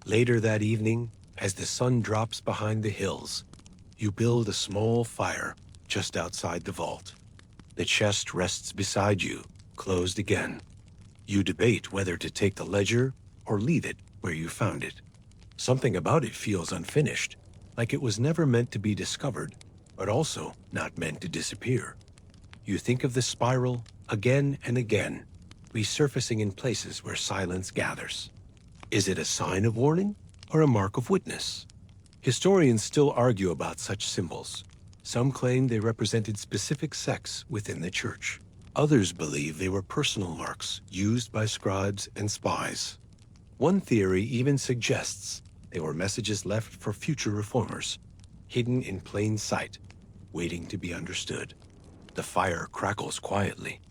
Later that evening, as the sun drops behind the hills, you build a small fire just outside the vault. The chest rests beside you, closed again. You debate whether to take the ledger or leave it where you found it. Something about it feels unfinished, like it was never meant to be discovered, but also not meant to disappear. You think of the spiral again and again, resurfacing in places where silence gathers. Is it a sign of warning or a mark of witness? Historians still argue about such symbols. Some claim they represented specific sects within the church. Others believe they were personal marks used by scribes and spies. One theory even suggests they were messages left for future reformers, hidden in plain sight, waiting to be understood. The fire crackles quietly.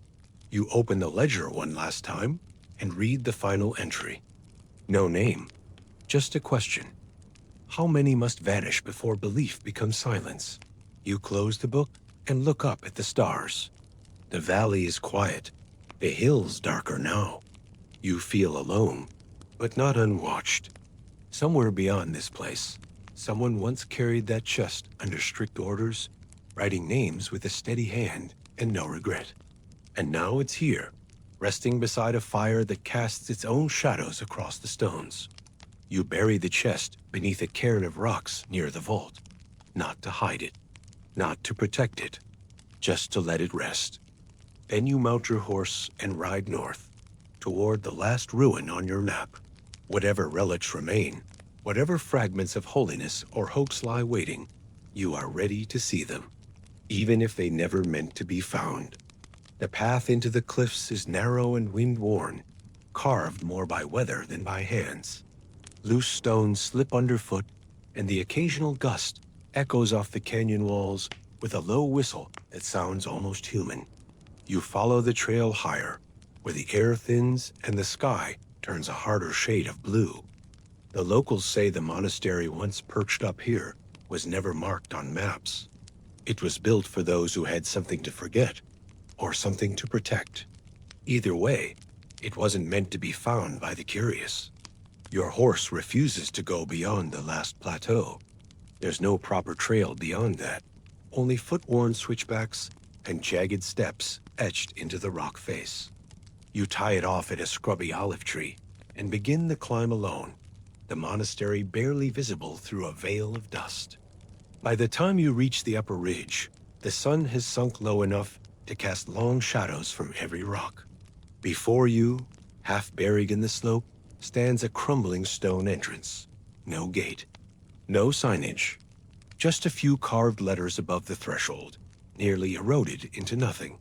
You open the ledger one last time and read the final entry. No name, just a question. How many must vanish before belief becomes silence? You close the book and look up at the stars. The valley is quiet, the hills darker now. You feel alone, but not unwatched. Somewhere beyond this place, someone once carried that chest under strict orders, writing names with a steady hand and no regret. And now it's here, resting beside a fire that casts its own shadows across the stones. You bury the chest beneath a cairn of rocks near the vault, not to hide it, not to protect it, just to let it rest. Then you mount your horse and ride north, toward the last ruin on your map. Whatever relics remain, whatever fragments of holiness or hopes lie waiting, you are ready to see them, even if they never meant to be found. The path into the cliffs is narrow and wind-worn, carved more by weather than by hands. Loose stones slip underfoot, and the occasional gust echoes off the canyon walls with a low whistle that sounds almost human. You follow the trail higher, where the air thins and the sky turns a harder shade of blue. The locals say the monastery once perched up here was never marked on maps. It was built for those who had something to forget, or something to protect. Either way, it wasn't meant to be found by the curious. Your horse refuses to go beyond the last plateau. There's no proper trail beyond that, only foot-worn switchbacks and jagged steps etched into the rock face. You tie it off at a scrubby olive tree and begin the climb alone, the monastery barely visible through a veil of dust. By the time you reach the upper ridge, the sun has sunk low enough to cast long shadows from every rock. Before you, half buried in the slope, stands a crumbling stone entrance. No gate, no signage, just a few carved letters above the threshold, nearly eroded into nothing.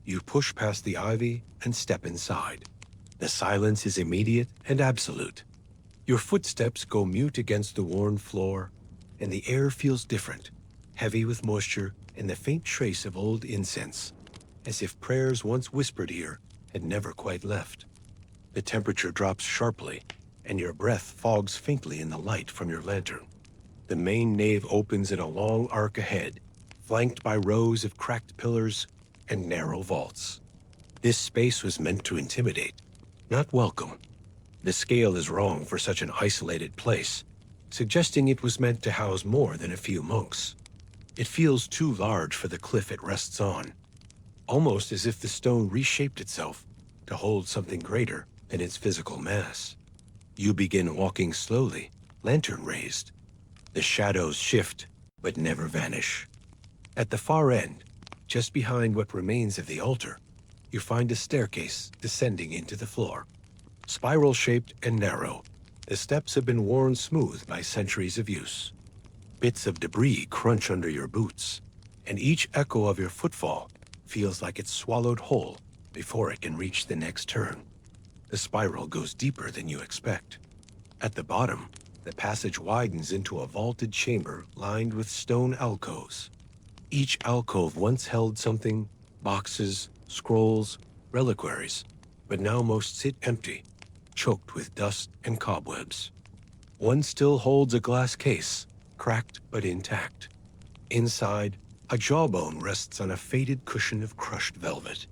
You push past the ivy and step inside. The silence is immediate and absolute. Your footsteps go mute against the worn floor, and the air feels different, heavy with moisture and the faint trace of old incense, as if prayers once whispered here had never quite left. The temperature drops sharply, and your breath fogs faintly in the light from your lantern. The main nave opens in a long arc ahead, flanked by rows of cracked pillars and narrow vaults. This space was meant to intimidate, not welcome. The scale is wrong for such an isolated place, suggesting it was meant to house more than a few monks. It feels too large for the cliff it rests on, almost as if the stone reshaped itself to hold something greater than its physical mass. You begin walking slowly, lantern raised. The shadows shift, but never vanish. At the far end, just behind what remains of the altar, you find a staircase descending into the floor. Spiral-shaped and narrow, the steps have been worn smooth by centuries of use. Bits of debris crunch under your boots, and each echo of your footfall feels like it's swallowed whole before it can reach the next turn. The spiral goes deeper than you expect. At the bottom, the passage widens into a vaulted chamber lined with stone alcoves. Each alcove once held something: boxes, scrolls, reliquaries, but now most sit empty, choked with dust and cobwebs. One still holds a glass case, cracked but intact. Inside, a jawbone rests on a faded cushion of crushed velvet.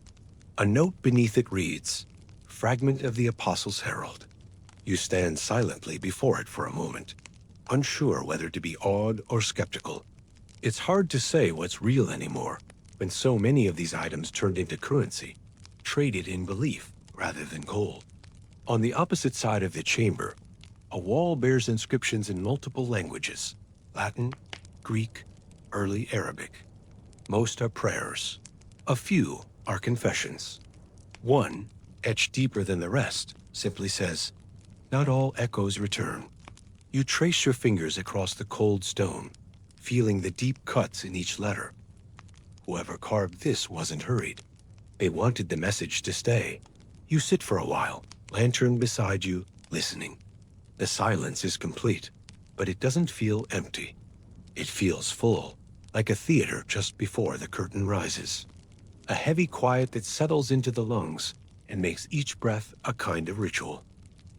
A note beneath it reads, "Fragment of the Apostles' Herald." You stand silently before it for a moment, unsure whether to be awed or skeptical. It's hard to say what's real anymore, when so many of these items turned into currency, traded in belief rather than gold. On the opposite side of the chamber, a wall bears inscriptions in multiple languages: Latin, Greek, early Arabic. Most are prayers. A few are confessions. One, etched deeper than the rest, simply says, "Not all echoes return." You trace your fingers across the cold stone, feeling the deep cuts in each letter. Whoever carved this wasn't hurried. They wanted the message to stay. You sit for a while, lantern beside you, listening. The silence is complete, but it doesn't feel empty. It feels full, like a theater just before the curtain rises. A heavy quiet that settles into the lungs and makes each breath a kind of ritual.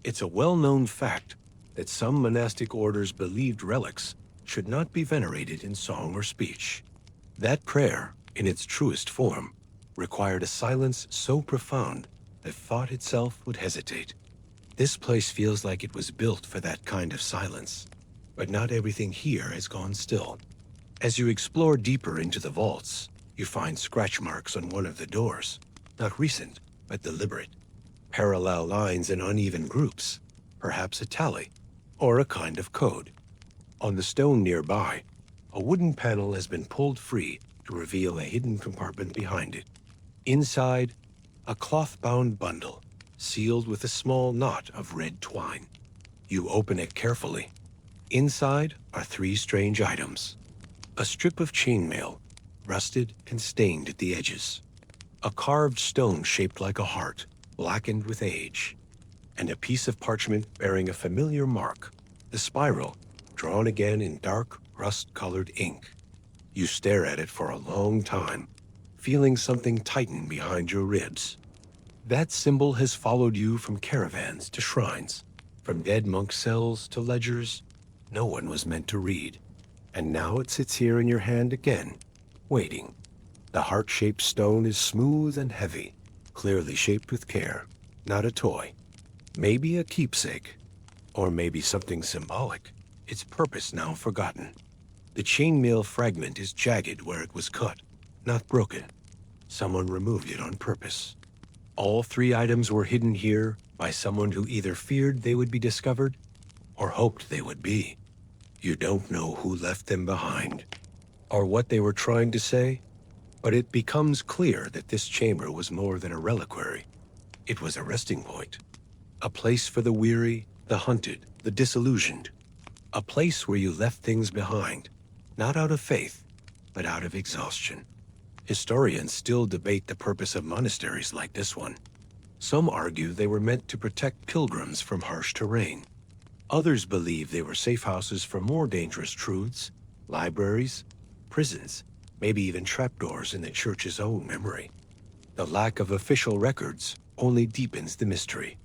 It's a well-known fact that some monastic orders believed relics should not be venerated in song or speech. That prayer, in its truest form, required a silence so profound that thought itself would hesitate. This place feels like it was built for that kind of silence, but not everything here has gone still. As you explore deeper into the vaults, you find scratch marks on one of the doors, not recent, but deliberate. Parallel lines and uneven groups, perhaps a tally, or a kind of code. On the stone nearby, a wooden panel has been pulled free to reveal a hidden compartment behind it. Inside, a cloth-bound bundle, sealed with a small knot of red twine. You open it carefully. Inside are three strange items: a strip of chainmail, rusted and stained at the edges; a carved stone shaped like a heart, blackened with age; and a piece of parchment bearing a familiar mark, the spiral, drawn again in dark, rust-colored ink. You stare at it for a long time, feeling something tighten behind your ribs. That symbol has followed you from caravans to shrines, from dead monk cells to ledgers no one was meant to read. And now it sits here in your hand again, waiting. The heart-shaped stone is smooth and heavy, clearly shaped with care, not a toy. Maybe a keepsake, or maybe something symbolic, its purpose now forgotten. The chainmail fragment is jagged where it was cut, not broken. Someone removed it on purpose. All three items were hidden here by someone who either feared they would be discovered or hoped they would be. You don't know who left them behind or what they were trying to say, but it becomes clear that this chamber was more than a reliquary. It was a resting point, a place for the weary, the hunted, the disillusioned, a place where you left things behind, not out of faith, but out of exhaustion. Historians still debate the purpose of monasteries like this one. Some argue they were meant to protect pilgrims from harsh terrain. Others believe they were safe houses for more dangerous truths, libraries, prisons, maybe even trapdoors in the church's own memory. The lack of official records only deepens the mystery.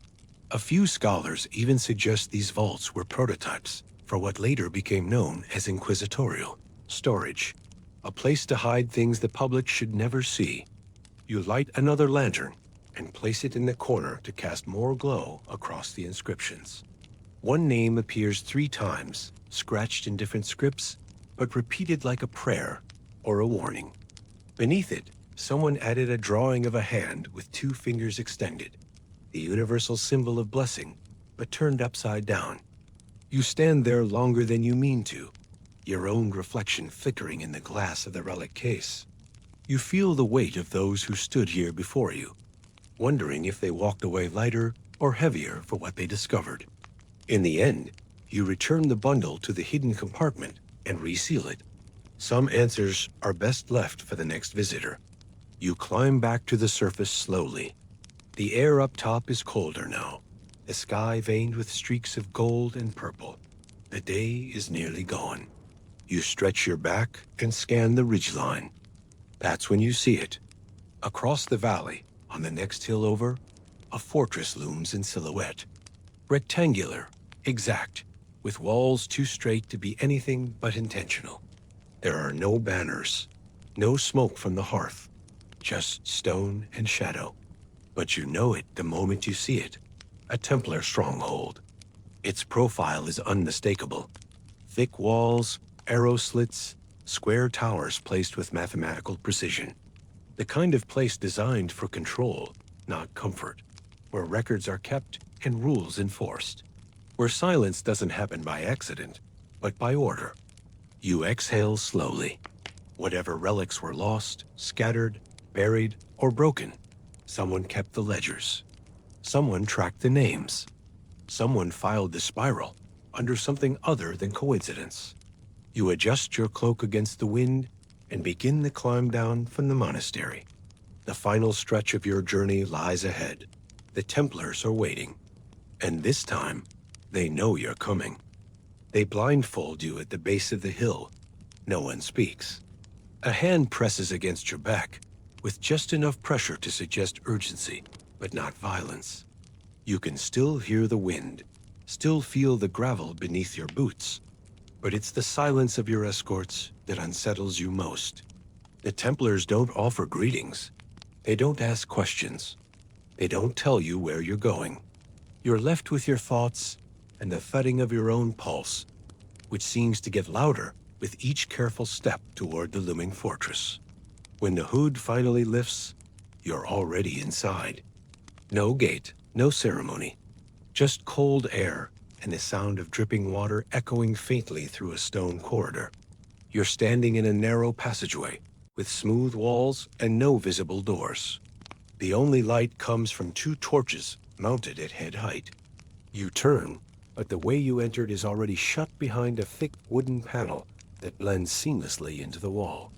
A few scholars even suggest these vaults were prototypes for what later became known as inquisitorial storage, a place to hide things the public should never see. You light another lantern and place it in the corner to cast more glow across the inscriptions. One name appears 3 times, scratched in different scripts, but repeated like a prayer or a warning. Beneath it, someone added a drawing of a hand with 2 fingers extended, the universal symbol of blessing, but turned upside down. You stand there longer than you mean to, your own reflection flickering in the glass of the relic case. You feel the weight of those who stood here before you, wondering if they walked away lighter or heavier for what they discovered. In the end, you return the bundle to the hidden compartment and reseal it. Some answers are best left for the next visitor. You climb back to the surface slowly. The air up top is colder now, the sky veined with streaks of gold and purple. The day is nearly gone. You stretch your back and scan the ridgeline. That's when you see it. Across the valley, on the next hill over, a fortress looms in silhouette. Rectangular, exact, with walls too straight to be anything but intentional. There are no banners, no smoke from the hearth, just stone and shadow. But you know it the moment you see it, a Templar stronghold. Its profile is unmistakable. Thick walls, arrow slits, square towers placed with mathematical precision. The kind of place designed for control, not comfort, where records are kept and rules enforced, where silence doesn't happen by accident, but by order. You exhale slowly. Whatever relics were lost, scattered, buried, or broken, someone kept the ledgers. Someone tracked the names. Someone filed the spiral under something other than coincidence. You adjust your cloak against the wind and begin the climb down from the monastery. The final stretch of your journey lies ahead. The Templars are waiting. And this time, they know you're coming. They blindfold you at the base of the hill. No one speaks. A hand presses against your back, with just enough pressure to suggest urgency, but not violence. You can still hear the wind, still feel the gravel beneath your boots, but it's the silence of your escorts that unsettles you most. The Templars don't offer greetings. They don't ask questions. They don't tell you where you're going. You're left with your thoughts and the thudding of your own pulse, which seems to get louder with each careful step toward the looming fortress. When the hood finally lifts, you're already inside. No gate, no ceremony, just cold air and the sound of dripping water echoing faintly through a stone corridor. You're standing in a narrow passageway with smooth walls and no visible doors. The only light comes from 2 torches mounted at head height. You turn, but the way you entered is already shut behind a thick wooden panel that blends seamlessly into the wall.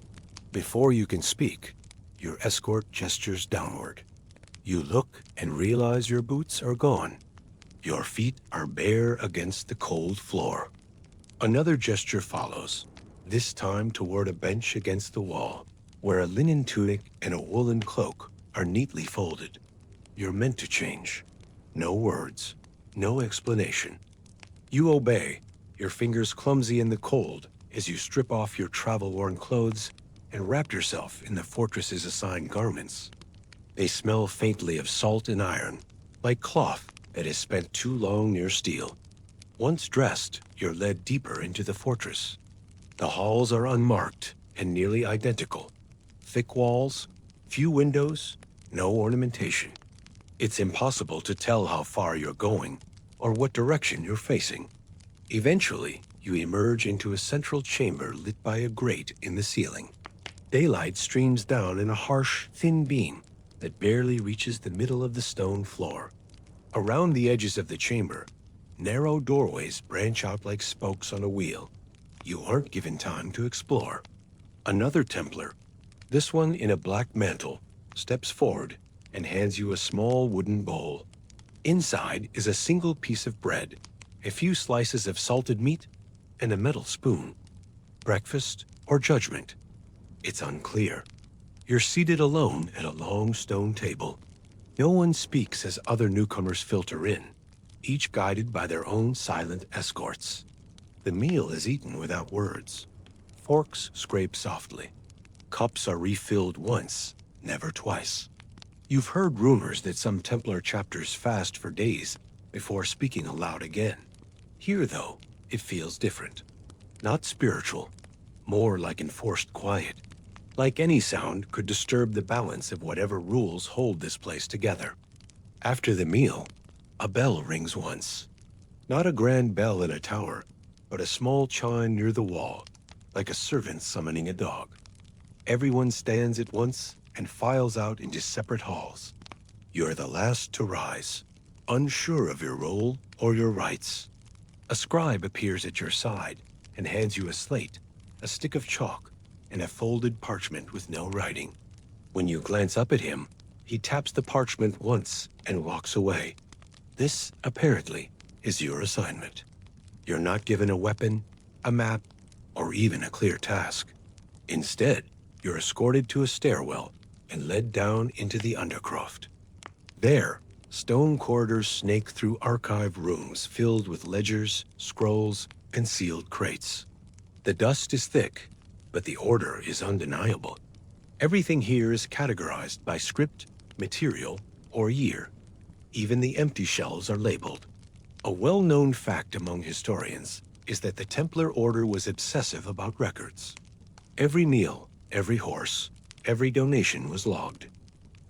Before you can speak, your escort gestures downward. You look and realize your boots are gone. Your feet are bare against the cold floor. Another gesture follows, this time toward a bench against the wall, where a linen tunic and a woolen cloak are neatly folded. You're meant to change. No words, no explanation. You obey, your fingers clumsy in the cold as you strip off your travel-worn clothes and wrap yourself in the fortress's assigned garments. They smell faintly of salt and iron, like cloth that has spent too long near steel. Once dressed, you're led deeper into the fortress. The halls are unmarked and nearly identical. Thick walls, few windows, no ornamentation. It's impossible to tell how far you're going or what direction you're facing. Eventually, you emerge into a central chamber lit by a grate in the ceiling. Daylight streams down in a harsh, thin beam that barely reaches the middle of the stone floor. Around the edges of the chamber, narrow doorways branch out like spokes on a wheel. You aren't given time to explore. Another Templar, this one in a black mantle, steps forward and hands you a small wooden bowl. Inside is a single piece of bread, a few slices of salted meat, and a metal spoon. Breakfast or judgment? It's unclear. You're seated alone at a long stone table. No one speaks as other newcomers filter in, each guided by their own silent escorts. The meal is eaten without words. Forks scrape softly. Cups are refilled once, never twice. You've heard rumors that some Templar chapters fast for days before speaking aloud again. Here, though, it feels different. Not spiritual, more like enforced quiet. Like any sound could disturb the balance of whatever rules hold this place together. After the meal, a bell rings once. Not a grand bell in a tower, but a small chime near the wall, like a servant summoning a dog. Everyone stands at once and files out into separate halls. You're the last to rise, unsure of your role or your rights. A scribe appears at your side and hands you a slate, a stick of chalk, and a folded parchment with no writing. When you glance up at him, he taps the parchment once and walks away. This, apparently, is your assignment. You're not given a weapon, a map, or even a clear task. Instead, you're escorted to a stairwell and led down into the undercroft. There, stone corridors snake through archive rooms filled with ledgers, scrolls, and sealed crates. The dust is thick, but the order is undeniable. Everything here is categorized by script, material, or year. Even the empty shelves are labeled. A well-known fact among historians is that the Templar Order was obsessive about records. Every meal, every horse, every donation was logged.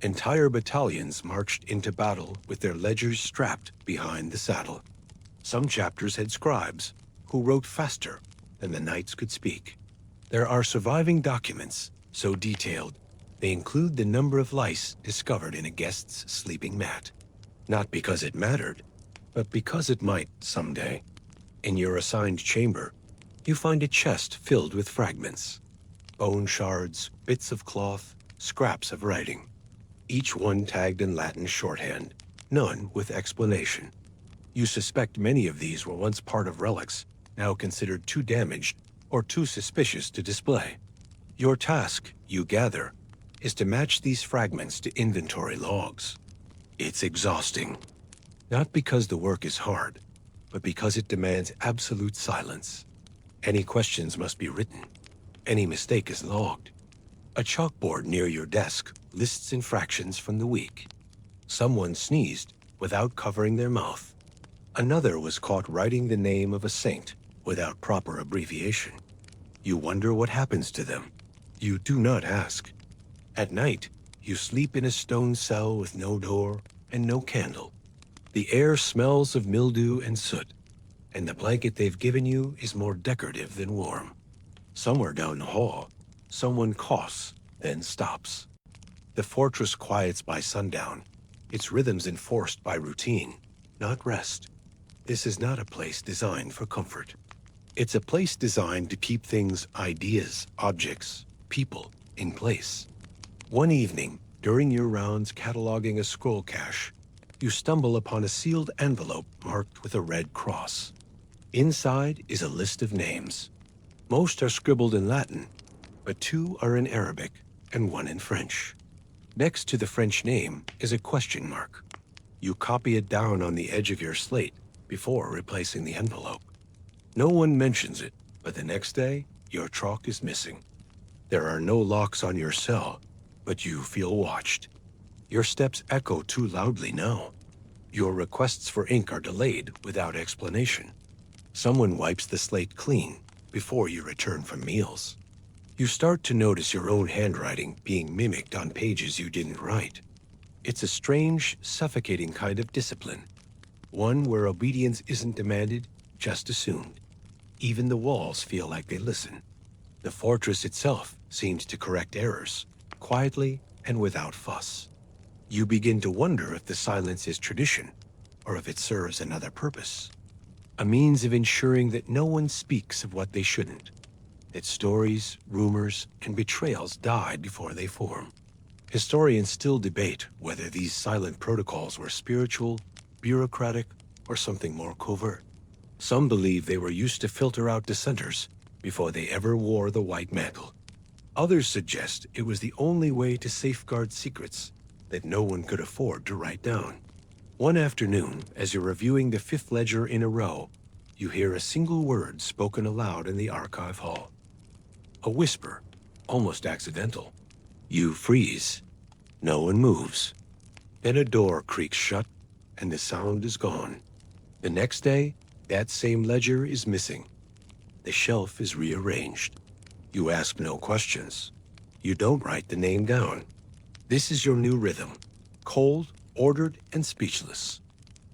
Entire battalions marched into battle with their ledgers strapped behind the saddle. Some chapters had scribes who wrote faster than the knights could speak. There are surviving documents so detailed they include the number of lice discovered in a guest's sleeping mat. Not because it mattered, but because it might someday. In your assigned chamber, you find a chest filled with fragments. Bone shards, bits of cloth, scraps of writing. Each one tagged in Latin shorthand, none with explanation. You suspect many of these were once part of relics, now considered too damaged or too suspicious to display. Your task, you gather, is to match these fragments to inventory logs. It's exhausting. Not because the work is hard, but because it demands absolute silence. Any questions must be written. Any mistake is logged. A chalkboard near your desk lists infractions from the week. Someone sneezed without covering their mouth. Another was caught writing the name of a saint without proper abbreviation. You wonder what happens to them. You do not ask. At night, you sleep in a stone cell with no door and no candle. The air smells of mildew and soot, and the blanket they've given you is more decorative than warm. Somewhere down the hall, someone coughs, then stops. The fortress quiets by sundown, its rhythms enforced by routine, not rest. This is not a place designed for comfort. It's a place designed to keep things, ideas, objects, people, in place. One evening, during your rounds cataloging a scroll cache, you stumble upon a sealed envelope marked with a red cross. Inside is a list of names. Most are scribbled in Latin, but 2 are in Arabic and 1 in French. Next to the French name is a question mark. You copy it down on the edge of your slate before replacing the envelope. No one mentions it, but the next day, your chalk is missing. There are no locks on your cell, but you feel watched. Your steps echo too loudly now. Your requests for ink are delayed without explanation. Someone wipes the slate clean before you return from meals. You start to notice your own handwriting being mimicked on pages you didn't write. It's a strange, suffocating kind of discipline. One where obedience isn't demanded, just assumed. Even the walls feel like they listen. The fortress itself seems to correct errors, quietly and without fuss. You begin to wonder if the silence is tradition, or if it serves another purpose. A means of ensuring that no one speaks of what they shouldn't, that stories, rumors, and betrayals die before they form. Historians still debate whether these silent protocols were spiritual, bureaucratic, or something more covert. Some believe they were used to filter out dissenters before they ever wore the white mantle. Others suggest it was the only way to safeguard secrets that no one could afford to write down. One afternoon, as you're reviewing the fifth ledger in a row, you hear a single word spoken aloud in the archive hall. A whisper, almost accidental. You freeze. No one moves. Then a door creaks shut, and the sound is gone. The next day, that same ledger is missing. The shelf is rearranged. You ask no questions. You don't write the name down. This is your new rhythm, cold, ordered, and speechless.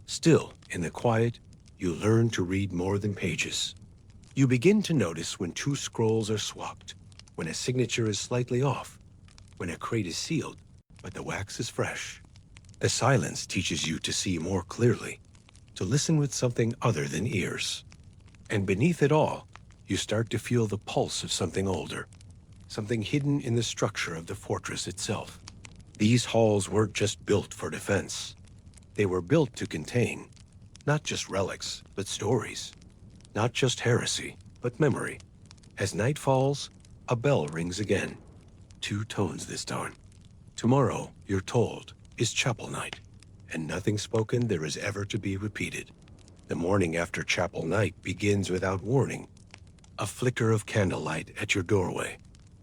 Still, in the quiet, you learn to read more than pages. You begin to notice when two scrolls are swapped, when a signature is slightly off, when a crate is sealed, but the wax is fresh. The silence teaches you to see more clearly, to listen with something other than ears. And beneath it all, you start to feel the pulse of something older, something hidden in the structure of the fortress itself. These halls weren't just built for defense. They were built to contain, not just relics, but stories. Not just heresy, but memory. As night falls, a bell rings again. 2 tones this time. Tomorrow, you're told, is chapel night, and nothing spoken there is ever to be repeated. The morning after chapel night begins without warning. A flicker of candlelight at your doorway,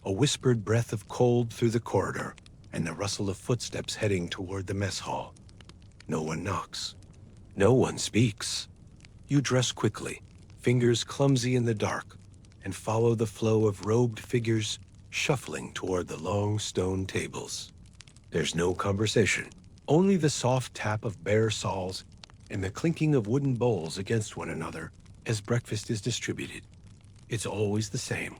a whispered breath of cold through the corridor, and the rustle of footsteps heading toward the mess hall. No one knocks. No one speaks. You dress quickly, fingers clumsy in the dark, and follow the flow of robed figures shuffling toward the long stone tables. There's no conversation, only the soft tap of bare sawls and the clinking of wooden bowls against one another as breakfast is distributed. It's always the same.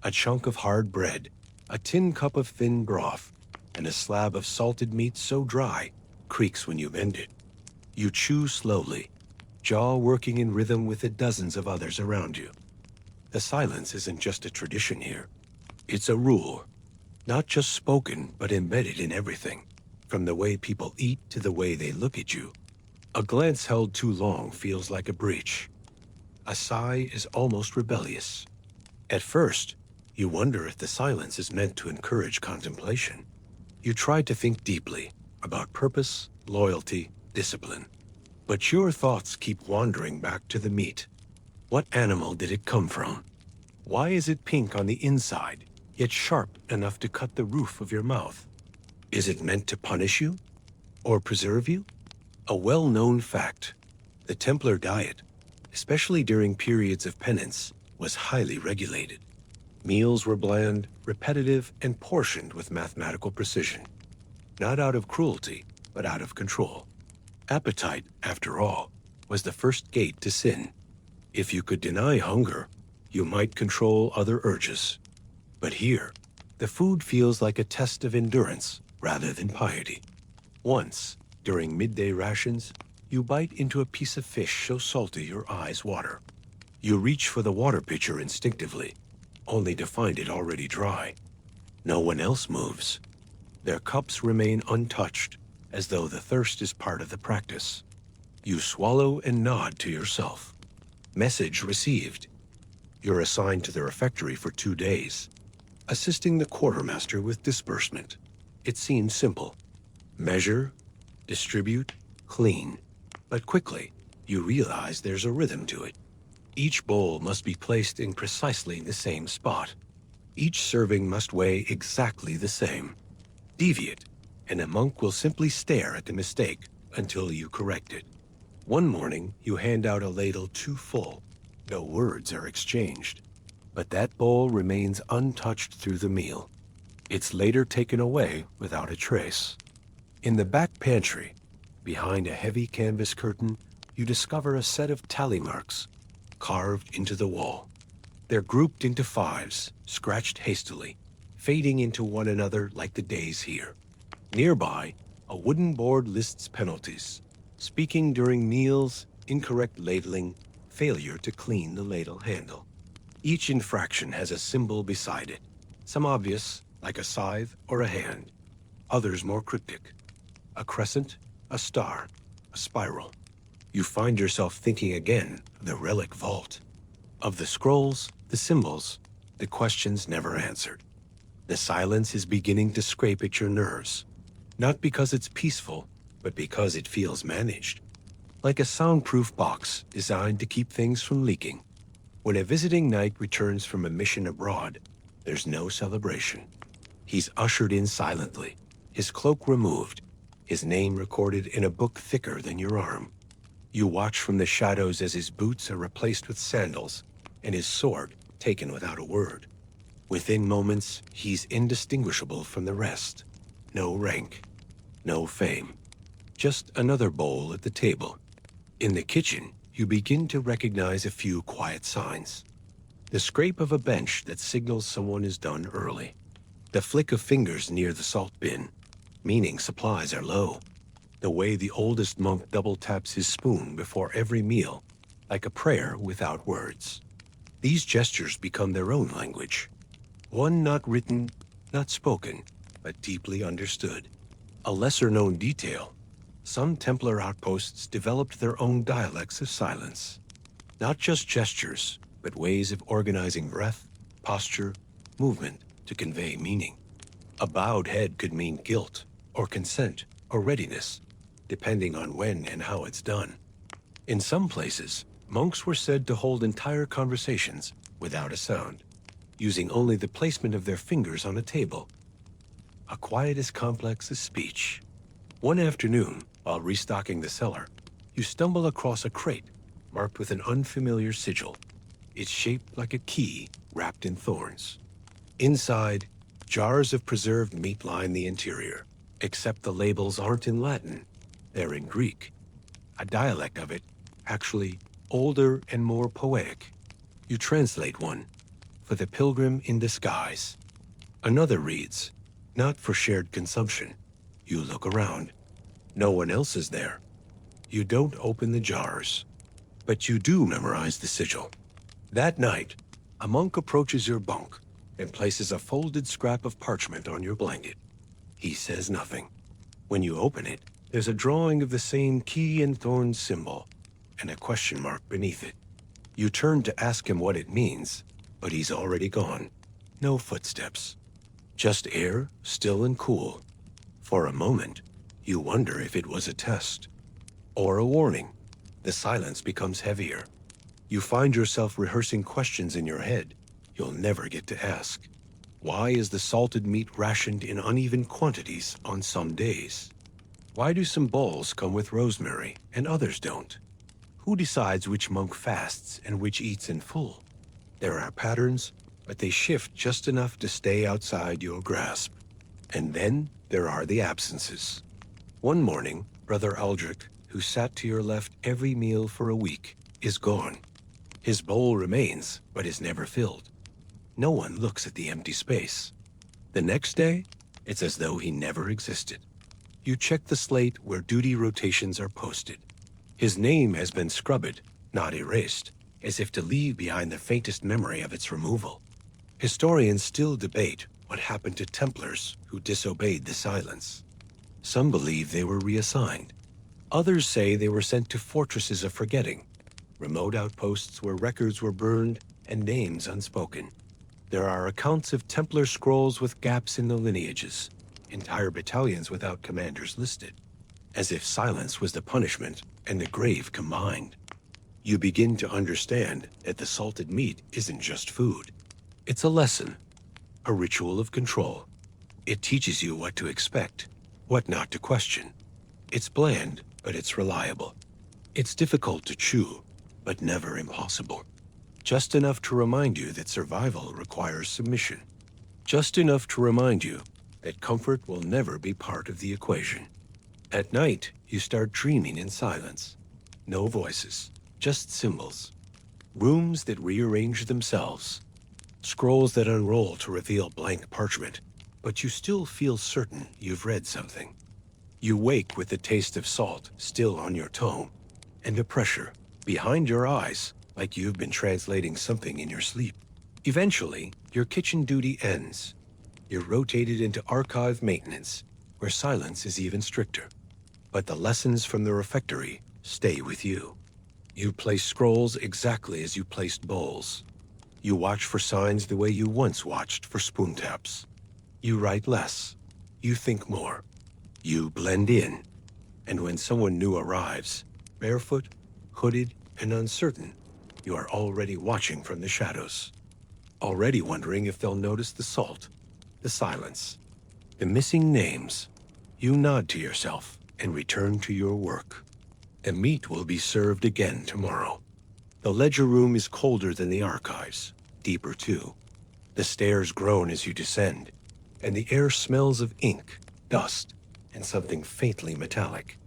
A chunk of hard bread, a tin cup of thin broth, and a slab of salted meat so dry, creaks when you bend it. You chew slowly, jaw working in rhythm with the dozens of others around you. The silence isn't just a tradition here. It's a rule, not just spoken, but embedded in everything, from the way people eat to the way they look at you. A glance held too long feels like a breach. A sigh is almost rebellious. At first, you wonder if the silence is meant to encourage contemplation. You try to think deeply about purpose, loyalty, discipline. But your thoughts keep wandering back to the meat. What animal did it come from? Why is it pink on the inside, yet sharp enough to cut the roof of your mouth? Is it meant to punish you? Or preserve you? A well-known fact, the Templar diet, especially during periods of penance, was highly regulated. Meals were bland, repetitive, and portioned with mathematical precision. Not out of cruelty, but out of control. Appetite, after all, was the first gate to sin. If you could deny hunger, you might control other urges. But here, the food feels like a test of endurance rather than piety. Once, during midday rations, you bite into a piece of fish so salty your eyes water. You reach for the water pitcher instinctively, only to find it already dry. No one else moves. Their cups remain untouched, as though the thirst is part of the practice. You swallow and nod to yourself. Message received. You're assigned to the refectory for 2 days, assisting the quartermaster with disbursement. It seems simple. Measure, distribute, clean. But quickly, you realize there's a rhythm to it. Each bowl must be placed in precisely the same spot. Each serving must weigh exactly the same. Deviate, and a monk will simply stare at the mistake until you correct it. One morning, you hand out a ladle too full. No words are exchanged. But that bowl remains untouched through the meal. It's later taken away without a trace. In the back pantry, behind a heavy canvas curtain, you discover a set of tally marks carved into the wall. They're grouped into 5s, scratched hastily, fading into one another like the days here. Nearby, a wooden board lists penalties: speaking during meals, incorrect ladling, failure to clean the ladle handle. Each infraction has a symbol beside it, some obvious, like a scythe or a hand. others more cryptic. A crescent, a star, a spiral. You find yourself thinking again of the relic vault, of the scrolls, the symbols, the questions never answered. The silence is beginning to scrape at your nerves, not because it's peaceful, but because it feels managed. Like a soundproof box designed to keep things from leaking. When a visiting knight returns from a mission abroad, there's no celebration. He's ushered in silently, his cloak removed, his name recorded in a book thicker than your arm. You watch from the shadows as his boots are replaced with sandals and his sword taken without a word. Within moments, he's indistinguishable from the rest. No rank, no fame, just another bowl at the table. In the kitchen, you begin to recognize a few quiet signs. The scrape of a bench that signals someone is done early. The flick of fingers near the salt bin, meaning supplies are low. The way the oldest monk double taps his spoon before every meal, like a prayer without words. These gestures become their own language. One not written, not spoken, but deeply understood. A lesser-known detail. Some Templar outposts developed their own dialects of silence. Not just gestures, but ways of organizing breath, posture, movement to convey meaning. A bowed head could mean guilt, or consent, or readiness, depending on when and how it's done. In some places, monks were said to hold entire conversations without a sound, using only the placement of their fingers on a table. A quiet as complex as speech. One afternoon, while restocking the cellar, you stumble across a crate marked with an unfamiliar sigil. It's shaped like a key wrapped in thorns. Inside, jars of preserved meat line the interior, except the labels aren't in Latin, they're in Greek. A dialect of it, actually older and more poetic. You translate one, for the pilgrim in disguise. Another reads, not for shared consumption. You look around. No one else is there. You don't open the jars, but you do memorize the sigil. That night, a monk approaches your bunk and places a folded scrap of parchment on your blanket. He says nothing. When you open it, there's a drawing of the same key and thorn symbol and a question mark beneath it. You turn to ask him what it means, but he's already gone. No footsteps. Just air, still and cool. For a moment, you wonder if it was a test or a warning. The silence becomes heavier. You find yourself rehearsing questions in your head you'll never get to ask. Why is the salted meat rationed in uneven quantities on some days? Why do some bowls come with rosemary and others don't? Who decides which monk fasts and which eats in full? There are patterns, but they shift just enough to stay outside your grasp. And then there are the absences. One morning, Brother Aldrich, who sat to your left every meal for a week, is gone. His bowl remains, but is never filled. No one looks at the empty space. The next day, it's as though he never existed. You check the slate where duty rotations are posted. His name has been scrubbed, not erased, as if to leave behind the faintest memory of its removal. Historians still debate what happened to Templars who disobeyed the silence. Some believe they were reassigned. Others say they were sent to fortresses of forgetting, remote outposts where records were burned and names unspoken. There are accounts of Templar scrolls with gaps in the lineages, entire battalions without commanders listed, as if silence was the punishment and the grave combined. You begin to understand that the salted meat isn't just food. It's a lesson, a ritual of control. It teaches you what to expect, what not to question. It's bland, but it's reliable. It's difficult to chew, but never impossible. Just enough to remind you that survival requires submission. Just enough to remind you that comfort will never be part of the equation. At night, you start dreaming in silence. No voices, just symbols. Rooms that rearrange themselves. Scrolls that unroll to reveal blank parchment, but you still feel certain you've read something. You wake with the taste of salt still on your tongue, and a pressure behind your eyes, like you've been translating something in your sleep. Eventually, your kitchen duty ends. You're rotated into archive maintenance, where silence is even stricter. But the lessons from the refectory stay with you. You place scrolls exactly as you placed bowls. You watch for signs the way you once watched for spoon taps. You write less. You think more. You blend in. And when someone new arrives, barefoot, hooded, and uncertain, you are already watching from the shadows. Already wondering if they'll notice the salt, the silence, the missing names. You nod to yourself and return to your work. A meat will be served again tomorrow. The ledger room is colder than the archives, deeper too. The stairs groan as you descend, and the air smells of ink, dust, and something faintly metallic.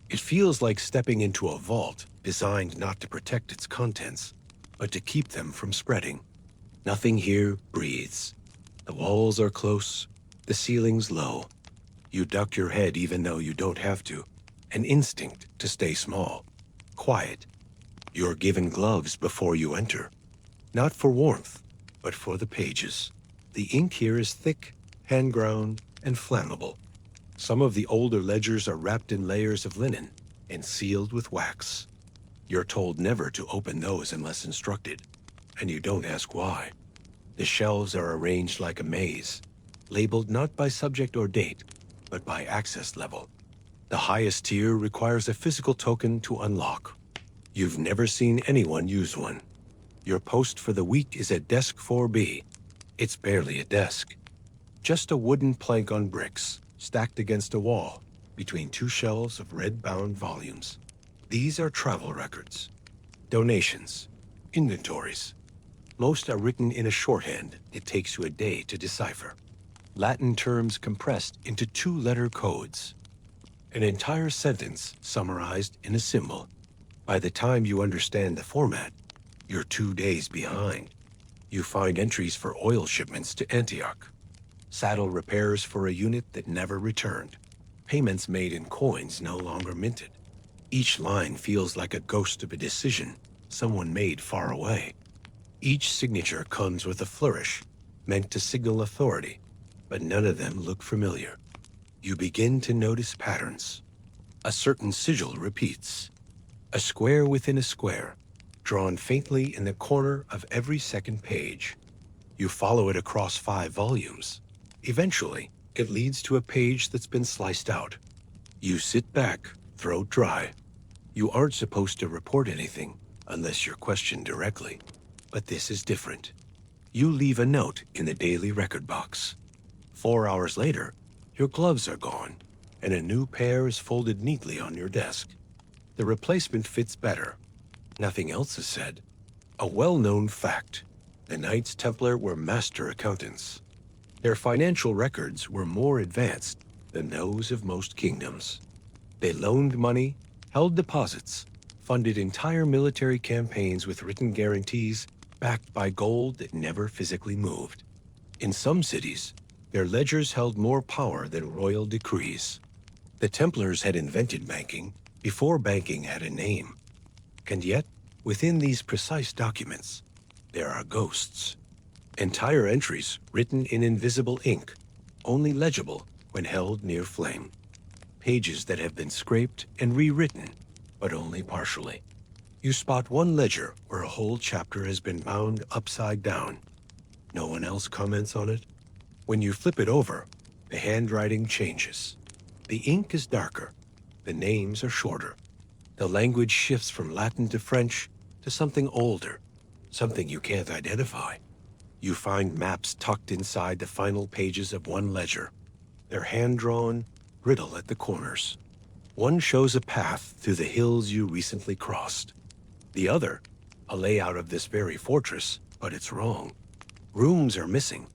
It feels like stepping into a vault designed not to protect its contents, but to keep them from spreading. Nothing here breathes. The walls are close, the ceiling's low. You duck your head even though you don't have to, an instinct to stay small, quiet. You're given gloves before you enter, not for warmth, but for the pages. The ink here is thick, hand-ground, and flammable. Some of the older ledgers are wrapped in layers of linen and sealed with wax. You're told never to open those unless instructed, and you don't ask why. The shelves are arranged like a maze, labeled not by subject or date, but by access level. The highest tier requires a physical token to unlock. You've never seen anyone use one. Your post for the week is at Desk 4B. It's barely a desk. Just a wooden plank on bricks, stacked against a wall, between two shelves of red-bound volumes. These are travel records, donations, inventories. Most are written in a shorthand it takes you a day to decipher. Latin terms compressed into two-letter codes. An entire sentence summarized in a symbol. By the time you understand the format, you're 2 days behind. You find entries for oil shipments to Antioch, saddle repairs for a unit that never returned, payments made in coins no longer minted. Each line feels like a ghost of a decision someone made far away. Each signature comes with a flourish, meant to signal authority, but none of them look familiar. You begin to notice patterns. A certain sigil repeats. A square within a square, drawn faintly in the corner of every second page. You follow it across 5 volumes. Eventually, it leads to a page that's been sliced out. You sit back, throat dry. You aren't supposed to report anything unless you're questioned directly. But this is different. You leave a note in the daily record box. 4 hours later, your gloves are gone, and a new pair is folded neatly on your desk. The replacement fits better. Nothing else is said. A well-known fact. The Knights Templar were master accountants. Their financial records were more advanced than those of most kingdoms. They loaned money, held deposits, funded entire military campaigns with written guarantees backed by gold that never physically moved. In some cities, their ledgers held more power than royal decrees. The Templars had invented banking before banking had a name. And yet, within these precise documents, there are ghosts. Entire entries written in invisible ink, only legible when held near flame. Pages that have been scraped and rewritten, but only partially. You spot one ledger where a whole chapter has been bound upside down. No one else comments on it. When you flip it over, the handwriting changes. The ink is darker. The names are shorter. The language shifts from Latin to French to something older, something you can't identify. You find maps tucked inside the final pages of one ledger. They're hand-drawn, brittle at the corners. One shows a path through the hills you recently crossed. The other, a layout of this very fortress, but it's wrong. Rooms are missing.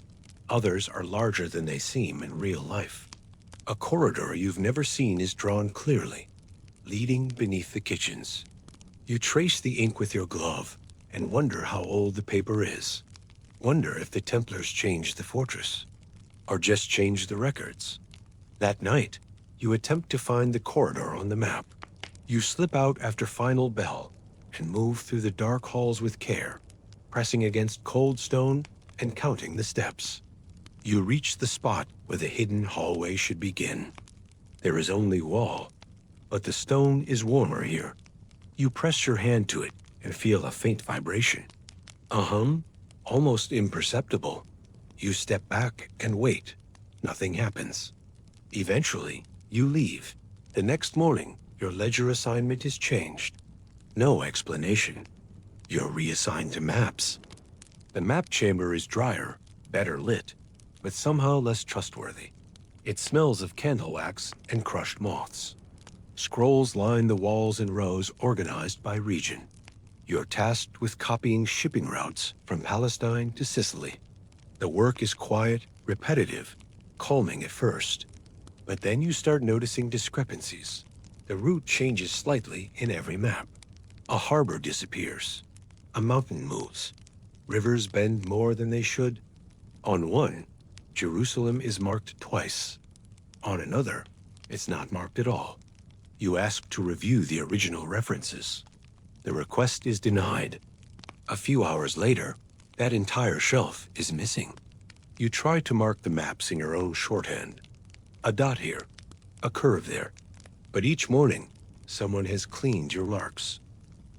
Others are larger than they seem in real life. A corridor you've never seen is drawn clearly, leading beneath the kitchens. You trace the ink with your glove and wonder how old the paper is. Wonder if the Templars changed the fortress, or just changed the records. That night, you attempt to find the corridor on the map. You slip out after final bell and move through the dark halls with care, pressing against cold stone and counting the steps. You reach the spot where the hidden hallway should begin. There is only wall, but the stone is warmer here. You press your hand to it and feel a faint vibration. A hum, almost imperceptible. You step back and wait. Nothing happens. Eventually, you leave. The next morning, your ledger assignment is changed. No explanation. You're reassigned to maps. The map chamber is drier, better lit, but somehow less trustworthy. It smells of candle wax and crushed moths. Scrolls line the walls in rows organized by region. You're tasked with copying shipping routes from Palestine to Sicily. The work is quiet, repetitive, calming at first. But then you start noticing discrepancies. The route changes slightly in every map. A harbor disappears. A mountain moves. Rivers bend more than they should. On one, Jerusalem is marked twice. On another, it's not marked at all. You ask to review the original references. The request is denied. A few hours later, that entire shelf is missing. You try to mark the maps in your own shorthand. A dot here, a curve there. But each morning, someone has cleaned your marks.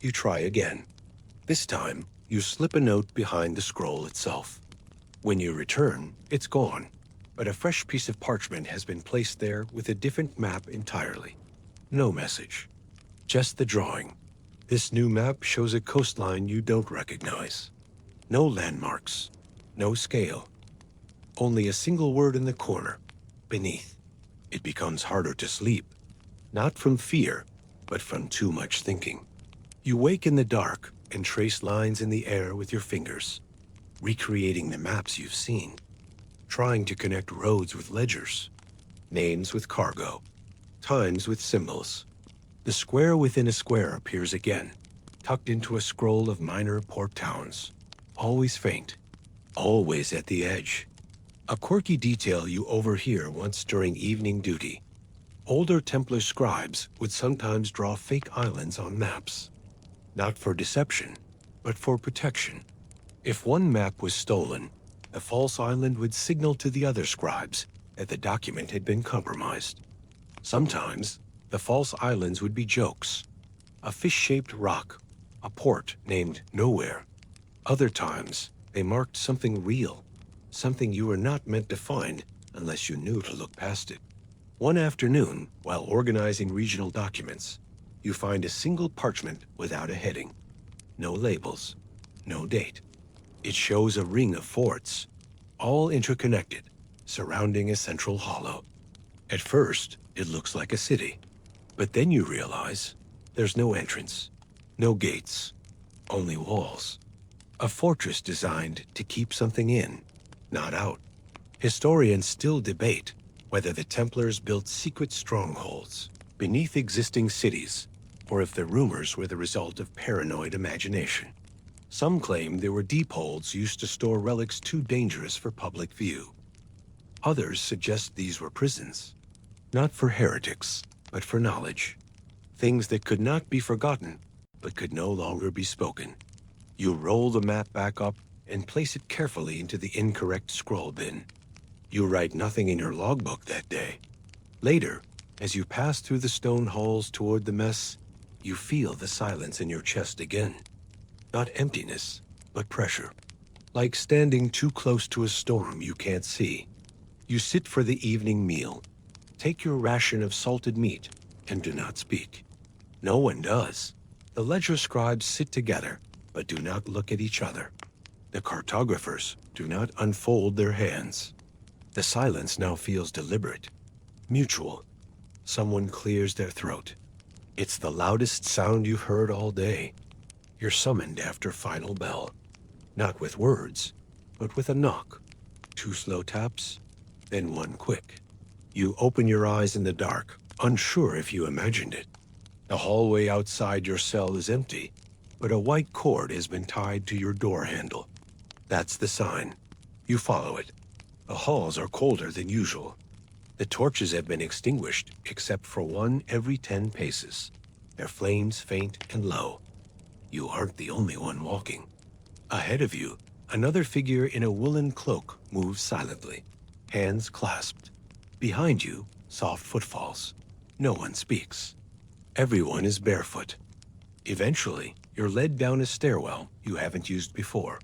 You try again. This time, you slip a note behind the scroll itself. When you return, it's gone, but a fresh piece of parchment has been placed there with a different map entirely. No message, just the drawing. This new map shows a coastline you don't recognize. No landmarks, no scale. Only a single word in the corner, beneath. It becomes harder to sleep, not from fear, but from too much thinking. You wake in the dark and trace lines in the air with your fingers, recreating the maps you've seen, trying to connect roads with ledgers, names with cargo, times with symbols. The square within a square appears again, tucked into a scroll of minor port towns, always faint, always at the edge. A quirky detail you overhear once during evening duty. Older Templar scribes would sometimes draw fake islands on maps, not for deception, but for protection. If one map was stolen, the false island would signal to the other scribes that the document had been compromised. Sometimes, the false islands would be jokes. A fish-shaped rock, a port named Nowhere. Other times, they marked something real, something you were not meant to find unless you knew to look past it. One afternoon, while organizing regional documents, you find a single parchment without a heading. No labels, no date. It shows a ring of forts, all interconnected, surrounding a central hollow. At first, it looks like a city, but then you realize there's no entrance, no gates, only walls. A fortress designed to keep something in, not out. Historians still debate whether the Templars built secret strongholds beneath existing cities, or if the rumors were the result of paranoid imagination. Some claim there were deep holds used to store relics too dangerous for public view. Others suggest these were prisons, not for heretics, but for knowledge. Things that could not be forgotten, but could no longer be spoken. You roll the map back up and place it carefully into the incorrect scroll bin. You write nothing in your logbook that day. Later, as you pass through the stone halls toward the mess, you feel the silence in your chest again. Not emptiness, but pressure. Like standing too close to a storm you can't see. You sit for the evening meal, take your ration of salted meat, and do not speak. No one does. The ledger scribes sit together, but do not look at each other. The cartographers do not unfold their hands. The silence now feels deliberate, mutual. Someone clears their throat. It's the loudest sound you've heard all day. You're summoned after final bell. Not with words, but with a knock. 2 slow taps, then 1 quick. You open your eyes in the dark, unsure if you imagined it. The hallway outside your cell is empty, but a white cord has been tied to your door handle. That's the sign. You follow it. The halls are colder than usual. The torches have been extinguished, except for one every 10 paces. Their flames faint and low. You aren't the only one walking. Ahead of you, another figure in a woolen cloak moves silently, hands clasped. Behind you, soft footfalls. No one speaks. Everyone is barefoot. Eventually, you're led down a stairwell you haven't used before.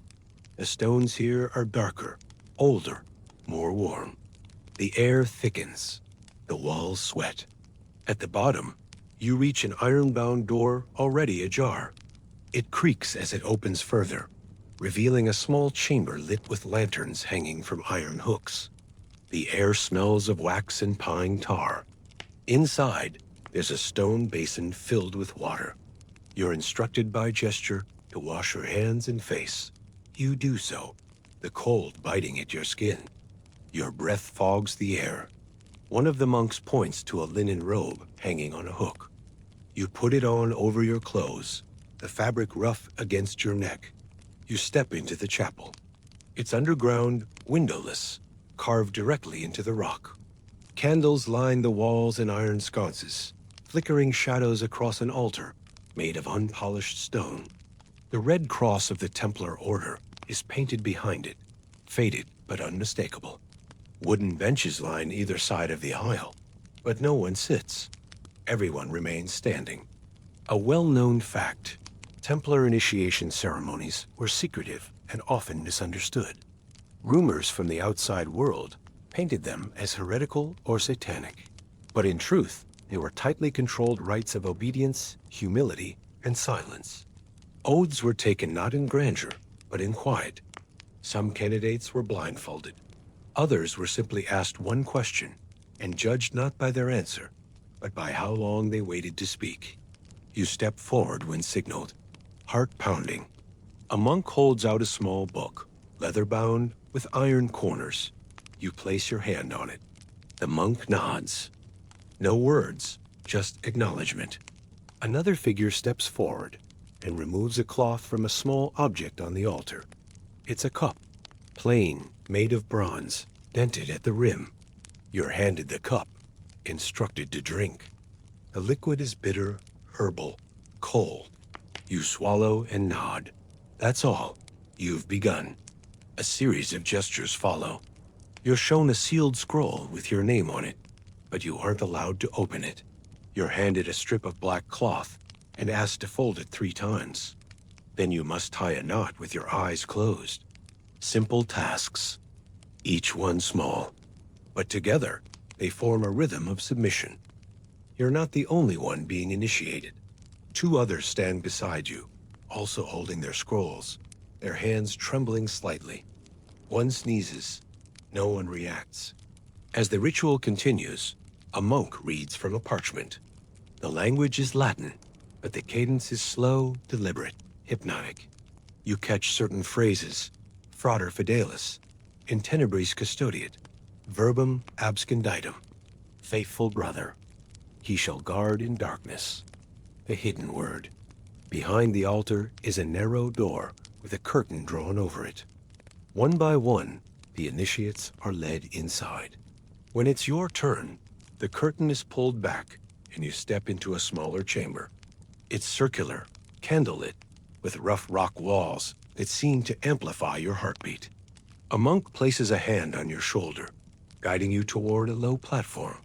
The stones here are darker, older, more warm. The air thickens. The walls sweat. At the bottom, you reach an iron-bound door already ajar. It creaks as it opens further, revealing a small chamber lit with lanterns hanging from iron hooks. The air smells of wax and pine tar. Inside, there's a stone basin filled with water. You're instructed by gesture to wash your hands and face. You do so, the cold biting at your skin. Your breath fogs the air. One of the monks points to a linen robe hanging on a hook. You put it on over your clothes, the fabric rough against your neck. You step into the chapel. It's underground, windowless, carved directly into the rock. Candles line the walls and iron sconces, flickering shadows across an altar made of unpolished stone. The red cross of the Templar order is painted behind it, faded but unmistakable. Wooden benches line either side of the aisle, but no one sits. Everyone remains standing. A well-known fact, Templar initiation ceremonies were secretive and often misunderstood. Rumors from the outside world painted them as heretical or satanic. But in truth, they were tightly controlled rites of obedience, humility, and silence. Oaths were taken not in grandeur, but in quiet. Some candidates were blindfolded. Others were simply asked one question and judged not by their answer, but by how long they waited to speak. You step forward when signaled, heart pounding. A monk holds out a small book, leather-bound with iron corners. You place your hand on it. The monk nods. No words, just acknowledgement. Another figure steps forward and removes a cloth from a small object on the altar. It's a cup, plain, made of bronze, dented at the rim. You're handed the cup, instructed to drink. The liquid is bitter, herbal, cold. You swallow and nod. That's all. You've begun. A series of gestures follow. You're shown a sealed scroll with your name on it, but you aren't allowed to open it. You're handed a strip of black cloth and asked to fold it 3 times. Then you must tie a knot with your eyes closed. Simple tasks, each one small, but together they form a rhythm of submission. You're not the only one being initiated. 2 others stand beside you, also holding their scrolls, their hands trembling slightly. One sneezes. No one reacts. As the ritual continues, a monk reads from a parchment. The language is Latin, but the cadence is slow, deliberate, hypnotic. You catch certain phrases, frater fidelis, in tenebris custodiet, verbum absconditum, faithful brother, he shall guard in darkness, the hidden word. Behind the altar is a narrow door with a curtain drawn over it. One by one, the initiates are led inside. When it's your turn, the curtain is pulled back and you step into a smaller chamber. It's circular, candlelit, with rough rock walls that seem to amplify your heartbeat. A monk places a hand on your shoulder, guiding you toward a low platform.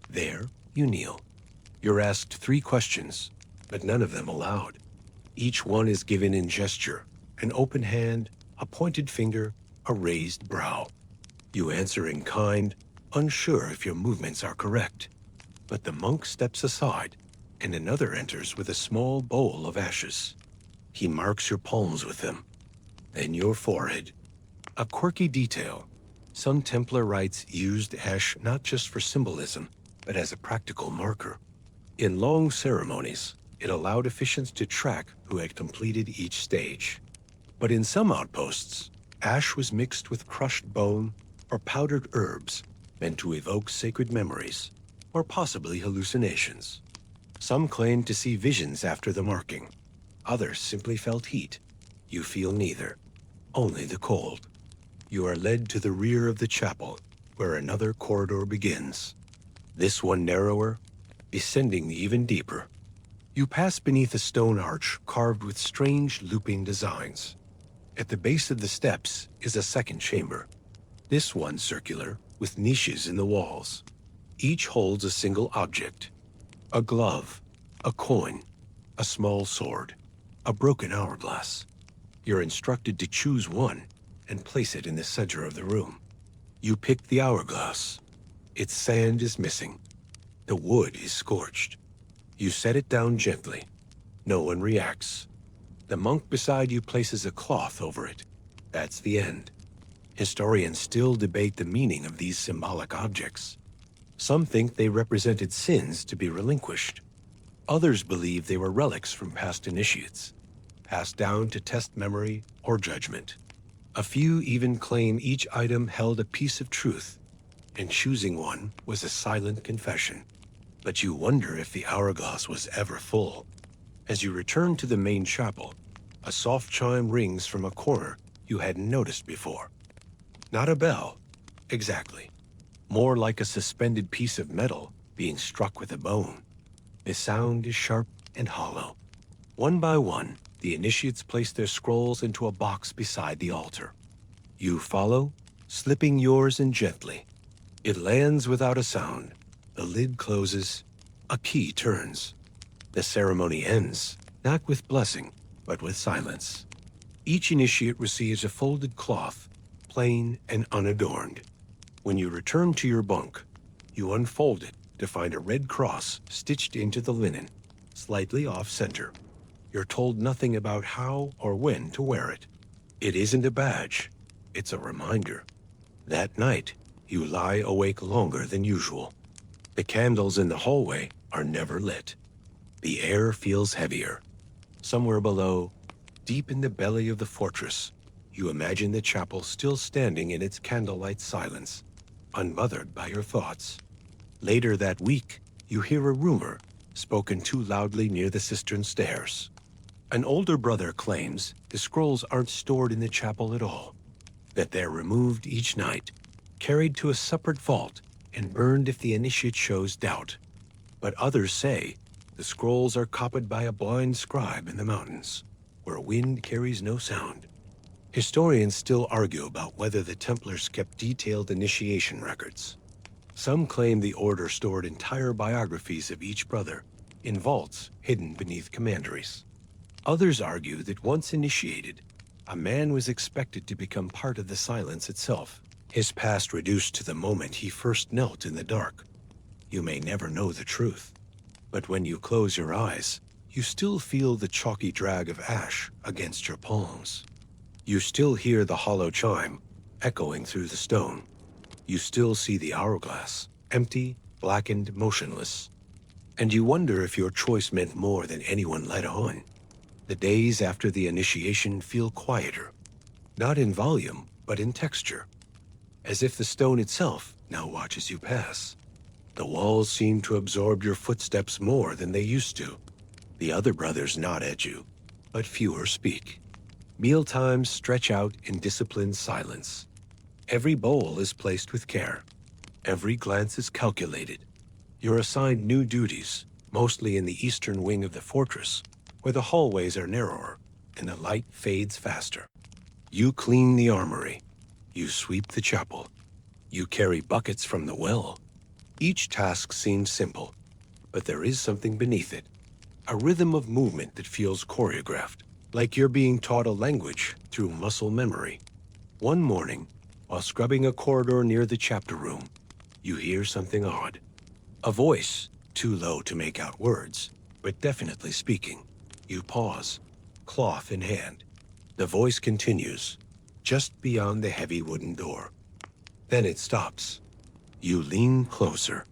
There, you kneel. You're asked 3 questions, but none of them aloud. Each one is given in gesture, an open hand, a pointed finger, a raised brow. You answer in kind, unsure if your movements are correct. But the monk steps aside, and another enters with a small bowl of ashes. He marks your palms with them, then your forehead. A quirky detail. Some Templar rites used ash not just for symbolism, but as a practical marker. In long ceremonies, it allowed officiants to track who had completed each stage. But in some outposts, ash was mixed with crushed bone or powdered herbs meant to evoke sacred memories, or possibly hallucinations. Some claimed to see visions after the marking. Others simply felt heat. You feel neither, only the cold. You are led to the rear of the chapel, where another corridor begins. This one narrower, descending even deeper. You pass beneath a stone arch carved with strange looping designs. At the base of the steps is a second chamber, this one circular with niches in the walls. Each holds a single object: a glove, a coin, a small sword, a broken hourglass. You're instructed to choose one and place it in the center of the room. You pick the hourglass. Its sand is missing. The wood is scorched. You set it down gently. No one reacts. The monk beside you places a cloth over it. That's the end. Historians still debate the meaning of these symbolic objects. Some think they represented sins to be relinquished. Others believe they were relics from past initiates, passed down to test memory or judgment. A few even claim each item held a piece of truth, and choosing one was a silent confession. But you wonder if the hourglass was ever full. As you return to the main chapel, a soft chime rings from a corner you hadn't noticed before. Not a bell, exactly. More like a suspended piece of metal being struck with a bone. The sound is sharp and hollow. One by one, the initiates place their scrolls into a box beside the altar. You follow, slipping yours in gently. It lands without a sound. The lid closes. A key turns. The ceremony ends, not with blessing, but with silence. Each initiate receives a folded cloth, plain and unadorned. When you return to your bunk, you unfold it to find a red cross stitched into the linen, slightly off-center. You're told nothing about how or when to wear it. It isn't a badge, it's a reminder. That night, you lie awake longer than usual. The candles in the hallway are never lit. The air feels heavier. Somewhere below, deep in the belly of the fortress, you imagine the chapel still standing in its candlelight silence, unbothered by your thoughts. Later that week, you hear a rumor spoken too loudly near the cistern stairs. An older brother claims the scrolls aren't stored in the chapel at all, that they're removed each night, carried to a separate vault, and burned if the initiate shows doubt. But others say the scrolls are copied by a blind scribe in the mountains, where wind carries no sound. Historians still argue about whether the Templars kept detailed initiation records. Some claim the order stored entire biographies of each brother in vaults hidden beneath commanderies. Others argue that once initiated, a man was expected to become part of the silence itself, his past reduced to the moment he first knelt in the dark. You may never know the truth, but when you close your eyes, you still feel the chalky drag of ash against your palms. You still hear the hollow chime echoing through the stone. You still see the hourglass, empty, blackened, motionless. And you wonder if your choice meant more than anyone let on. The days after the initiation feel quieter, not in volume, but in texture, as if the stone itself now watches you pass. The walls seem to absorb your footsteps more than they used to. The other brothers nod at you, but fewer speak. Mealtimes stretch out in disciplined silence. Every bowl is placed with care. Every glance is calculated. You're assigned new duties, mostly in the eastern wing of the fortress, where the hallways are narrower and the light fades faster. You clean the armory. You sweep the chapel. You carry buckets from the well. Each task seems simple, but there is something beneath it. A rhythm of movement that feels choreographed, like you're being taught a language through muscle memory. One morning, while scrubbing a corridor near the chapter room, you hear something odd. A voice, too low to make out words, but definitely speaking. You pause, cloth in hand. The voice continues, just beyond the heavy wooden door. Then it stops. You lean closer.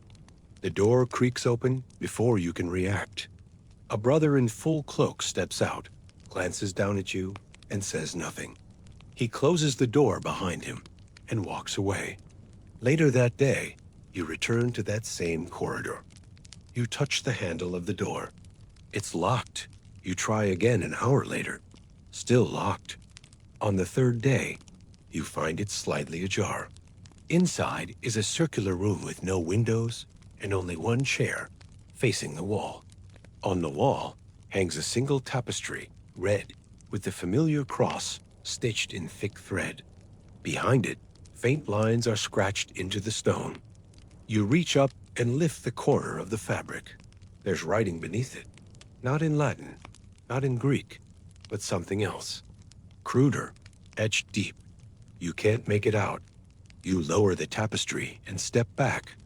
The door creaks open before you can react. A brother in full cloak steps out, glances down at you, and says nothing. He closes the door behind him and walks away. Later that day, you return to that same corridor. You touch the handle of the door. It's locked. You try again an hour later. Still locked. On the third day, you find it slightly ajar. Inside is a circular room with no windows and only one chair facing the wall. On the wall hangs a single tapestry, red, with the familiar cross stitched in thick thread. Behind it, faint lines are scratched into the stone. You reach up and lift the corner of the fabric. There's writing beneath it. Not in Latin, not in Greek, but something else. Cruder, etched deep. You can't make it out. You lower the tapestry and step back.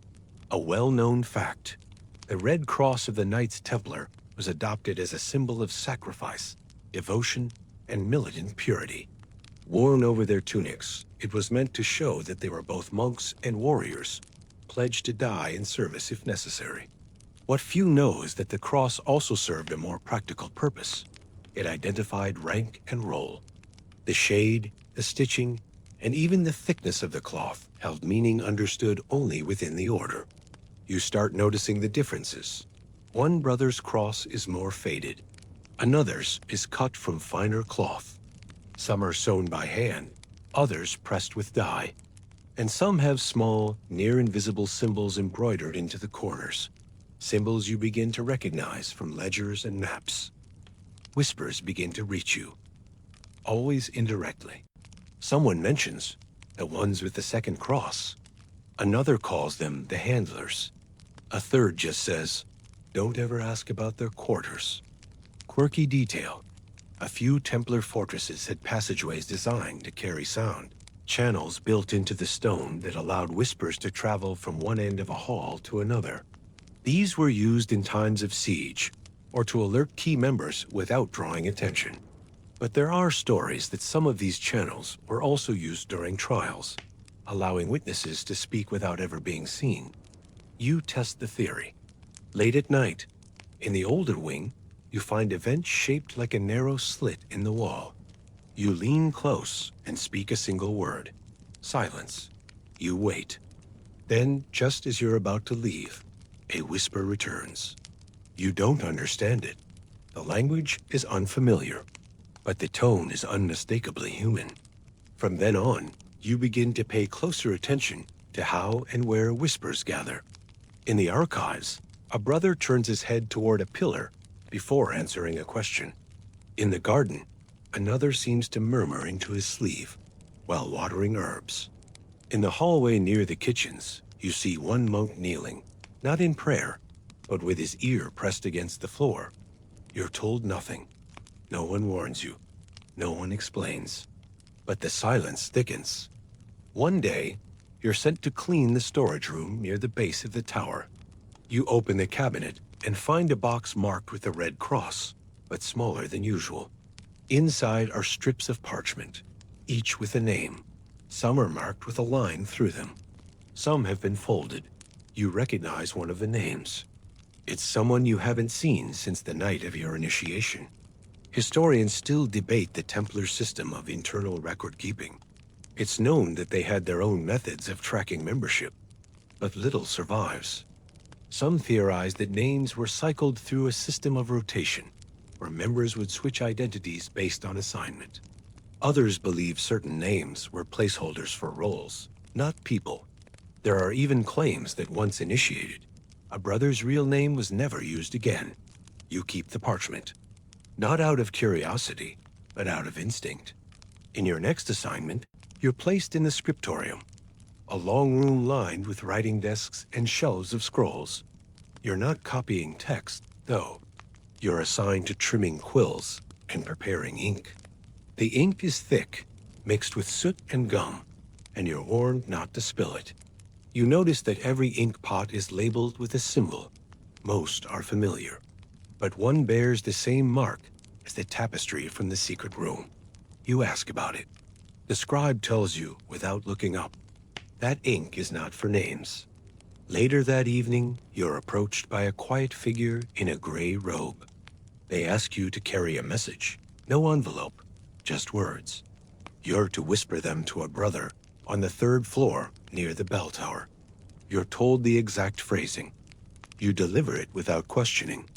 A well-known fact. The red cross of the Knights Templar was adopted as a symbol of sacrifice, devotion, and militant purity. Worn over their tunics, it was meant to show that they were both monks and warriors, pledged to die in service if necessary. What few know is that the cross also served a more practical purpose. It identified rank and role. The shade, the stitching, and even the thickness of the cloth held meaning understood only within the order. You start noticing the differences. One brother's cross is more faded. Another's is cut from finer cloth. Some are sewn by hand, others pressed with dye. And some have small, near-invisible symbols embroidered into the corners. Symbols you begin to recognize from ledgers and maps. Whispers begin to reach you, always indirectly. Someone mentions the ones with the second cross. Another calls them the handlers. A third just says, don't ever ask about their quarters. Quirky detail. A few Templar fortresses had passageways designed to carry sound, channels built into the stone that allowed whispers to travel from one end of a hall to another. These were used in times of siege, or to alert key members without drawing attention. But there are stories that some of these channels were also used during trials, allowing witnesses to speak without ever being seen. You test the theory. Late at night, in the older wing, you find a vent shaped like a narrow slit in the wall. You lean close and speak a single word. Silence. You wait. Then, just as you're about to leave, a whisper returns. You don't understand it. The language is unfamiliar, but the tone is unmistakably human. From then on, you begin to pay closer attention to how and where whispers gather. In the archives, a brother turns his head toward a pillar before answering a question. In the garden, another seems to murmur into his sleeve while watering herbs. In the hallway near the kitchens, you see one monk kneeling, not in prayer, but with his ear pressed against the floor. You're told nothing. No one warns you. No one explains. But the silence thickens. One day, you're sent to clean the storage room near the base of the tower. You open the cabinet and find a box marked with a red cross, but smaller than usual. Inside are strips of parchment, each with a name. Some are marked with a line through them. Some have been folded. You recognize one of the names. It's someone you haven't seen since the night of your initiation. Historians still debate the Templar system of internal record-keeping. It's known that they had their own methods of tracking membership, but little survives. Some theorize that names were cycled through a system of rotation, where members would switch identities based on assignment. Others believe certain names were placeholders for roles, not people. There are even claims that once initiated, a brother's real name was never used again. You keep the parchment. Not out of curiosity, but out of instinct. In your next assignment, you're placed in the scriptorium, a long room lined with writing desks and shelves of scrolls. You're not copying text, though. You're assigned to trimming quills and preparing ink. The ink is thick, mixed with soot and gum, and you're warned not to spill it. You notice that every ink pot is labeled with a symbol. Most are familiar, but one bears the same mark as the tapestry from the secret room. You ask about it. The scribe tells you, without looking up, that ink is not for names. Later that evening, you're approached by a quiet figure in a gray robe. They ask you to carry a message. No envelope, just words. You're to whisper them to a brother on the 3rd floor near the bell tower. You're told the exact phrasing. You deliver it without questioning.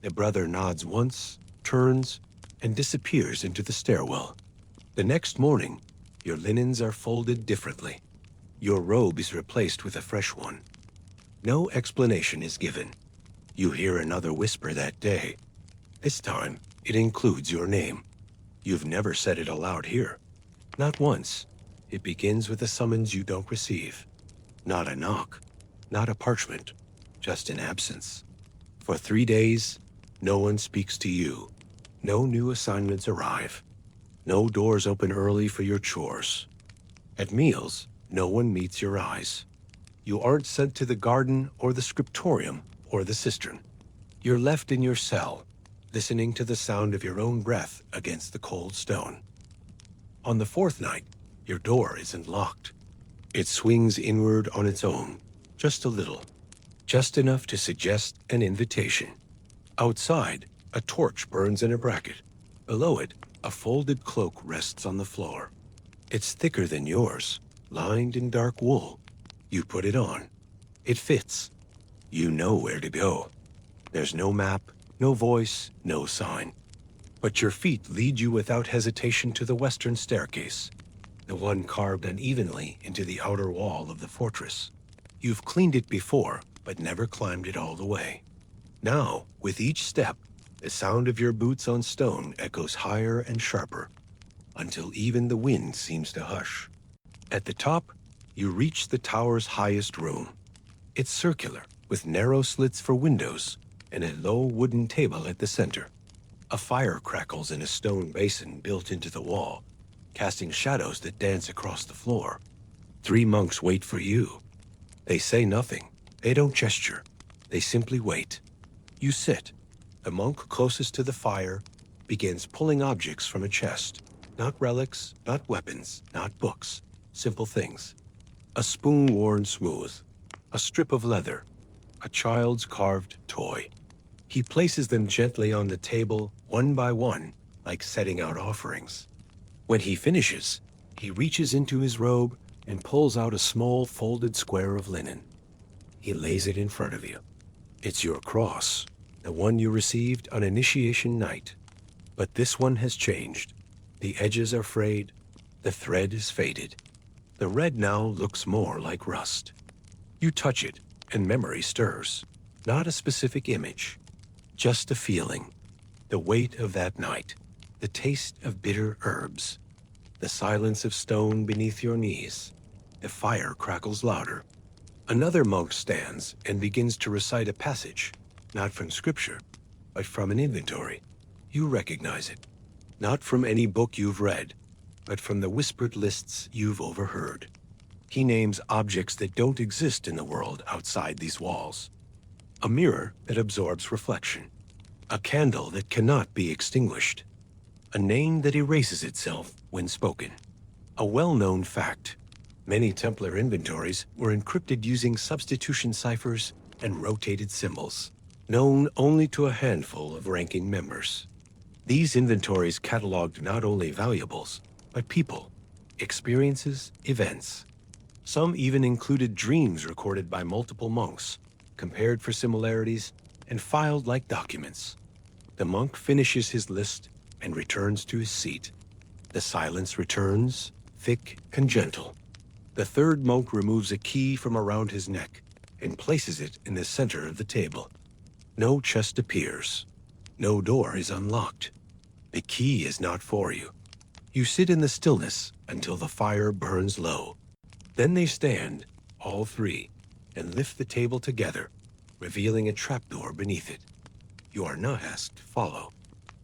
The brother nods once, turns, and disappears into the stairwell. The next morning, your linens are folded differently. Your robe is replaced with a fresh one. No explanation is given. You hear another whisper that day. This time, it includes your name. You've never said it aloud here. Not once. It begins with a summons you don't receive. Not a knock. not a parchment, just an absence. For 3 days, no one speaks to you. No new assignments arrive. No doors open early for your chores. At meals, no one meets your eyes. You aren't sent to the garden or the scriptorium or the cistern. You're left in your cell, listening to the sound of your own breath against the cold stone. On the fourth night, your door isn't locked. It swings inward on its own, just a little, just enough to suggest an invitation. Outside, a torch burns in a bracket. Below it, a folded cloak rests on the floor. It's thicker than yours, lined in dark wool. You put it on. It fits. You know where to go. There's no map, no voice, no sign. But your feet lead you without hesitation to the western staircase, the one carved unevenly into the outer wall of the fortress. You've cleaned it before, but never climbed it all the way. Now, with each step, the sound of your boots on stone echoes higher and sharper, until even the wind seems to hush. At the top, you reach the tower's highest room. It's circular, with narrow slits for windows and a low wooden table at the center. A fire crackles in a stone basin built into the wall, casting shadows that dance across the floor. 3 monks wait for you. They say nothing. They don't gesture. They simply wait. You sit. The monk closest to the fire begins pulling objects from a chest. Not relics, not weapons, not books. Simple things. A spoon worn smooth. A strip of leather. A child's carved toy. He places them gently on the table, one by one, like setting out offerings. When he finishes, he reaches into his robe and pulls out a small folded square of linen. He lays it in front of you. It's your cross, the one you received on initiation night. But this one has changed. The edges are frayed. The thread is faded. The red now looks more like rust. You touch it, and memory stirs. Not a specific image, just a feeling. The weight of that night, the taste of bitter herbs, the silence of stone beneath your knees. The fire crackles louder. Another monk stands and begins to recite a passage, not from scripture, but from an inventory. You recognize it, not from any book you've read, but from the whispered lists you've overheard. He names objects that don't exist in the world outside these walls. A mirror that absorbs reflection. A candle that cannot be extinguished. A name that erases itself when spoken. A well-known fact. Many Templar inventories were encrypted using substitution ciphers and rotated symbols, known only to a handful of ranking members. These inventories cataloged not only valuables, but people, experiences, events. Some even included dreams recorded by multiple monks, compared for similarities, and filed like documents. The monk finishes his list and returns to his seat. The silence returns, thick and gentle. The third monk removes a key from around his neck and places it in the center of the table. No chest appears. No door is unlocked. The key is not for you. You sit in the stillness until the fire burns low. Then they stand, all three, and lift the table together, revealing a trapdoor beneath it. You are not asked to follow.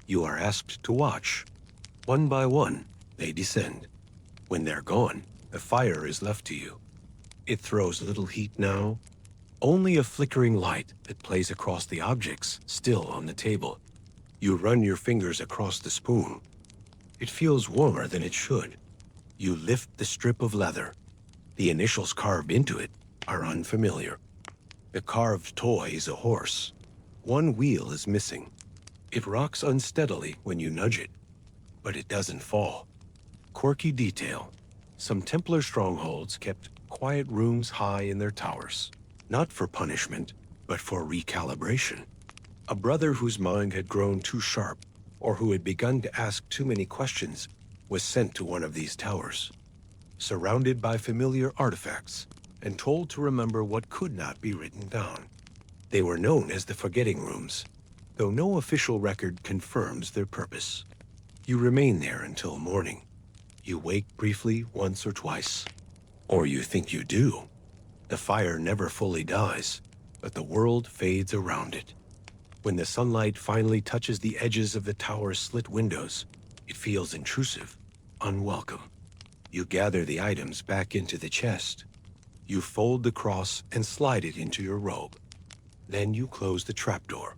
You are asked to watch. One by one, they descend. When they're gone, the fire is left to you. It throws little heat now, only a flickering light that plays across the objects still on the table. You run your fingers across the spoon. It feels warmer than it should. You lift the strip of leather. The initials carved into it are unfamiliar. The carved toy is a horse. One wheel is missing. It rocks unsteadily when you nudge it, but it doesn't fall. Quirky detail. Some Templar strongholds kept quiet rooms high in their towers, not for punishment, but for recalibration. A brother whose mind had grown too sharp, or who had begun to ask too many questions, was sent to one of these towers, surrounded by familiar artifacts, and told to remember what could not be written down. They were known as the Forgetting Rooms, though no official record confirms their purpose. You remain there until morning. You wake briefly once or twice. Or you think you do. The fire never fully dies, but the world fades around it. When the sunlight finally touches the edges of the tower's slit windows, it feels intrusive, unwelcome. You gather the items back into the chest. You fold the cross and slide it into your robe. Then you close the trapdoor.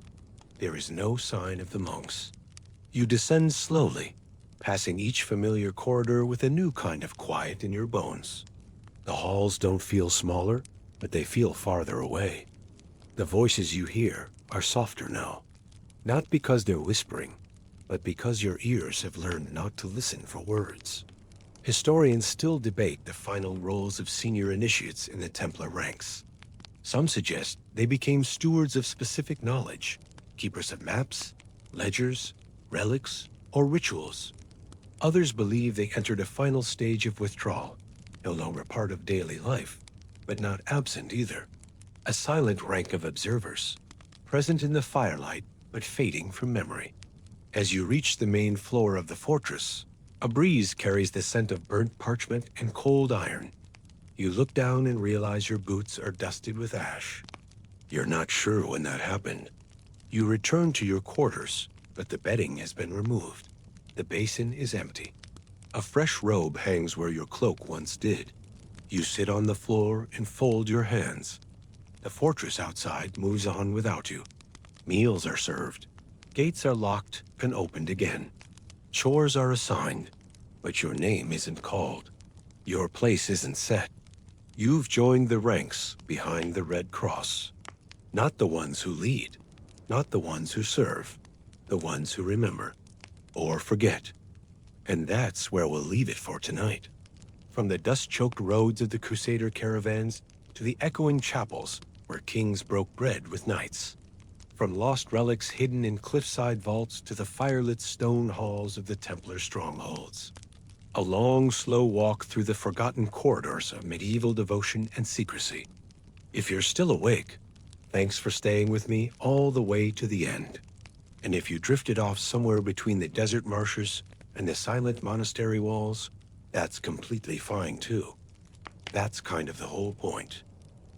There is no sign of the monks. You descend slowly, passing each familiar corridor with a new kind of quiet in your bones. The halls don't feel smaller, but they feel farther away. The voices you hear are softer now, not because they're whispering, but because your ears have learned not to listen for words. Historians still debate the final roles of senior initiates in the Templar ranks. Some suggest they became stewards of specific knowledge, keepers of maps, ledgers, relics, or rituals. Others believe they entered a final stage of withdrawal, no longer part of daily life, but not absent either. A silent rank of observers, present in the firelight but fading from memory. As you reach the main floor of the fortress, a breeze carries the scent of burnt parchment and cold iron. You look down and realize your boots are dusted with ash. You're not sure when that happened. You return to your quarters, but the bedding has been removed. The basin is empty. A fresh robe hangs where your cloak once did. You sit on the floor and fold your hands. The fortress outside moves on without you. Meals are served. Gates are locked and opened again. Chores are assigned, but your name isn't called. Your place isn't set. You've joined the ranks behind the Red Cross. Not the ones who lead, not the ones who serve, the ones who remember or forget. And that's where we'll leave it for tonight. From the dust-choked roads of the Crusader caravans to the echoing chapels where kings broke bread with knights. From lost relics hidden in cliffside vaults to the firelit stone halls of the Templar strongholds. A long, slow walk through the forgotten corridors of medieval devotion and secrecy. If you're still awake, thanks for staying with me all the way to the end. And if you drifted off somewhere between the desert marshes and the silent monastery walls, that's completely fine too. That's kind of the whole point.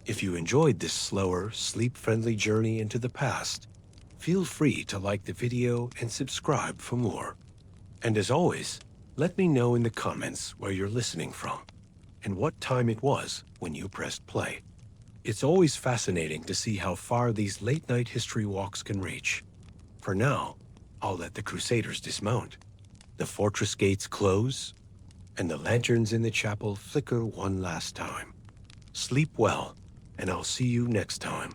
If you enjoyed this slower, sleep-friendly journey into the past, feel free to like the video and subscribe for more. And as always, let me know in the comments where you're listening from and what time it was when you pressed play. It's always fascinating to see how far these late-night history walks can reach. For now, I'll let the Crusaders dismount. The fortress gates close, and the lanterns in the chapel flicker one last time. Sleep well, and I'll see you next time.